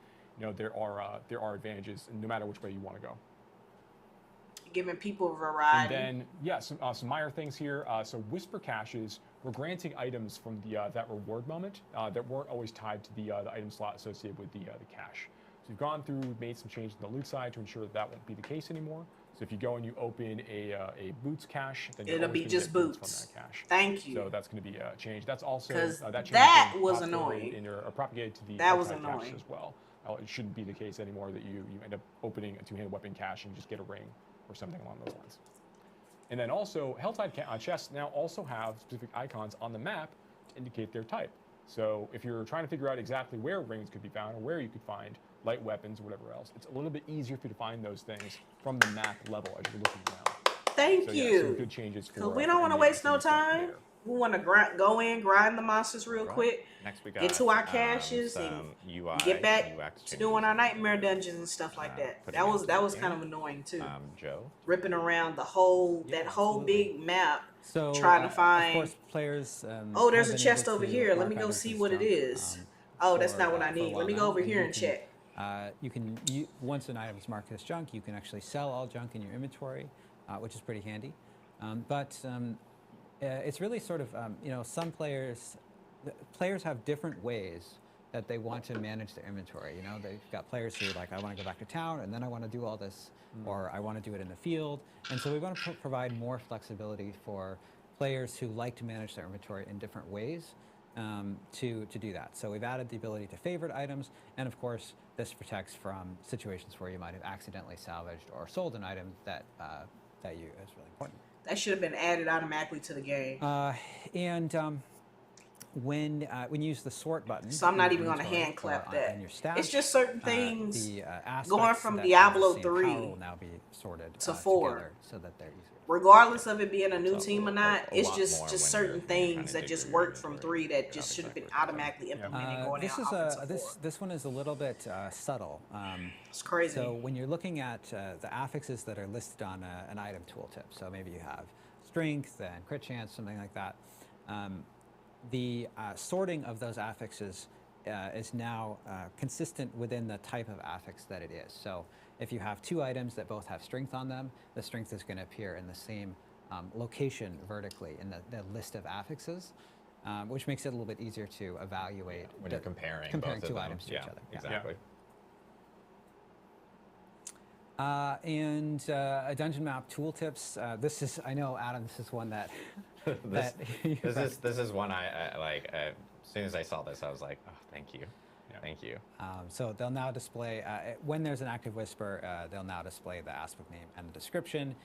There are advantages, no matter which way you want to go. Giving people variety. And then, some minor things here. So Whisper Caches, we're granting items from that reward moment that weren't always tied to the item slot associated with the cache. So we've gone through, we've made some changes on the loot side to ensure that won't be the case anymore. So if you go and you open a boots cache, then you're it'll be just boots from that cache. Thank you. So that's going to be a change. That's also that was annoying. Propagated to the that was annoying annoying as well. It shouldn't be the case anymore that you end up opening a two-handed weapon cache and you just get a ring or something along those lines. And then also, Helltide chests now also have specific icons on the map to indicate their type. So if you're trying to figure out exactly where rings could be found or where you could find light weapons or whatever else, it's a little bit easier for you to find those things from the map level as you're looking around. Thank you. Some good changes for we don't want to waste no time. We want to go in, grind the monsters real quick, Next we got, get to our caches, and UI, get back UX to doing our nightmare dungeons and stuff like that. That was kind of annoying too. Joe, ripping around the whole big map, so, trying to find. Of course, players. Oh, there's a chest over here. Let me go see what it is. Oh, that's not what I need. Let me go over here and check. Once an item is marked as junk, you can actually sell all junk in your inventory, which is pretty handy. It's really sort of, some players have different ways that they want to manage their inventory. They've got players who are like, I want to go back to town and then I want to do all this, or I want to do it in the field. And so we want to provide more flexibility for players who like to manage their inventory in different ways to do that. So we've added the ability to favorite items, and of course, this protects from situations where you might have accidentally salvaged or sold an item that is really important. That should have been added automatically to the game. When you use the sort button, so I'm not even going to hand clap that. It's just certain things the going from Diablo 3 will now be sorted to 4, together so that they're easier. Regardless of it being a new team or not, it's just certain things that just work from 3 that just should have been automatically implemented going out. This one is a little bit subtle. It's crazy. So when you're looking at the affixes that are listed on an item tooltip, so maybe you have strength and crit chance, something like that. The sorting of those affixes is now consistent within the type of affix that it is. So if you have 2 items that both have strength on them, the strength is going to appear in the same location vertically in the list of affixes. which makes it a little bit easier to evaluate when you're comparing both of two them. items to each other. Exactly. And dungeon map tooltips. This is, I know, Adam, this is one that this is one I like. As soon as I saw this, I was like, oh, thank you. Thank you. So they'll now display, when there's an active whisper, they'll now display the aspect name and the description.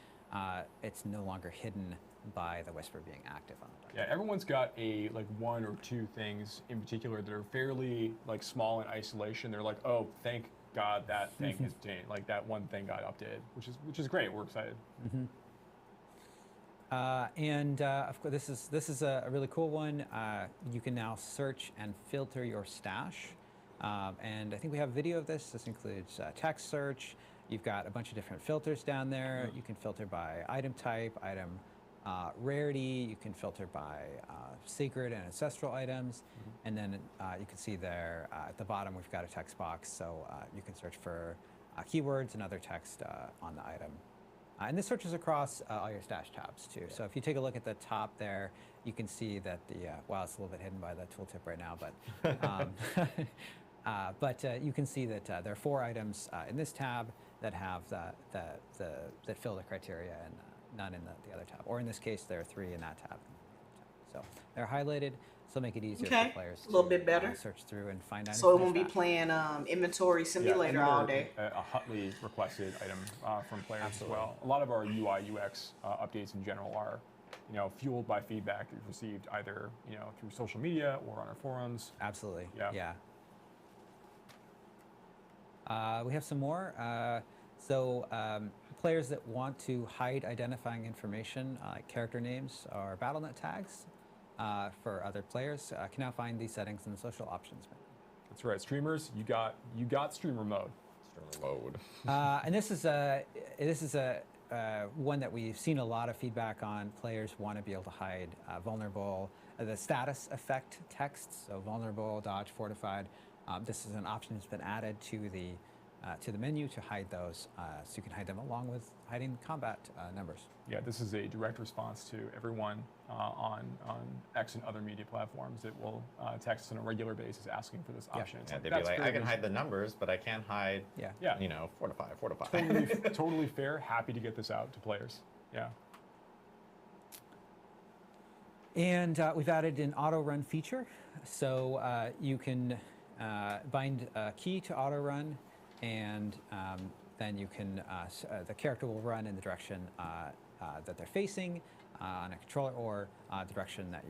It's no longer hidden by the whisper being active on the Yeah, everyone's got a like one or two things in particular that are fairly like small in isolation. They're like, oh, thank God that thing is changed. Like that one thing got updated, which is great. We're excited. Of course, this is a really cool one. You can now search and filter your stash. And I think we have video of this. This includes text search. You've got a bunch of different filters down there. You can filter by item type, item rarity. You can filter by sacred and ancestral items. And then you can see there at the bottom we've got a text box, so you can search for keywords and other text on the item. And this searches across all your stash tabs too. So if you take a look at the top there, you can see that wow, it's a little bit hidden by the tooltip right now, but you can see that there are 4 items in this tab that have that fill the criteria and none in the other tab. Or in this case, there are 3 in that tab. So they're highlighted, so make it easier for players a little bit better. Search through and find items. So it won't be playing inventory simulator all day. A hotly requested item from players as well. A lot of our UI UX updates in general are, fueled by feedback we've received either through social media or on our forums. Absolutely. Yeah. We have some more. Players that want to hide identifying information, like character names or BattleNet tags for other players, can now find these settings in the social options menu. That's right, streamers. You got streamer mode. Streamer mode. And this is a one that we've seen a lot of feedback on. Players want to be able to hide vulnerable, the status effect texts, so vulnerable, dodge, fortified. This is an option that's been added to the menu to hide those, so you can hide them along with hiding combat numbers. Yeah, this is a direct response to everyone on X and other media platforms that will text on a regular basis asking for this option. Yeah, they'd be like, I can hide the numbers, but I can't hide, fortify. Totally fair. Happy to get this out to players. Yeah. And we've added an auto run feature, so you can bind a key to auto run, and then you can the character will run in the direction that they're facing on a controller, or the direction that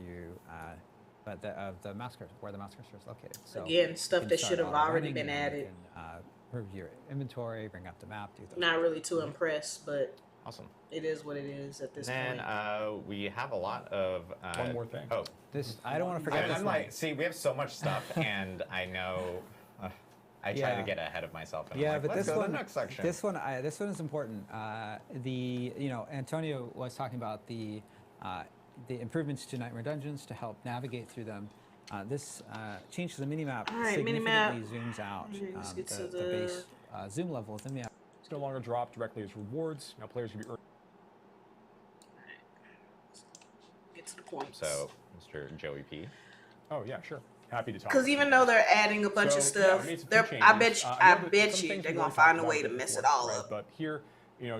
the mouse cursor, where the mouse cursor is located. So again, stuff that should have already been added. You can review your inventory, bring up the map, do those. Not really too impressed, but awesome. It is what it is at this point. And we have a lot of one more thing. Oh, I don't want to forget. I'm like, see, we have so much stuff, and I know. I try to get ahead of myself. And Yeah, I'm like, but let's this go to one, the next section. this one is important. Antonio was talking about the improvements to Nightmare Dungeons to help navigate through them. This change to the minimap significantly zooms out the base zoom level within the app. It's no longer dropped directly as rewards. Now players can be earning. Get to the point. So, Mr. Joey P. Oh yeah, sure. Happy to talk. Because even though they're adding a bunch of stuff, I bet you they're gonna find a way to mess it all up. But here,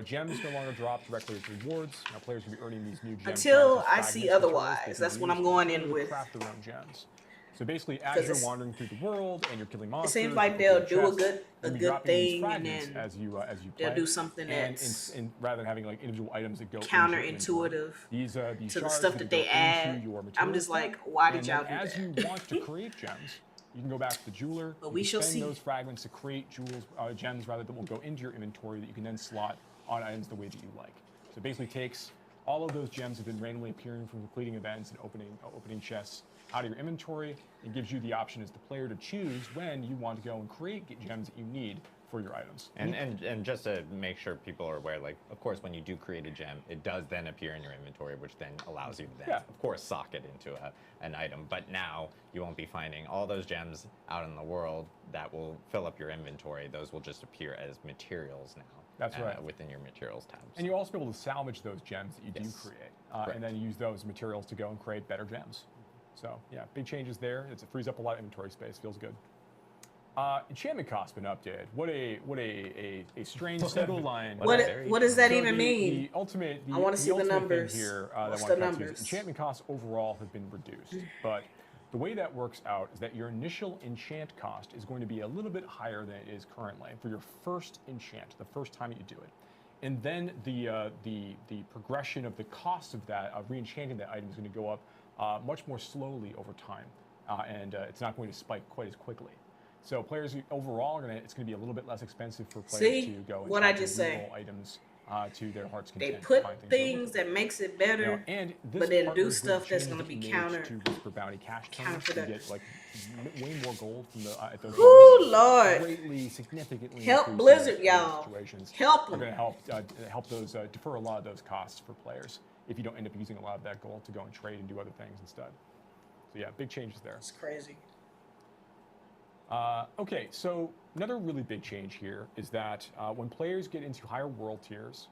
gems no longer drop directly as rewards. Now players will be earning these new gems. Until I see otherwise, that's what I'm going in with. Craft their own gems. So basically, as you're wandering through the world and you're killing monsters, it seems like they'll do a good thing, and then as you play, they'll do something that's rather than having like individual items that go counterintuitive these to the stuff that they add. I'm just like, why did y'all do that? As you want to create gems, you can go back to the jeweler. But we shall see those fragments to create gems rather that will go into your inventory that you can then slot on items the way that you like. So it basically takes all of those gems that have been randomly appearing from completing events and opening chests out of your inventory, and gives you the option as the player to choose when you want to go and create gems that you need for your items. And just to make sure people are aware, like, of course, when you do create a gem, it does then appear in your inventory, which then allows you to then, of course, sock it into an item. But now you won't be finding all those gems out in the world that will fill up your inventory. Those will just appear as materials now. That's right. Within your materials tabs. And you'll also be able to salvage those gems that you do create, and then use those materials to go and create better gems. So yeah, big changes there. It frees up a lot of inventory space. Feels good. Enchantment cost been updated. What a strange single line. What does that even mean? The ultimate. I want to see the numbers. Thing here What's that the I want to numbers? is enchantment costs overall have been reduced, but the way that works out is that your initial enchant cost is going to be a little bit higher than it is currently for your first enchant, the first time that you do it. And then the progression of the cost of that, of re-enchanting that item, is going to go up much more slowly over time, and it's not going to spike quite as quickly. So players overall, it's going to be a little bit less expensive for players to go and what try I to just reroll say. items to their heart's They content. put things that makes it better, and but then do stuff that's going to be counter. To Whisper Bounty cash turns, you get like way more gold from the at those. Ooh, Lord! Greatly, significantly help Blizzard, y'all. Help them. They're going to help those defer a lot of those costs for players if you don't end up using a lot of that gold to go and trade and do other things instead. So yeah, big changes there. It's crazy. Okay, so another really big change here is that when players get into higher world tiers,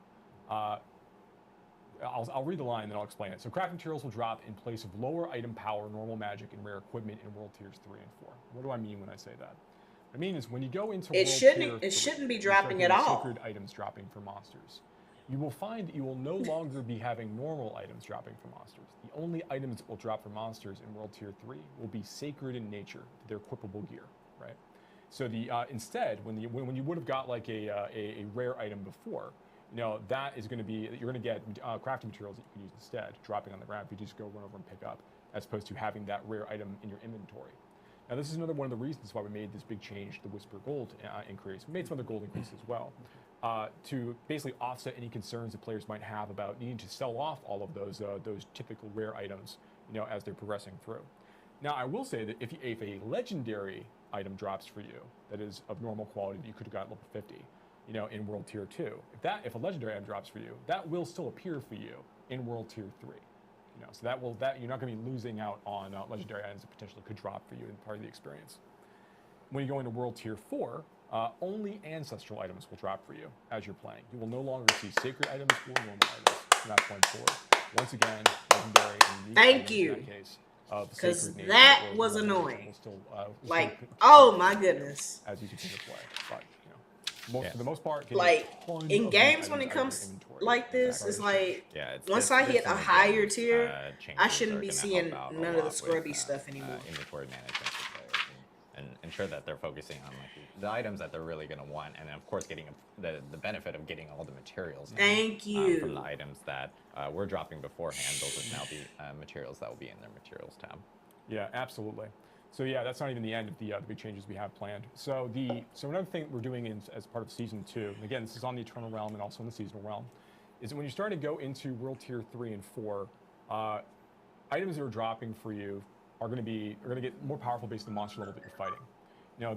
I'll read the line and then I'll explain it. So crafting materials will drop in place of lower item power, normal magic, and rare equipment in world tiers 3 and 4. What do I mean when I say that? What I mean is when you go into it world shouldn't be dropping at all. Sacred items dropping for monsters. You will find that you will no longer be having normal items dropping for monsters. The only items that will drop for monsters in world tier 3 will be sacred in nature, their equipable gear. Right, so the instead, when you would have got like a rare item before, that is going to be you're going to get crafting materials that you can use instead, dropping on the ground. If you just go run over and pick up, as opposed to having that rare item in your inventory. Now, this is another one of the reasons why we made this big change, the Whisper Gold increase. We made some other gold increases as well, to basically offset any concerns that players might have about needing to sell off all of those typical rare items, as they're progressing through. Now, I will say that if a legendary item drops for you that is of normal quality that you could have got level 50, in World Tier 2, if a legendary item drops for you, that will still appear for you in World Tier 3. So that you're not going to be losing out on legendary items that potentially could drop for you in part of the experience. When you go into World Tier 4, only ancestral items will drop for you as you're playing. You will no longer see sacred items or normal items from that point forward. Once again, legendary and unique Thank you. In that case. Because that was annoying. Like, oh my goodness. As you continue to play, but for the most part, like in games when it comes like this, it's like once I hit a higher tier, I shouldn't be seeing none of the scrubby stuff anymore. Inventory management for players and ensure that they're focusing on like the items that they're really going to want, and then of course getting the benefit of getting all the materials. Thank you. From the items that we're dropping beforehand, those will now be materials that will be in their materials tab. Yeah, absolutely. So yeah, that's not even the end of the big changes we have planned. So another thing we're doing as part of Season 2, and again, this is on the Eternal Realm and also in the Seasonal Realm, is that when you start to go into World Tier 3 and 4, items that are dropping for you are going to get more powerful based on the monster level that you're fighting.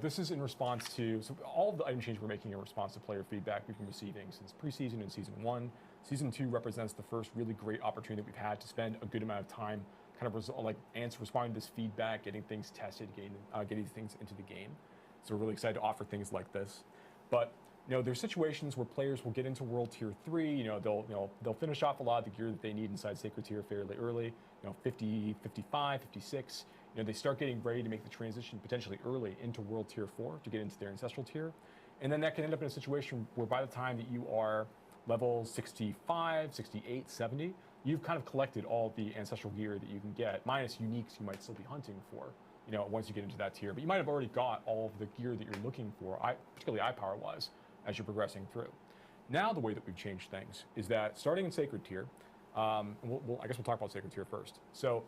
This is in response to all of the item changes we're making in response to player feedback we've been receiving since preseason and Season 1. Season 2 represents the first really great opportunity that we've had to spend a good amount of time kind of responding to this feedback, getting things tested, getting things into the game. So we're really excited to offer things like this. But there's situations where players will get into World Tier 3. They'll finish off a lot of the gear that they need inside Sacred Tier fairly early. 50, 55, 56. They start getting ready to make the transition potentially early into World Tier 4 to get into their Ancestral Tier. And then that can end up in a situation where by the time that you are level 65, 68, 70, you've kind of collected all the ancestral gear that you can get, minus uniques you might still be hunting for, once you get into that tier. But you might have already got all of the gear that you're looking for, particularly eye power-wise, as you're progressing through. Now the way that we've changed things is that starting in Sacred Tier, I guess we'll talk about Sacred Tier first. So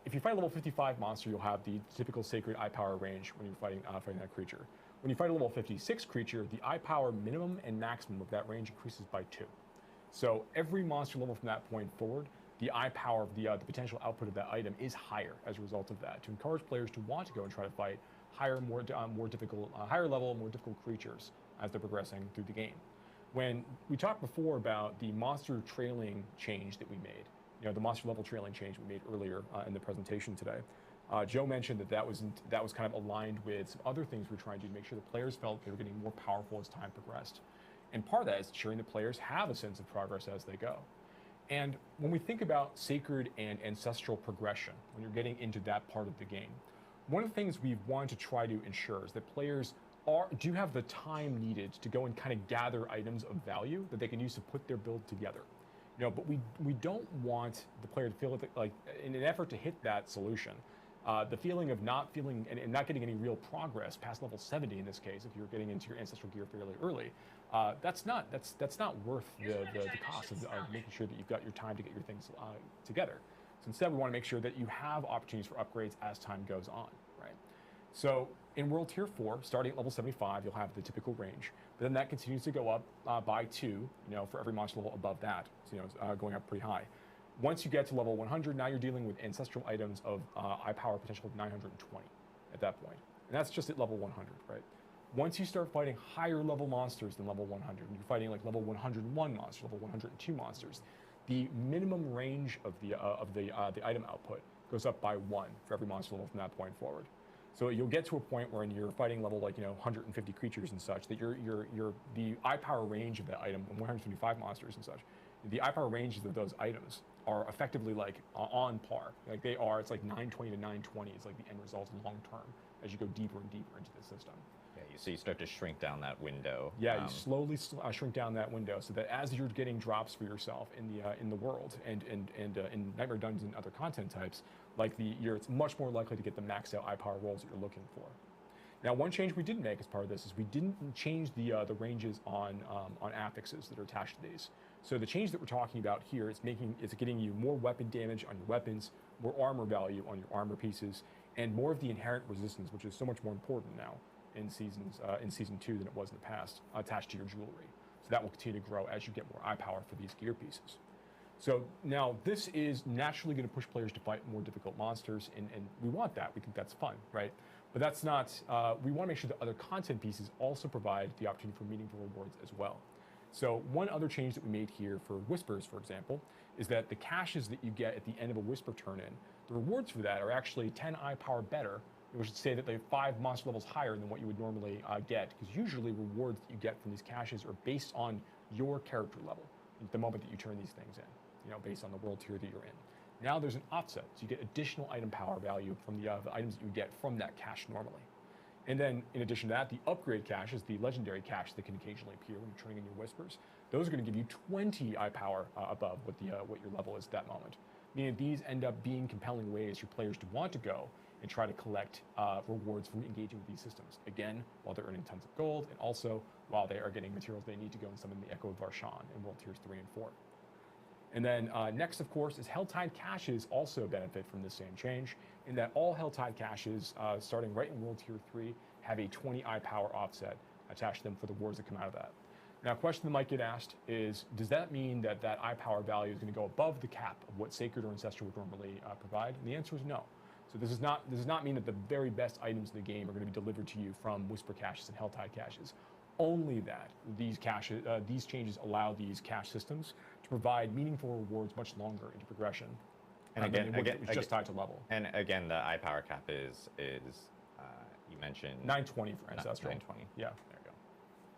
if you fight a level 55 monster, you'll have the typical Sacred eye power range when you're fighting that creature. When you fight a level 56 creature, the eye power minimum and maximum of that range increases by 2. So every monster level from that point forward, the eye power of the potential output of that item is higher as a result of that, to encourage players to want to go and try to fight higher level, more difficult creatures as they're progressing through the game. When we talked before about the monster trailing change that we made, the monster level trailing change we made earlier in the presentation today, Joe mentioned that was kind of aligned with some other things we're trying to do to make sure that players felt they were getting more powerful as time progressed. And part of that is ensuring that players have a sense of progress as they go. And when we think about sacred and ancestral progression, when you're getting into that part of the game, one of the things we've wanted to try to ensure is that players do have the time needed to go and kind of gather items of value that they can use to put their build together. But we don't want the player to feel like in an effort to hit that solution, the feeling of not feeling and not getting any real progress past level 70 in this case, if you're getting into your ancestral gear fairly early, that's not worth the cost of making sure that you've got your time to get your things together. So instead, we want to make sure that you have opportunities for upgrades as time goes on, right? So in World Tier 4, starting at level 75, you'll have the typical range, but then that continues to go up by 2, for every monster level above that, so, going up pretty high. Once you get to level 100, now you're dealing with ancestral items of eye power potential of 920 at that point. And that's just at level 100, right? Once you start fighting higher level monsters than level 100, and you're fighting like level 101 monsters, level 102 monsters, the minimum range of the item output goes up by 1 for every monster level from that point forward. So you'll get to a point where you're fighting level 150 creatures and such, that the eye power range of that item, 175 monsters and such, the eye power ranges of those items are effectively like on par. Like they are, it's like 920 to 920 is like the end result long term as you go deeper and deeper into the system. Yeah, so you start to shrink down that window. Yeah, you slowly shrink down that window so that as you're getting drops for yourself in the world and in Nightmare Dungeons and other content types, like it's much more likely to get the maxed out eye power rolls that you're looking for. Now, one change we didn't make as part of this is we didn't change the ranges on affixes that are attached to these. So the change that we're talking about here is getting you more weapon damage on your weapons, more armor value on your armor pieces, and more of the inherent resistance, which is so much more important now in season 2 than it was in the past, attached to your jewelry. So that will continue to grow as you get more eye power for these gear pieces. So now this is naturally going to push players to fight more difficult monsters, and we want that. We think that's fun, right? But that's not, we want to make sure that other content pieces also provide the opportunity for meaningful rewards as well. So one other change that we made here for Whispers, for example, is that the caches that you get at the end of a Whisper turn-in, the rewards for that are actually 10 eye power better. We should say that they're 5 monster levels higher than what you would normally get, because usually rewards that you get from these caches are based on your character level at the moment that you turn these things in, based on the world tier that you're in. Now there's an offset, so you get additional item power value from the items that you get from that cache normally. And then, in addition to that, the upgrade caches, the legendary caches that can occasionally appear when you're turning in your Whispers, those are going to give you 20 eye power above what your level is at that moment. Meaning these end up being compelling ways for players to want to go and try to collect rewards from engaging with these systems. Again, while they're earning tons of gold, and also while they are getting materials they need to go and summon the Echo of Varshan in World Tiers 3 and 4. And then next, of course, is Helltide caches also benefit from this same change, in that all Helltide caches, starting right in World Tier 3, have a 20 eye power offset attached to them for the rewards that come out of that. Now, a question that might get asked is, does that mean that that eye power value is going to go above the cap of what Sacred or Ancestral would normally provide? And the answer is no. So this does not mean that the very best items in the game are going to be delivered to you from Whisper caches and Helltide caches. Only that these changes allow these cache systems to provide meaningful rewards much longer into progression. And again, it's just tied to level. And again, the eye power cap is you mentioned 920 for Ancestral. 920. Yeah, there you go.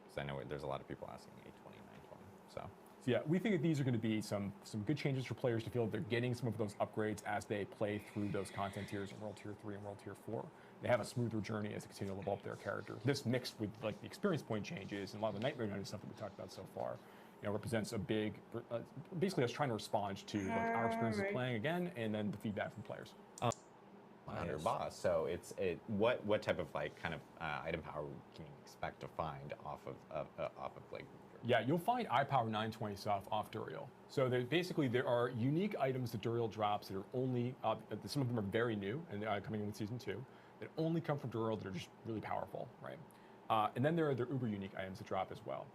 Because I know there's a lot of people asking 820, 920. So yeah, we think that these are going to be some good changes for players to feel that they're getting some of those upgrades as they play through those content tiers in World Tier 3 and World Tier 4. They have a smoother journey as they continue to level up their character. This mixed with like the experience point changes and a lot of the Nightmare Dungeon stuff that we talked about so far, represents a big, basically us trying to respond to like our experience of playing again, and then the feedback from players. Under boss. So what type of like kind of item power can you expect to find off of like? Yeah, you'll find eye power 920 stuff off Duriel. So there are unique items that Duriel drops that are only some of them are very new and coming in with Season 2 that only come from Duriel that are just really powerful, right? And then there are uber unique items that drop as well.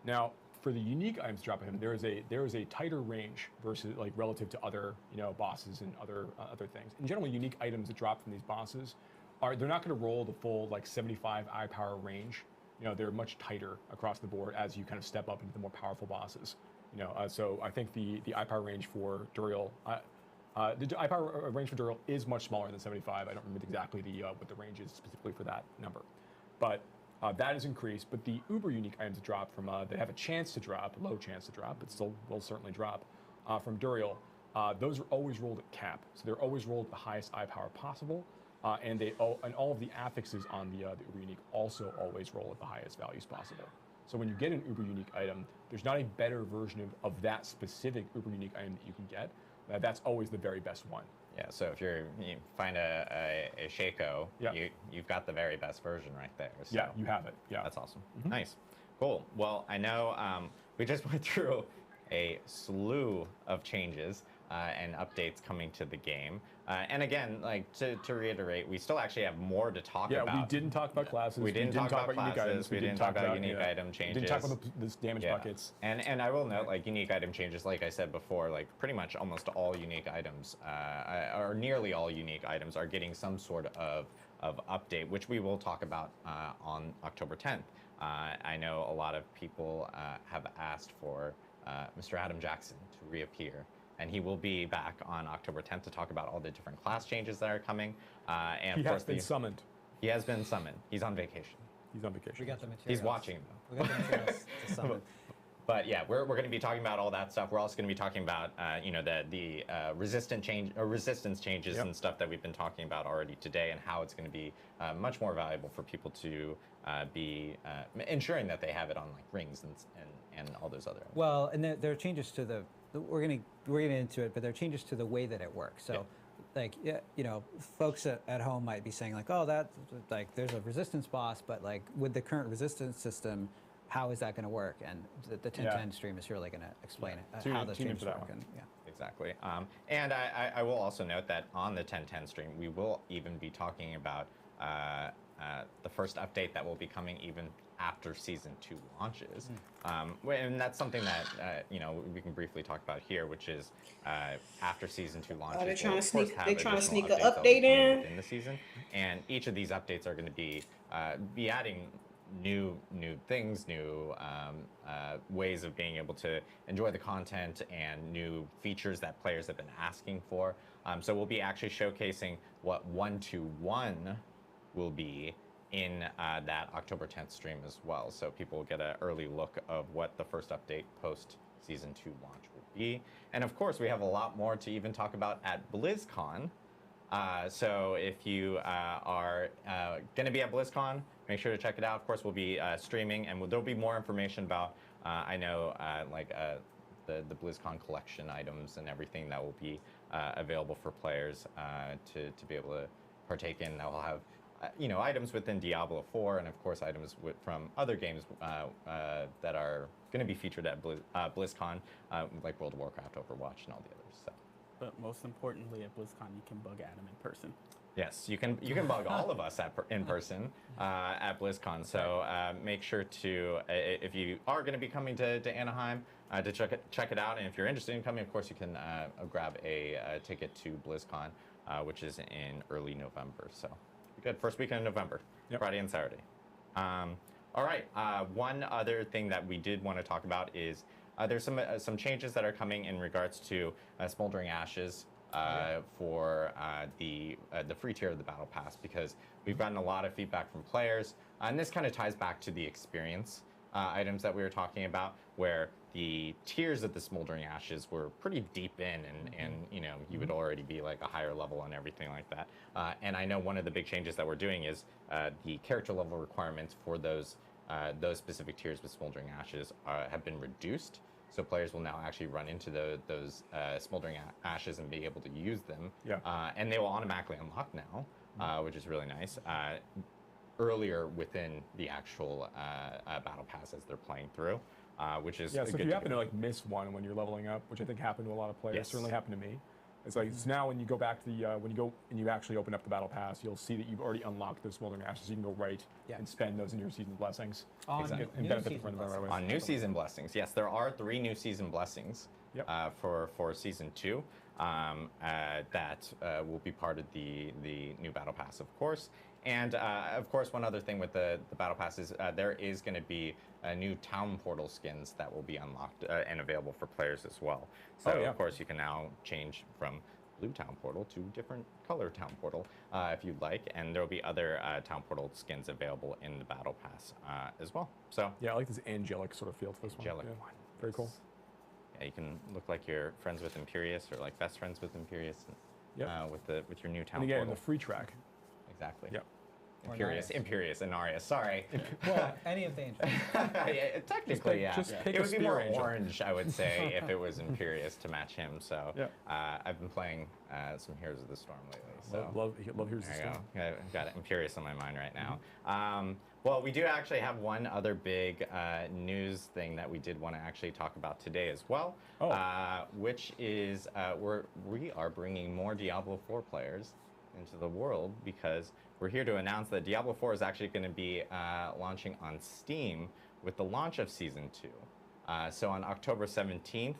Now, for the unique items dropping, there is a tighter range versus like relative to other bosses and other things. In general, unique items that drop from these bosses they're not going to roll the full like 75 eye power range. They're much tighter across the board as you kind of step up into the more powerful bosses. So I think the eye power range for Duriel, the eye power range for Duriel is much smaller than 75. I don't remember exactly what the range is specifically for that number, but that is increased. But the uber unique items that drop from that have a chance to drop, low chance to drop, but still will certainly drop, from Duriel, those are always rolled at cap. So they're always rolled at the highest eye power possible. And all of the affixes on the Uber Unique also always roll at the highest values possible. So when you get an Uber Unique item, there's not a better version of that specific Uber Unique item that you can get. That's always the very best one. Yeah, so if you find a Shaco, you've got the very best version right there. So yeah, you have it. Yeah. That's awesome. Nice. Cool. Well, I know we just went through a slew of changes and updates coming to the game. And again, like to reiterate, we still actually have more to talk about. Yeah, we didn't talk about classes. We didn't talk about unique items. We didn't talk about unique item changes. We didn't talk about the damage buckets. And I will note, like, unique item changes, like I said before, like pretty much almost all unique items, or nearly all unique items, are getting some sort of update, which we will talk about on October 10th. I know a lot of people have asked for Mr. Adam Jackson to reappear. And he will be back on October 10th to talk about all the different class changes that are coming. And he has been summoned. He has been summoned. He's on vacation. He's on vacation. We got the materials. He's watching, though. We got the materials to summon. But yeah, we're going to be talking about all that stuff. We're also going to be talking about the resistance changes and stuff that we've been talking about already today, and how it's going to be much more valuable for people to be ensuring that they have it on like rings and all those other. Well, and there are changes to the. We're gonna get into it, but there are changes to the way that it works. So, like, you know, folks at home might be saying like, oh, that like there's a resistance boss, but like with the current resistance system, how is that going to work? And the 1010 stream is really going to explain it, how those changes work. And, exactly. And I will also note that on the 1010 stream, we will even be talking about the first update that will be coming even after Season 2 launches. And that's something that, we can briefly talk about here, which is after Season 2 launches, they're trying to sneak an update in the season. And each of these updates are going to be adding new things, new ways of being able to enjoy the content, and new features that players have been asking for. So we'll be actually showcasing what 1-1 will be in that October 10th stream as well. So people will get an early look of what the first update post Season 2 launch will be. And of course, we have a lot more to even talk about at BlizzCon. So if you are going to be at BlizzCon, make sure to check it out. Of course, we'll be streaming, and there'll be more information about, I know, the BlizzCon collection items and everything that will be available for players to be able to partake in. That will have items within Diablo 4, and of course items from other games that are going to be featured at BlizzCon, like World of Warcraft, Overwatch, and all the others. So. But most importantly, at BlizzCon, you can bug Adam in person. Yes, you can bug all of us in person at BlizzCon. So make sure to, if you are going to be coming to Anaheim, to check it out. And if you're interested in coming, of course, you can grab a ticket to BlizzCon, which is in early November. So. Good. First weekend in November, Friday and Saturday. All right. One other thing that we did want to talk about is there's some changes that are coming in regards to Smoldering Ashes for the free tier of the Battle Pass, because we've gotten a lot of feedback from players, and this kind of ties back to the experience items that we were talking about, where the tiers of the Smoldering Ashes were pretty deep in, and you would already be like a higher level and everything like that. And I know one of the big changes that we're doing is the character level requirements for those specific tiers with Smoldering Ashes have been reduced. So players will now actually run into those Smoldering Ashes and be able to use them. And they will automatically unlock now, which is really nice. Earlier within the actual Battle Pass as they're playing through. Which is so if you happen to like miss one when you're leveling up, which I think happened to a lot of players, certainly happened to me. It's like so now when you go back to the when you go and you actually open up the Battle Pass, you'll see that you've already unlocked those Smoldering Ashes. You can go right and spend those in your season blessings and benefit from them right away. On new season blessings, yes, there are 3 new season blessings for Season 2 that will be part of the new Battle Pass, of course. And of course, one other thing with the Battle Pass is there is going to be new town portal skins that will be unlocked and available for players as well. So of course, you can now change from blue town portal to different color town portal if you'd like, and there will be other town portal skins available in the Battle Pass as well. So I like this angelic sort of feel to this one. Angelic one. Very cool. Yeah, you can look like you're friends with Imperius or like best friends with Imperius with your new town And again, portal. the free track. Exactly. Yep. Imperius, Inarius. Sorry. Well, any of the ancients. Yeah, technically, just pick it a would be spear more angel. orange, I would say, if it was Imperius to match him. So I've been playing some Heroes of the Storm lately. So Love Heroes of the Storm. I've got Imperius on my mind right now. Well, we do actually have one other big news thing that we did want to actually talk about today as well, which is we are bringing more Diablo 4 players into the world because we're here to announce that Diablo 4 is actually going to be launching on Steam with the launch of Season 2. So on October 17th,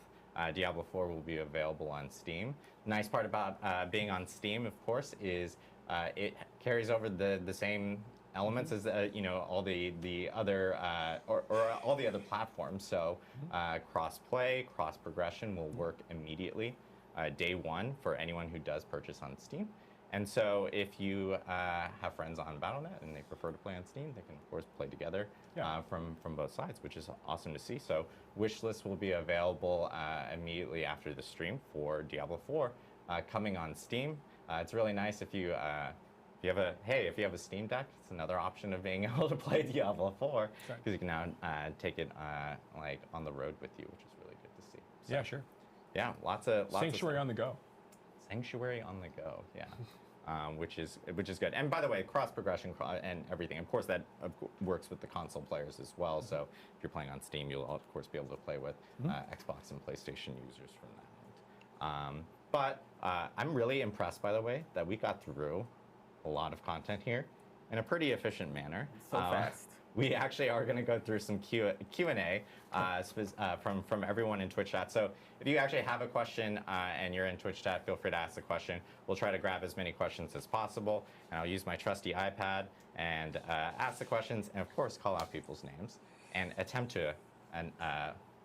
Diablo 4 will be available on Steam. Nice part about being on Steam, of course, is it carries over the same elements as all the other or all the other platforms. So cross-play, cross-progression will work immediately day one for anyone who does purchase on Steam. And so if you have friends on Battle.net and they prefer to play on Steam, they can, of course, play together from both sides, which is awesome to see. So wishlist will be available immediately after the stream for Diablo 4 coming on Steam. It's really nice if you have a Steam Deck, it's another option of being able to play Diablo 4 because you can now take it like on the road with you, which is really good to see. So, yeah, sure. Yeah, lots of Sanctuary on the go. Sanctuary on the go, yeah. Which is good. And by the way, cross progression and everything, of course, that works with the console players as well. So if you're playing on Steam, you'll of course be able to play with Xbox and PlayStation users from that end. But I'm really impressed, by the way, that we got through a lot of content here in a pretty efficient manner. So fast. We actually are going to go through some Q&A from everyone in Twitch chat. So if you actually have a question and you're in Twitch chat, feel free to ask the question. We'll try to grab as many questions as possible. And I'll use my trusty iPad and ask the questions and, of course, call out people's names and attempt to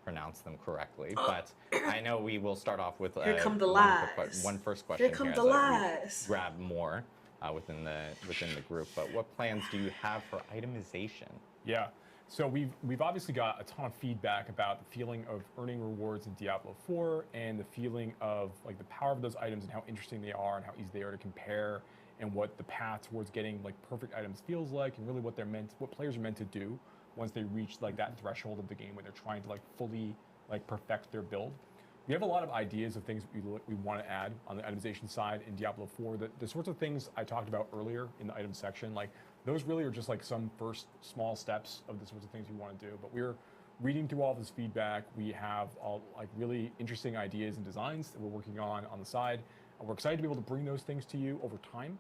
pronounce them correctly. But I know we will start off with Here come the lies. One first question. Here come the as we lies. grab more. Within the group, but what plans do you have for itemization? Yeah, so we've obviously got a ton of feedback about the feeling of earning rewards in Diablo 4 and the feeling of like the power of those items and how interesting they are and how easy they are to compare and what the path towards getting like perfect items feels like and really what players are meant to do once they reach like that threshold of the game where they're trying to like fully like perfect their build. We have a lot of ideas of things we want to add on the itemization side in Diablo 4. The sorts of things I talked about earlier in the item section, like those really are just like some first small steps of the sorts of things we want to do. But we're reading through all this feedback. We have all like really interesting ideas and designs that we're working on the side. We're excited to be able to bring those things to you over time.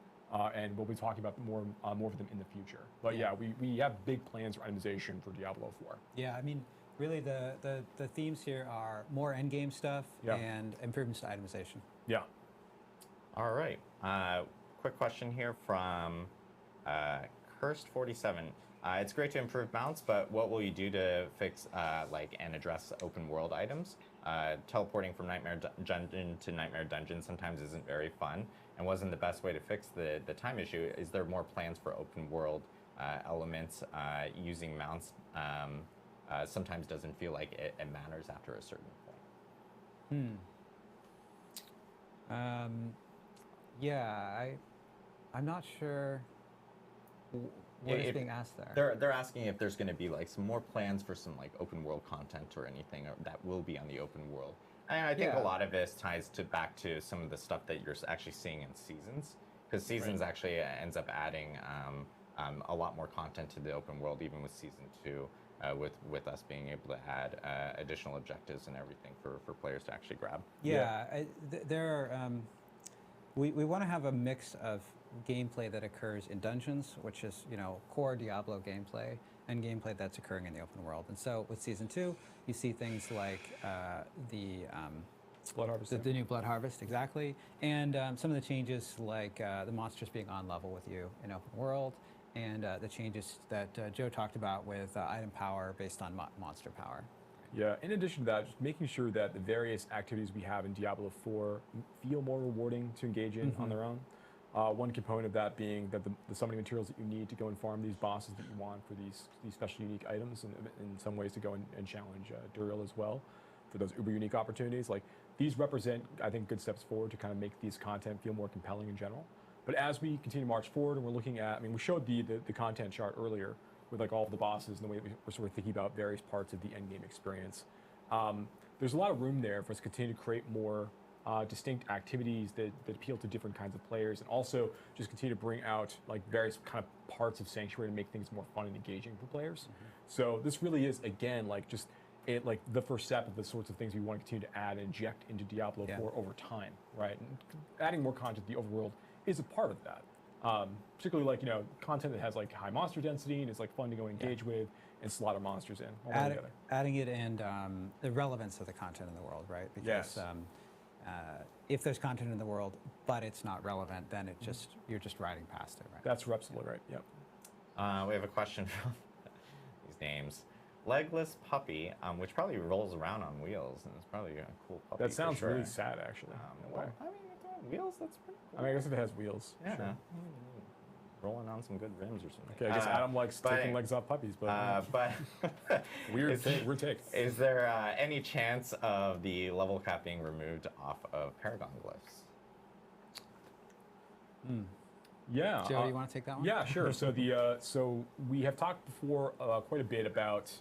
And we'll be talking about more of them in the future. But yeah, we have big plans for itemization for Diablo 4. Yeah, I mean, really, the themes here are more endgame stuff and improvements to itemization. Yeah. All right. Quick question here from Cursed47. It's great to improve mounts, but what will you do to fix and address open world items? Teleporting from Nightmare Dungeon to Nightmare Dungeon sometimes isn't very fun and wasn't the best way to fix the time issue. Is there more plans for open world elements using mounts? Sometimes doesn't feel like it matters after a certain point. Yeah, I'm not sure what is being asked there. They're asking if there's going to be like some more plans for some like open world content or anything that will be on the open world. And I think a lot of this ties back to some of the stuff that you're actually seeing in Seasons, because Seasons actually ends up adding a lot more content to the open world, even with Season 2. With us being able to add additional objectives and everything for players to actually grab. We want to have a mix of gameplay that occurs in dungeons, which is core Diablo gameplay, and gameplay that's occurring in the open world. And so with Season 2, you see things like the Blood Harvest, the new Blood Harvest, exactly, and some of the changes like the monsters being on level with you in open world. And the changes that Joe talked about with item power based on monster power. Yeah, in addition to that, just making sure that the various activities we have in Diablo 4 feel more rewarding to engage in on their own. One component of that being that the summoning materials that you need to go and farm these bosses that you want for these special unique items, and in some ways to go and challenge Duriel as well. for those uber unique opportunities. Like these represent, I think, good steps forward to kind of make these content feel more compelling in general. But as we continue to march forward, and we're looking at, I mean, we showed the content chart earlier with like all of the bosses and the way we're sort of thinking about various parts of the end game experience. There's a lot of room there for us to continue to create more distinct activities that appeal to different kinds of players, and also just continue to bring out like various kind of parts of Sanctuary to make things more fun and engaging for players. So this really is, again, like just like the first step of the sorts of things we want to continue to add and inject into Diablo 4 over time, right? And adding more content to the overworld is a part of that. Particularly like, content that has like high monster density and is like fun to go engage with and slaughter monsters in. Adding it and the relevance of the content in the world, right? Because if there's content in the world but it's not relevant, then it just you're just riding past it, right? That's absolutely right. Yep. We have a question from these names. Legless puppy, which probably rolls around on wheels, and it's probably a cool puppy. That sounds for sure. really sad, actually. Well, I mean, if it has wheels, that's pretty cool. I mean, I guess if it has wheels. Yeah. Sure. Rolling on some good rims or something. Okay, I guess Adam likes taking legs off puppies, but weird take. Is there any chance of the level cap being removed off of Paragon glyphs? Yeah. Joe, do you want to take that one? Yeah, sure. So so we have talked before quite a bit about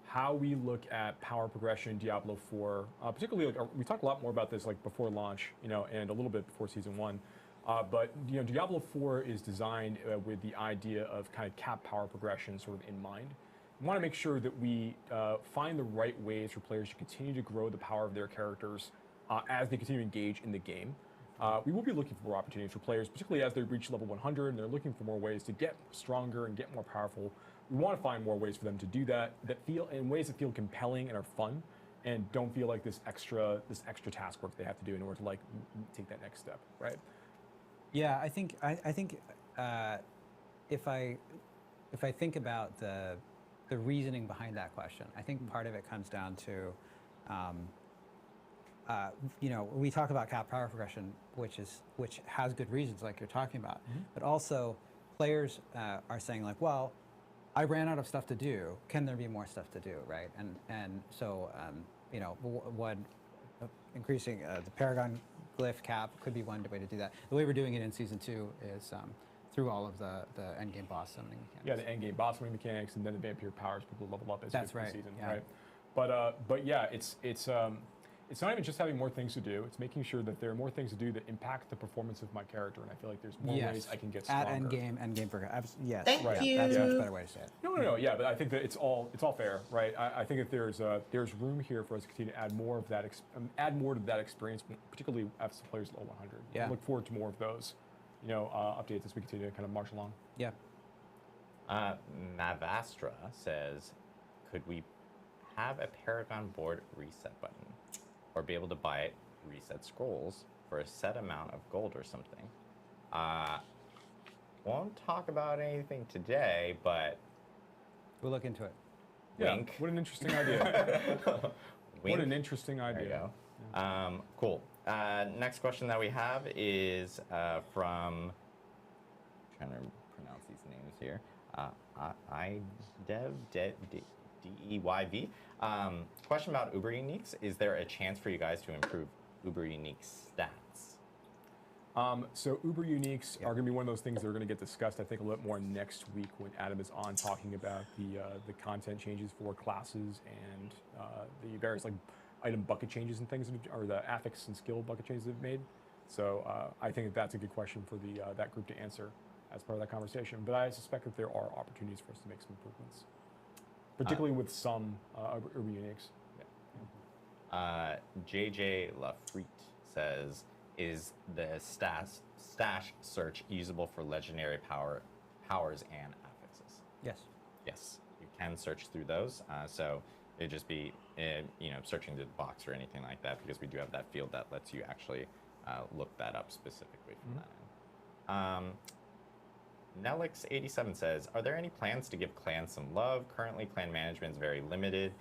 how we look at power progression in Diablo 4. Particularly, we talked a lot more about this like before launch, and a little bit before Season 1. But Diablo 4 is designed with the idea of kind of cap power progression sort of in mind. We want to make sure that we find the right ways for players to continue to grow the power of their characters as they continue to engage in the game. We will be looking for more opportunities for players, particularly as they reach level 100 and they're looking for more ways to get stronger and get more powerful. We want to find more ways for them to do that feel in ways that feel compelling and are fun, and don't feel like this extra task work they have to do in order to like take that next step, right? Yeah, I think if I think about the reasoning behind that question, I think part of it comes down to, we talk about cap power progression, which has good reasons, like you're talking about, but also players are saying like, well, I ran out of stuff to do. Can there be more stuff to do, right? And so what increasing the Paragon glyph cap could be one way to do that. The way we're doing it in Season 2 is through all of the endgame boss summoning mechanics. Yeah, the endgame boss summoning mechanics, and then the vampire powers people level up as That's we go right. through the season, Yeah. right? But yeah, it's not even just having more things to do. It's making sure that there are more things to do that impact the performance of my character, and I feel like there's more ways I can get stronger. At endgame progression. Yes. Thank you. That's a much better way to say it. No. Yeah, but I think that it's all fair, right? I think that there's room here for us to continue to add more of that, add more to that experience, particularly as players low 100. Yeah. I look forward to more of those, updates as we continue to kind of march along. Yeah. Navastra says, could we have a Paragon board reset button, or be able to buy reset scrolls for a set amount of gold or something? Won't talk about anything today, but we'll look into it. Yeah, wink. what an interesting idea. Wink. What an interesting idea. There you go. Cool. Next question that we have is from, trying to pronounce these names here. Deyv. Question about Uber Uniques. Is there a chance for you guys to improve Uber Unique stats? So Uber Uniques are going to be one of those things that are going to get discussed, I think, a little bit more next week when Adam is on talking about the content changes for classes and the various like item bucket changes and things, or the affix and skill bucket changes they've made. So I think that's a good question for that group to answer as part of that conversation. But I suspect that there are opportunities for us to make some improvements, particularly with some Uber Uniques. JJ Lafrite says, is the stash search usable for legendary powers and affixes? Yes. Yes, you can search through those. So it'd just be, searching the box or anything like that, because we do have that field that lets you actually look that up specifically from that end. Nelix87 says, are there any plans to give clans some love? Currently, clan management is very limited.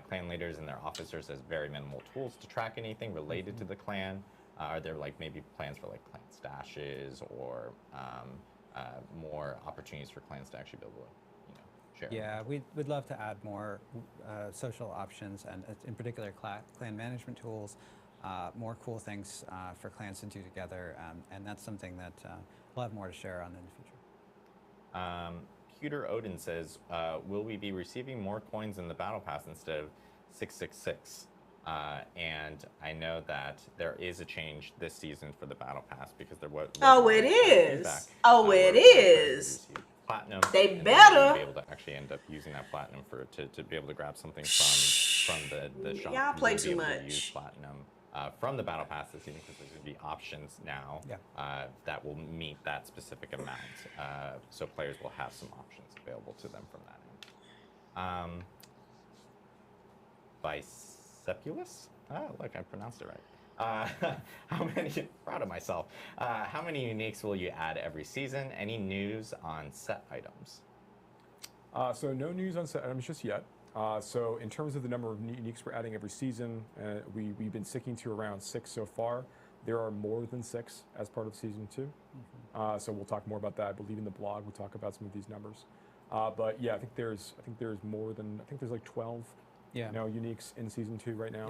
Clan leaders and their officers has very minimal tools to track anything related to the clan. Are there like maybe plans for like clan stashes or more opportunities for clans to actually be able to, share? Yeah, we'd love to add more social options and in particular clan management tools, more cool things for clans to do together, and that's something that we'll have more to share on in the future. Pewter Odin says, will we be receiving more coins in the Battle Pass instead of 666? And I know that there is a change this season for the Battle Pass because there was Oh, it is. Oh, it is. Platinum. They and better be able to actually end up using that platinum to be able to grab something from the shop. Y'all play You'll be too able to much. use platinum from the Battle Pass this season because there's going to be options now that will meet that specific amount. So players will have some options available to them from that end. Bicepulus? Oh, look, I pronounced it right. How many? Proud of myself. How many uniques will you add every season? Any news on set items? So no news on set items just yet. So in terms of the number of uniques we're adding every season, we've been sticking to around 6 so far. There are more than 6 as part of season 2. So we'll talk more about that. I believe in the blog we talk about some of these numbers. But yeah, I think there's more than there's like 12 uniques in season 2 right now.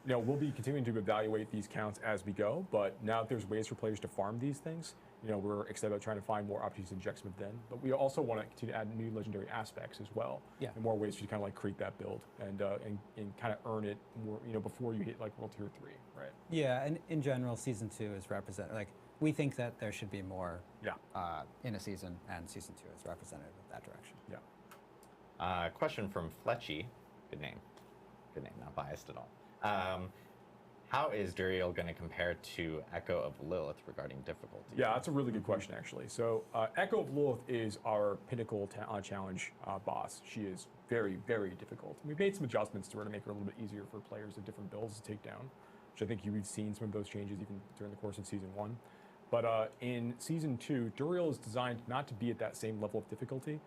We'll be continuing to evaluate these counts as we go, but now that there's ways for players to farm these things, we're excited about trying to find more opportunities to inject some of them. But we also want to continue to add new legendary aspects as well, and more ways to kind of like create that build and kind of earn it more, before you hit like World Tier 3, right? Yeah, and in general, season 2 is represented. Like we think that there should be more. In a season, and season 2 is representative of that direction. Question from Fletchy. Good name, not biased at all. How is Duriel going to compare to Echo of Lilith regarding difficulty? Yeah, that's a really good question, actually. So Echo of Lilith is our pinnacle challenge boss. She is very, very difficult. We made some adjustments to her to make her a little bit easier for players of different builds to take down, which I think you've seen some of those changes even during the course of Season 1. But in Season 2, Duriel is designed not to be at that same level of difficulty.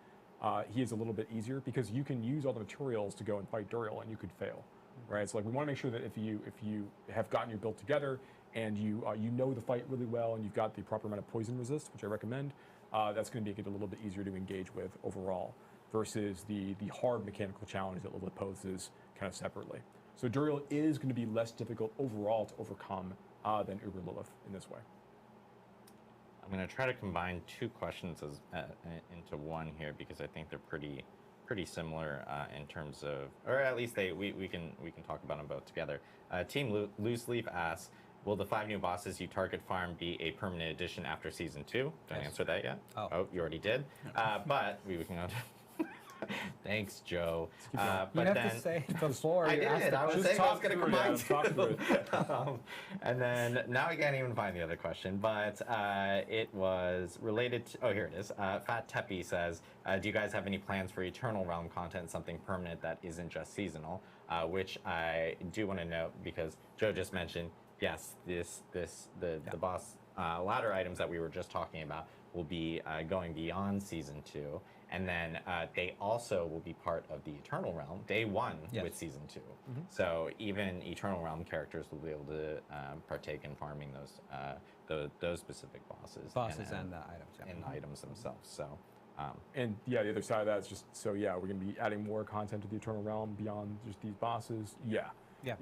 He is a little bit easier because you can use all the materials to go and fight Duriel and you could fail. Right, so like we want to make sure that if you have gotten your build together and you know the fight really well and you've got the proper amount of poison resist, which I recommend, that's going to make it a little bit easier to engage with overall versus the hard mechanical challenge that Lilith poses kind of separately. So Duriel is going to be less difficult overall to overcome than Uber Lilith in this way. I'm going to try to combine 2 questions into one here because I think they're pretty similar in terms of, or at least we can talk about them both together. Team Loose Leaf asks, will the 5 new bosses you target farm be a permanent addition after season 2? Don't answer that yet. Oh, you already did. But we can go to thanks, Joe. But you have to say it before. I did. I was saying I was going to combine 2. It. And then now I can't even find the other question, but it was related to. Oh, here it is. Fat Teppy says, "Do you guys have any plans for Eternal Realm content, something permanent that isn't just seasonal?" Which I do want to note because Joe just mentioned. Yes, the boss ladder items that we were just talking about will be going beyond season 2. And then they also will be part of the Eternal Realm day 1 with season 2. So even Eternal Realm characters will be able to partake in farming those specific bosses. And the items. And the items themselves. So. And yeah, the other side of that is just so we're going to be adding more content to the Eternal Realm beyond just these bosses. Yeah.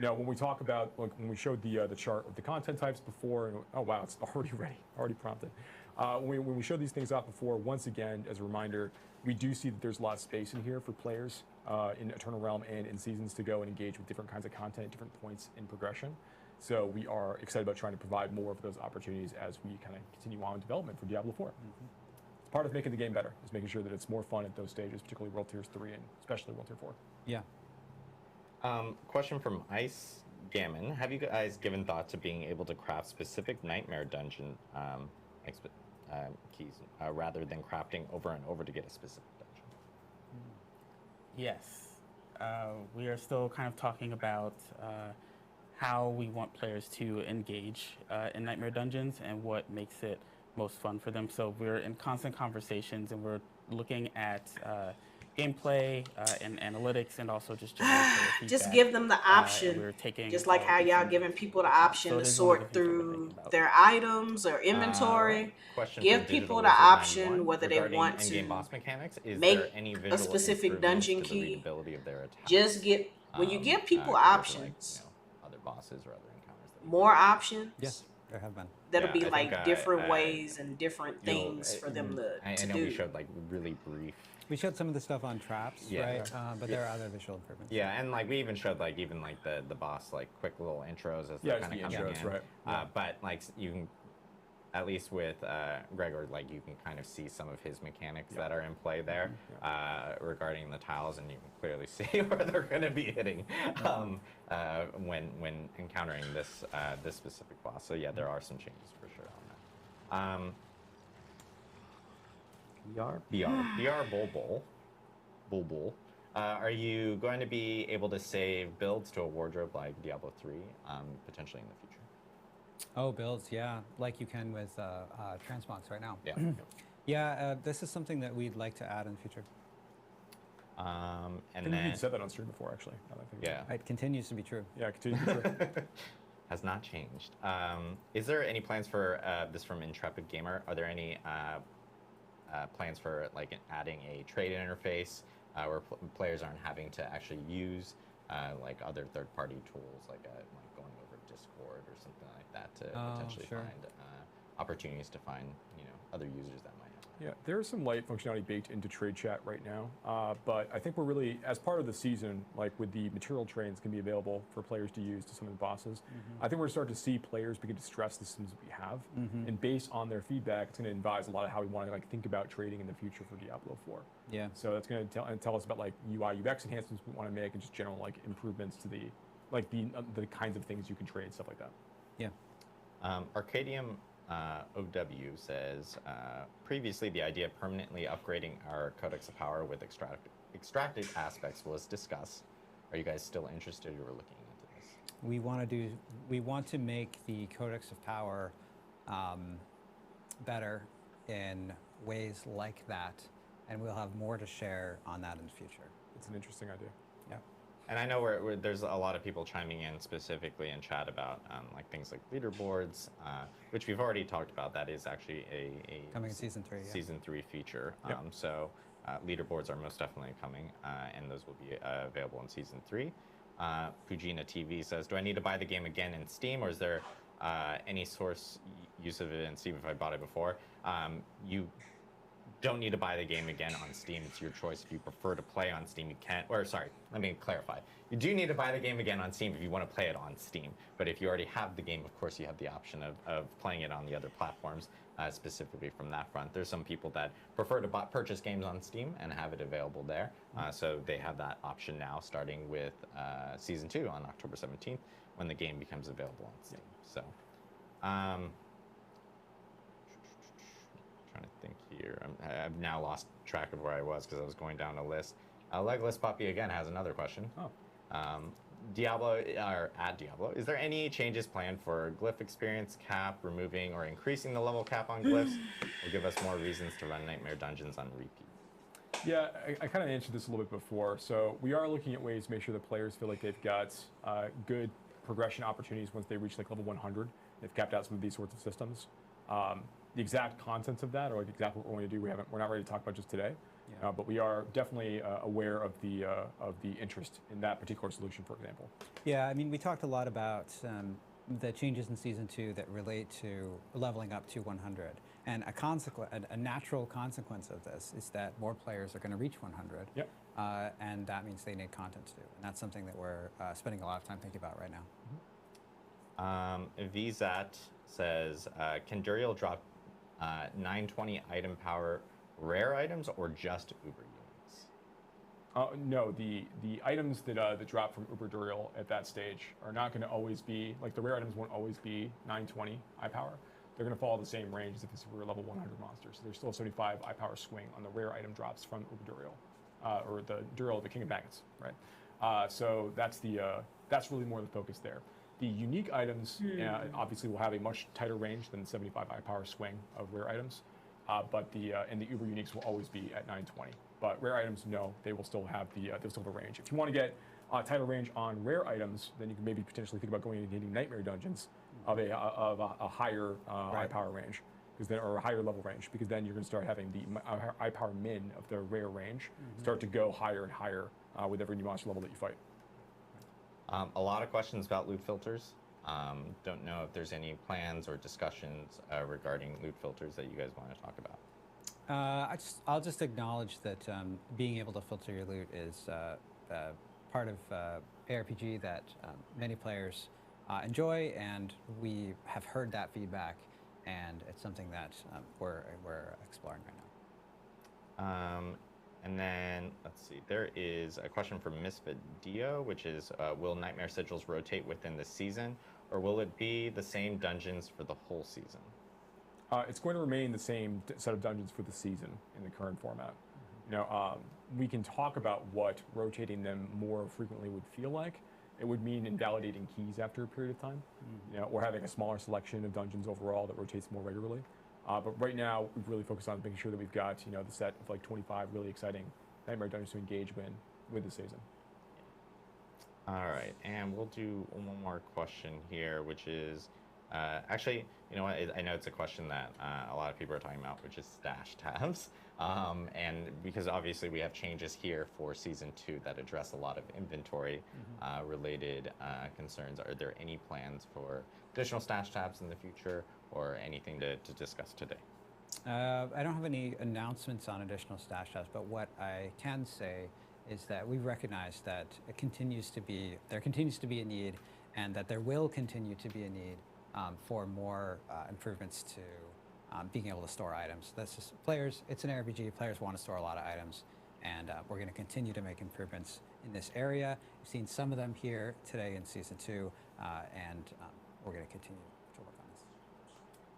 When we talk about when we showed the chart of the content types before, and oh wow, it's already ready, already prompted. When we showed these things out before, once again, as a reminder, we do see that there's a lot of space in here for players in Eternal Realm and in Seasons to go and engage with different kinds of content at different points in progression. So we are excited about trying to provide more of those opportunities as we kind of continue on in development for Diablo 4. It's part of making the game better, is making sure that it's more fun at those stages, particularly World Tiers 3 and especially World Tier 4. Yeah. Question from Ice Gammon. Have you guys given thought to being able to craft specific nightmare dungeon keys rather than crafting over and over to get a specific dungeon? Yes. We are still kind of talking about how we want players to engage in Nightmare Dungeons and what makes it most fun for them. So we're in constant conversations and we're looking at gameplay and analytics, and also just general player feedback. Just give them the option, we're taking just like how y'all giving people the option to sort through their items or inventory. Question Give from people Digital the Wizard option 91 whether they regarding want in-game to boss mechanics. Is make there any a visual specific improvements dungeon to the key. readability of their attacks? Just get when you give people compared to, like, options, other bosses or other encounters. more options. Yes, there have been. That'll Yeah, be I like think, different ways and different things for them I to know do. we showed like really brief. We showed some of the stuff on traps, Yeah. right? But there are other visual improvements. Yeah, and like we even showed like even like the boss like quick little intros as Yeah, they're kind of the coming intros, in. right. Yeah. But like you can, at least with Gregor, like you can kind of see some of his mechanics that are in play there regarding the tiles, and you can clearly see where they're going to be hitting when encountering this this specific boss. So yeah, there are some changes for sure on that. BR Bulbul. Are you going to be able to save builds to a wardrobe like Diablo 3 potentially in the future? Oh, builds, yeah, like you can with transmogs right now. Yeah. Yeah, this is something that we'd like to add in the future. And I think you said that on stream before, actually. Now that I think about It continues to be true. Yeah, it continues to be true. Has not changed. Is there any plans for this from Intrepid Gamer? Are there any plans for like adding a trade interface where players aren't having to actually use like other third-party tools, like going over Discord or something like that to potentially find opportunities to find other users that might have that? Yeah, there's some light functionality baked into trade chat right now, but I think we're really, as part of the season, like with the material trains can be available for players to use to summon bosses. I think we're starting to see players begin to stress the systems that we have, and based on their feedback, it's going to advise a lot of how we want to like think about trading in the future for Diablo 4. Yeah. So that's going to tell us about like UI UX enhancements we want to make, and just general like improvements to the kinds of things you can trade, stuff like that. Yeah. Arcadium OW says, previously the idea of permanently upgrading our Codex of Power with extracted aspects was discussed. Are you guys still interested or looking into this? We want to make the Codex of Power better in ways like that, and we'll have more to share on that in the future. It's an interesting idea. Yeah. And I know there's a lot of people chiming in specifically in chat about like things like leaderboards, which we've already talked about. That is actually a coming in season 3. Yeah. Season 3 feature. Yep. So leaderboards are most definitely coming, and those will be available in season 3. Fujina TV says, "Do I need to buy the game again in Steam, or is there any source use of it in Steam if I bought it before?" You don't need to buy the game again on Steam. It's your choice. If you prefer to play on Steam, you can. Or sorry, let me clarify. You do need to buy the game again on Steam if you want to play it on Steam. But if you already have the game, of course, you have the option of playing it on the other platforms, specifically from that front. There's some people that prefer to purchase games on Steam and have it available there. So they have that option now, starting with Season 2 on October 17th, when the game becomes available on Steam. So, trying to think here. I've now lost track of where I was because I was going down a list. Legless Puppy again has another question. Diablo, or at Diablo, is there any changes planned for glyph experience cap, removing or increasing the level cap on glyphs, will give us more reasons to run Nightmare Dungeons on repeat? Yeah, I kind of answered this a little bit before. So we are looking at ways to make sure the players feel like they've got good progression opportunities once they reach like level 100. They've capped out some of these sorts of systems. The exact contents of that, or like exactly what we're going to do, we're not ready to talk about just today. Yeah. But we are definitely aware of the interest in that particular solution, for example. Yeah, I mean, we talked a lot about the changes in Season 2 that relate to leveling up to 100. And a natural consequence of this is that more players are going to reach 100. Yep. And that means they need content to do. And that's something that we're spending a lot of time thinking about right now. VZAT says, can Duriel drop 920 item power rare items or just Uber units? No, the items that drop from Uber Duriel at that stage are not going to always be, like the rare items won't always be 920 eye power. They're going to follow the same range as if this were a level 100 monster. So there's still a 75 eye power swing on the rare item drops from Uber Duriel, or the Duriel, the King of Magnets, right? So that's really more the focus there. The unique items obviously will have a much tighter range than 75 eye power swing of rare items, but and the Uber uniques will always be at 920. But rare items, no, they will still have a range. If you want to get title range on rare items, then you can maybe potentially think about going and hitting nightmare dungeons of a higher eye power range, or a higher level range, because then you're going to start having the eye power min of the rare range start to go higher and higher with every new monster level that you fight. A lot of questions about loot filters. Don't know if there's any plans or discussions regarding loot filters that you guys want to talk about. I'll just acknowledge that being able to filter your loot is part of ARPG that many players enjoy, and we have heard that feedback, and it's something that we're exploring right now. And then, let's see, there is a question from Misfit Dio, which is, will Nightmare Sigils rotate within the season, or will it be the same dungeons for the whole season? It's going to remain the same set of dungeons for the season in the current format. We can talk about what rotating them more frequently would feel like. It would mean invalidating keys after a period of time, or having a smaller selection of dungeons overall that rotates more regularly. But right now, we've really focused on making sure that we've got the set of like 25 really exciting Nightmare dungeons to engage with the season. All right, and we'll do one more question here, which is, actually, you know what, I know it's a question that a lot of people are talking about, which is stash tabs. And because obviously we have changes here for Season 2 that address a lot of inventory related concerns. Are there any plans for additional stash tabs in the future, or anything to discuss today? I don't have any announcements on additional stash tabs, but what I can say is that we recognize that there continues to be a need, and that there will continue to be a need for more improvements to being able to store items. That's just players. It's an RPG. Players want to store a lot of items, and we're going to continue to make improvements in this area. You've seen some of them here today in Season 2, and we're going to continue to work on this.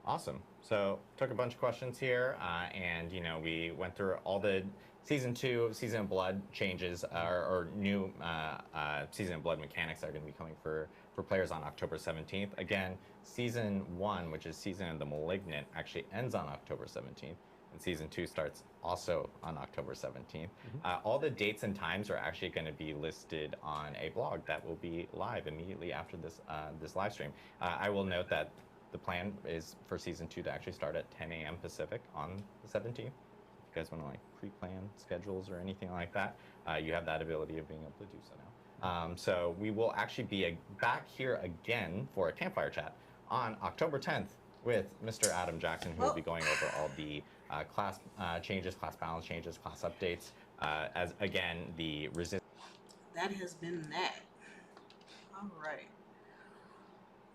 Awesome. So took a bunch of questions here, and we went through all the Season 2, Season of Blood changes, or new Season of Blood mechanics that are going to be coming for players on October 17th. Again, Season 1, which is Season of the Malignant, actually ends on October 17th, and Season 2 starts also on October 17th. All the dates and times are actually going to be listed on a blog that will be live immediately after this live stream. I will note that the plan is for Season 2 to actually start at 10 a.m. Pacific on the 17th. If you guys want to pre-plan schedules or anything like that, you have that ability of being able to do so now. So we will actually be back here again for a campfire chat on October 10th with Mr. Adam Jackson, who will be going over all the class changes, class balance changes, class updates, as again the resist. That has been that. All right.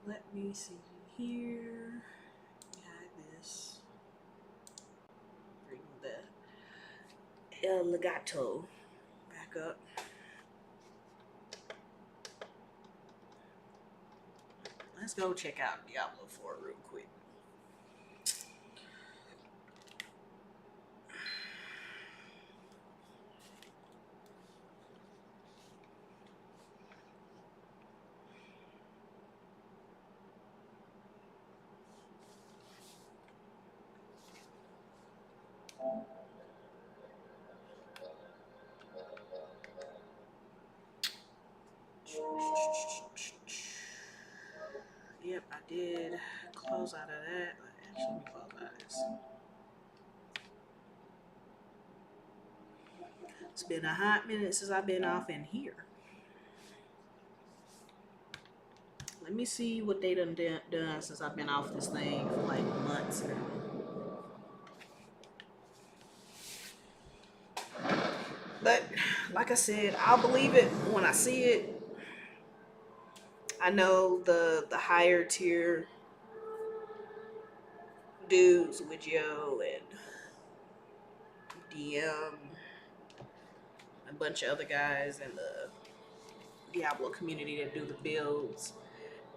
Let me see here. We had this. Bring the El Legato back up. Let's go check out Diablo 4 real quick. Yep, I did close out of that. Actually, let me close out of this. It's been a hot minute since I've been off in here. Let me see what they done since I've been off this thing for like months now. But like I said, I'll believe it when I see it. I know the higher tier dudes with Joe and DM, a bunch of other guys in the Diablo community that do the builds,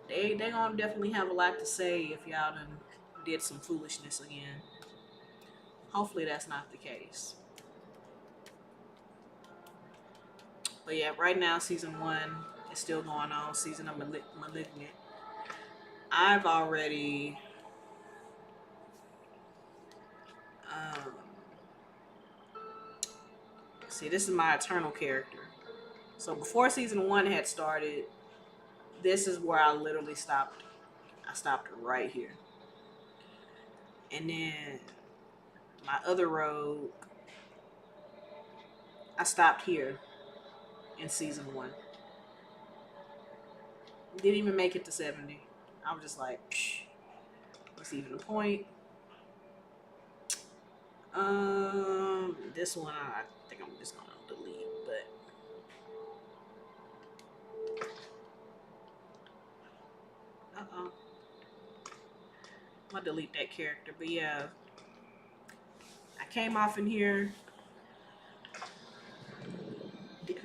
they gonna definitely have a lot to say if y'all done did some foolishness again. Hopefully that's not the case. But yeah, right now Season 1 is still going on. Season of Malignant. I've already See, this is my eternal character. So before season 1 had started, this is where I literally stopped. I stopped right here. And then my other rogue, I stopped here in season 1. Didn't even make it to 70. I was just like, psh, what's even the point? This one I think I'm just gonna delete, but I'm gonna delete that character. But yeah, I came off in here,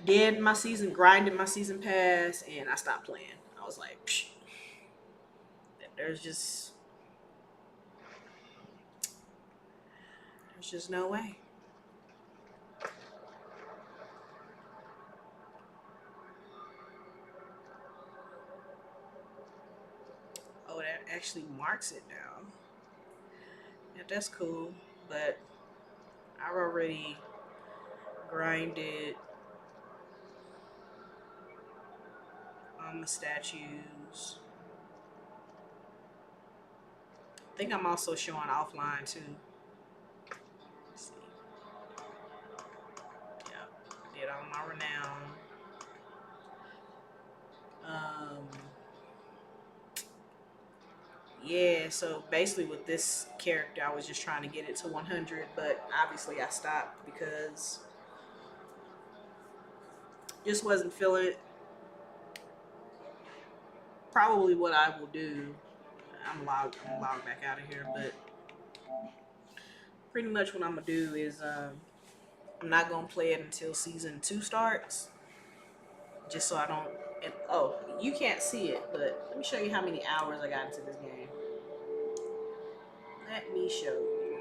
did my season, grinded my season pass, and I stopped playing. I was like, psh, there's just no way. Oh, that actually marks it now. Yeah, that's cool, but I've already grinded on the statues. I think I'm also showing offline too. Let's see. Yep, did all my renown. Yeah, so basically with this character, I was just trying to get it to 100, but obviously I stopped because just wasn't feeling it. Probably what I will do, I'm logged back out of here, but pretty much what I'm gonna do is I'm not gonna play it until season 2 starts, just so I don't. And, oh, you can't see it, but let me show you how many hours I got into this game. Let me show you.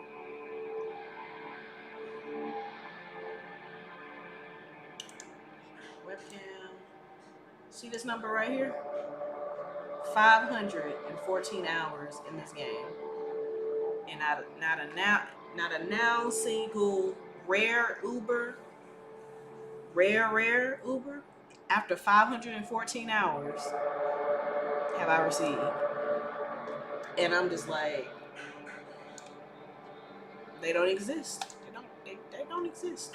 Webcam. See this number right here? 514 hours in this game, and not a now single rare Uber. After 514 hours have I received, and I'm just like, they don't exist. They don't exist.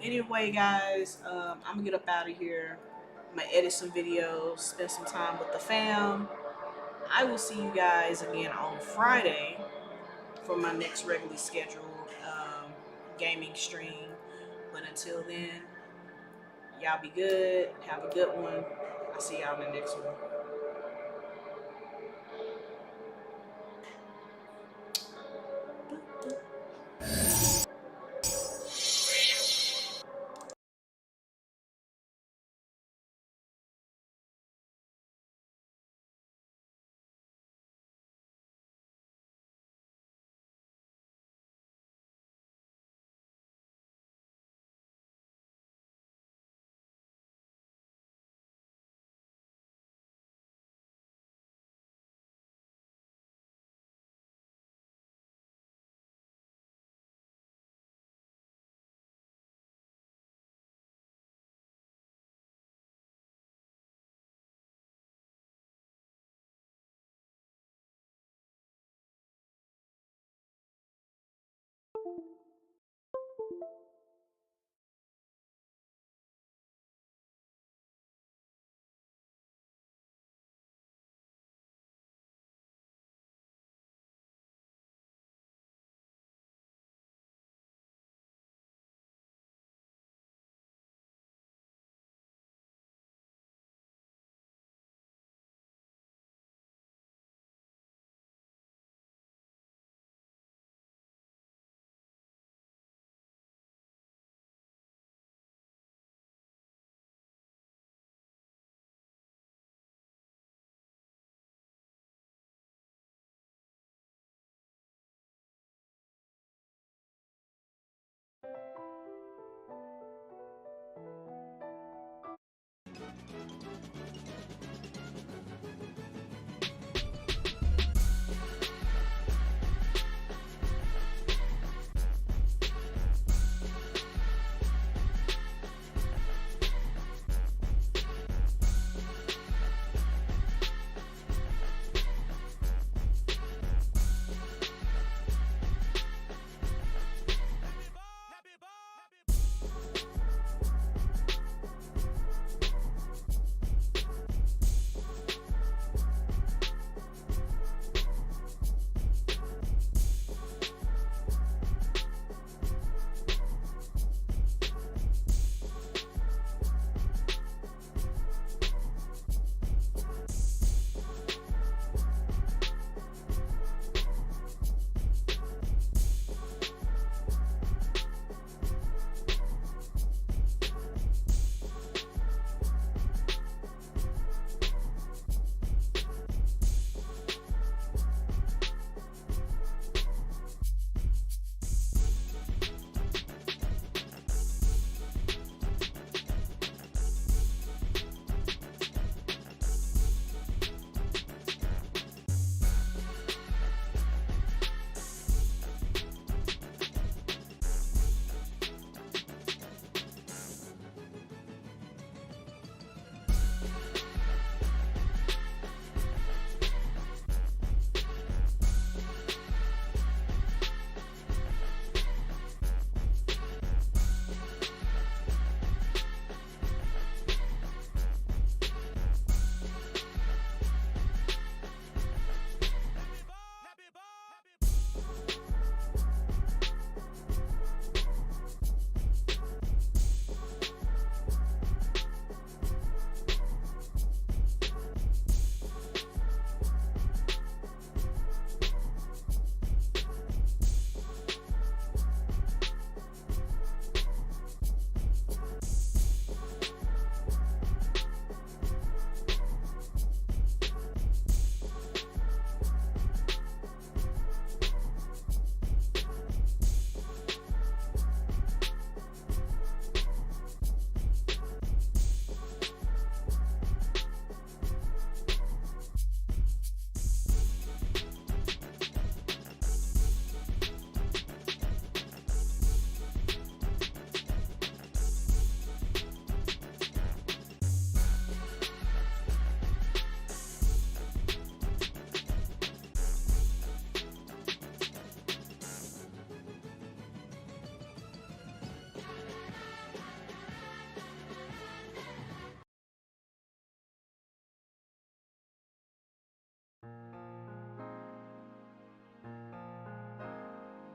Anyway, guys, I'm gonna get up out of here. I'm gonna edit some videos, spend some time with the fam. I will see you guys again on Friday for my next regularly scheduled gaming stream. But until then, y'all be good. Have a good one. I'll see y'all in the next one.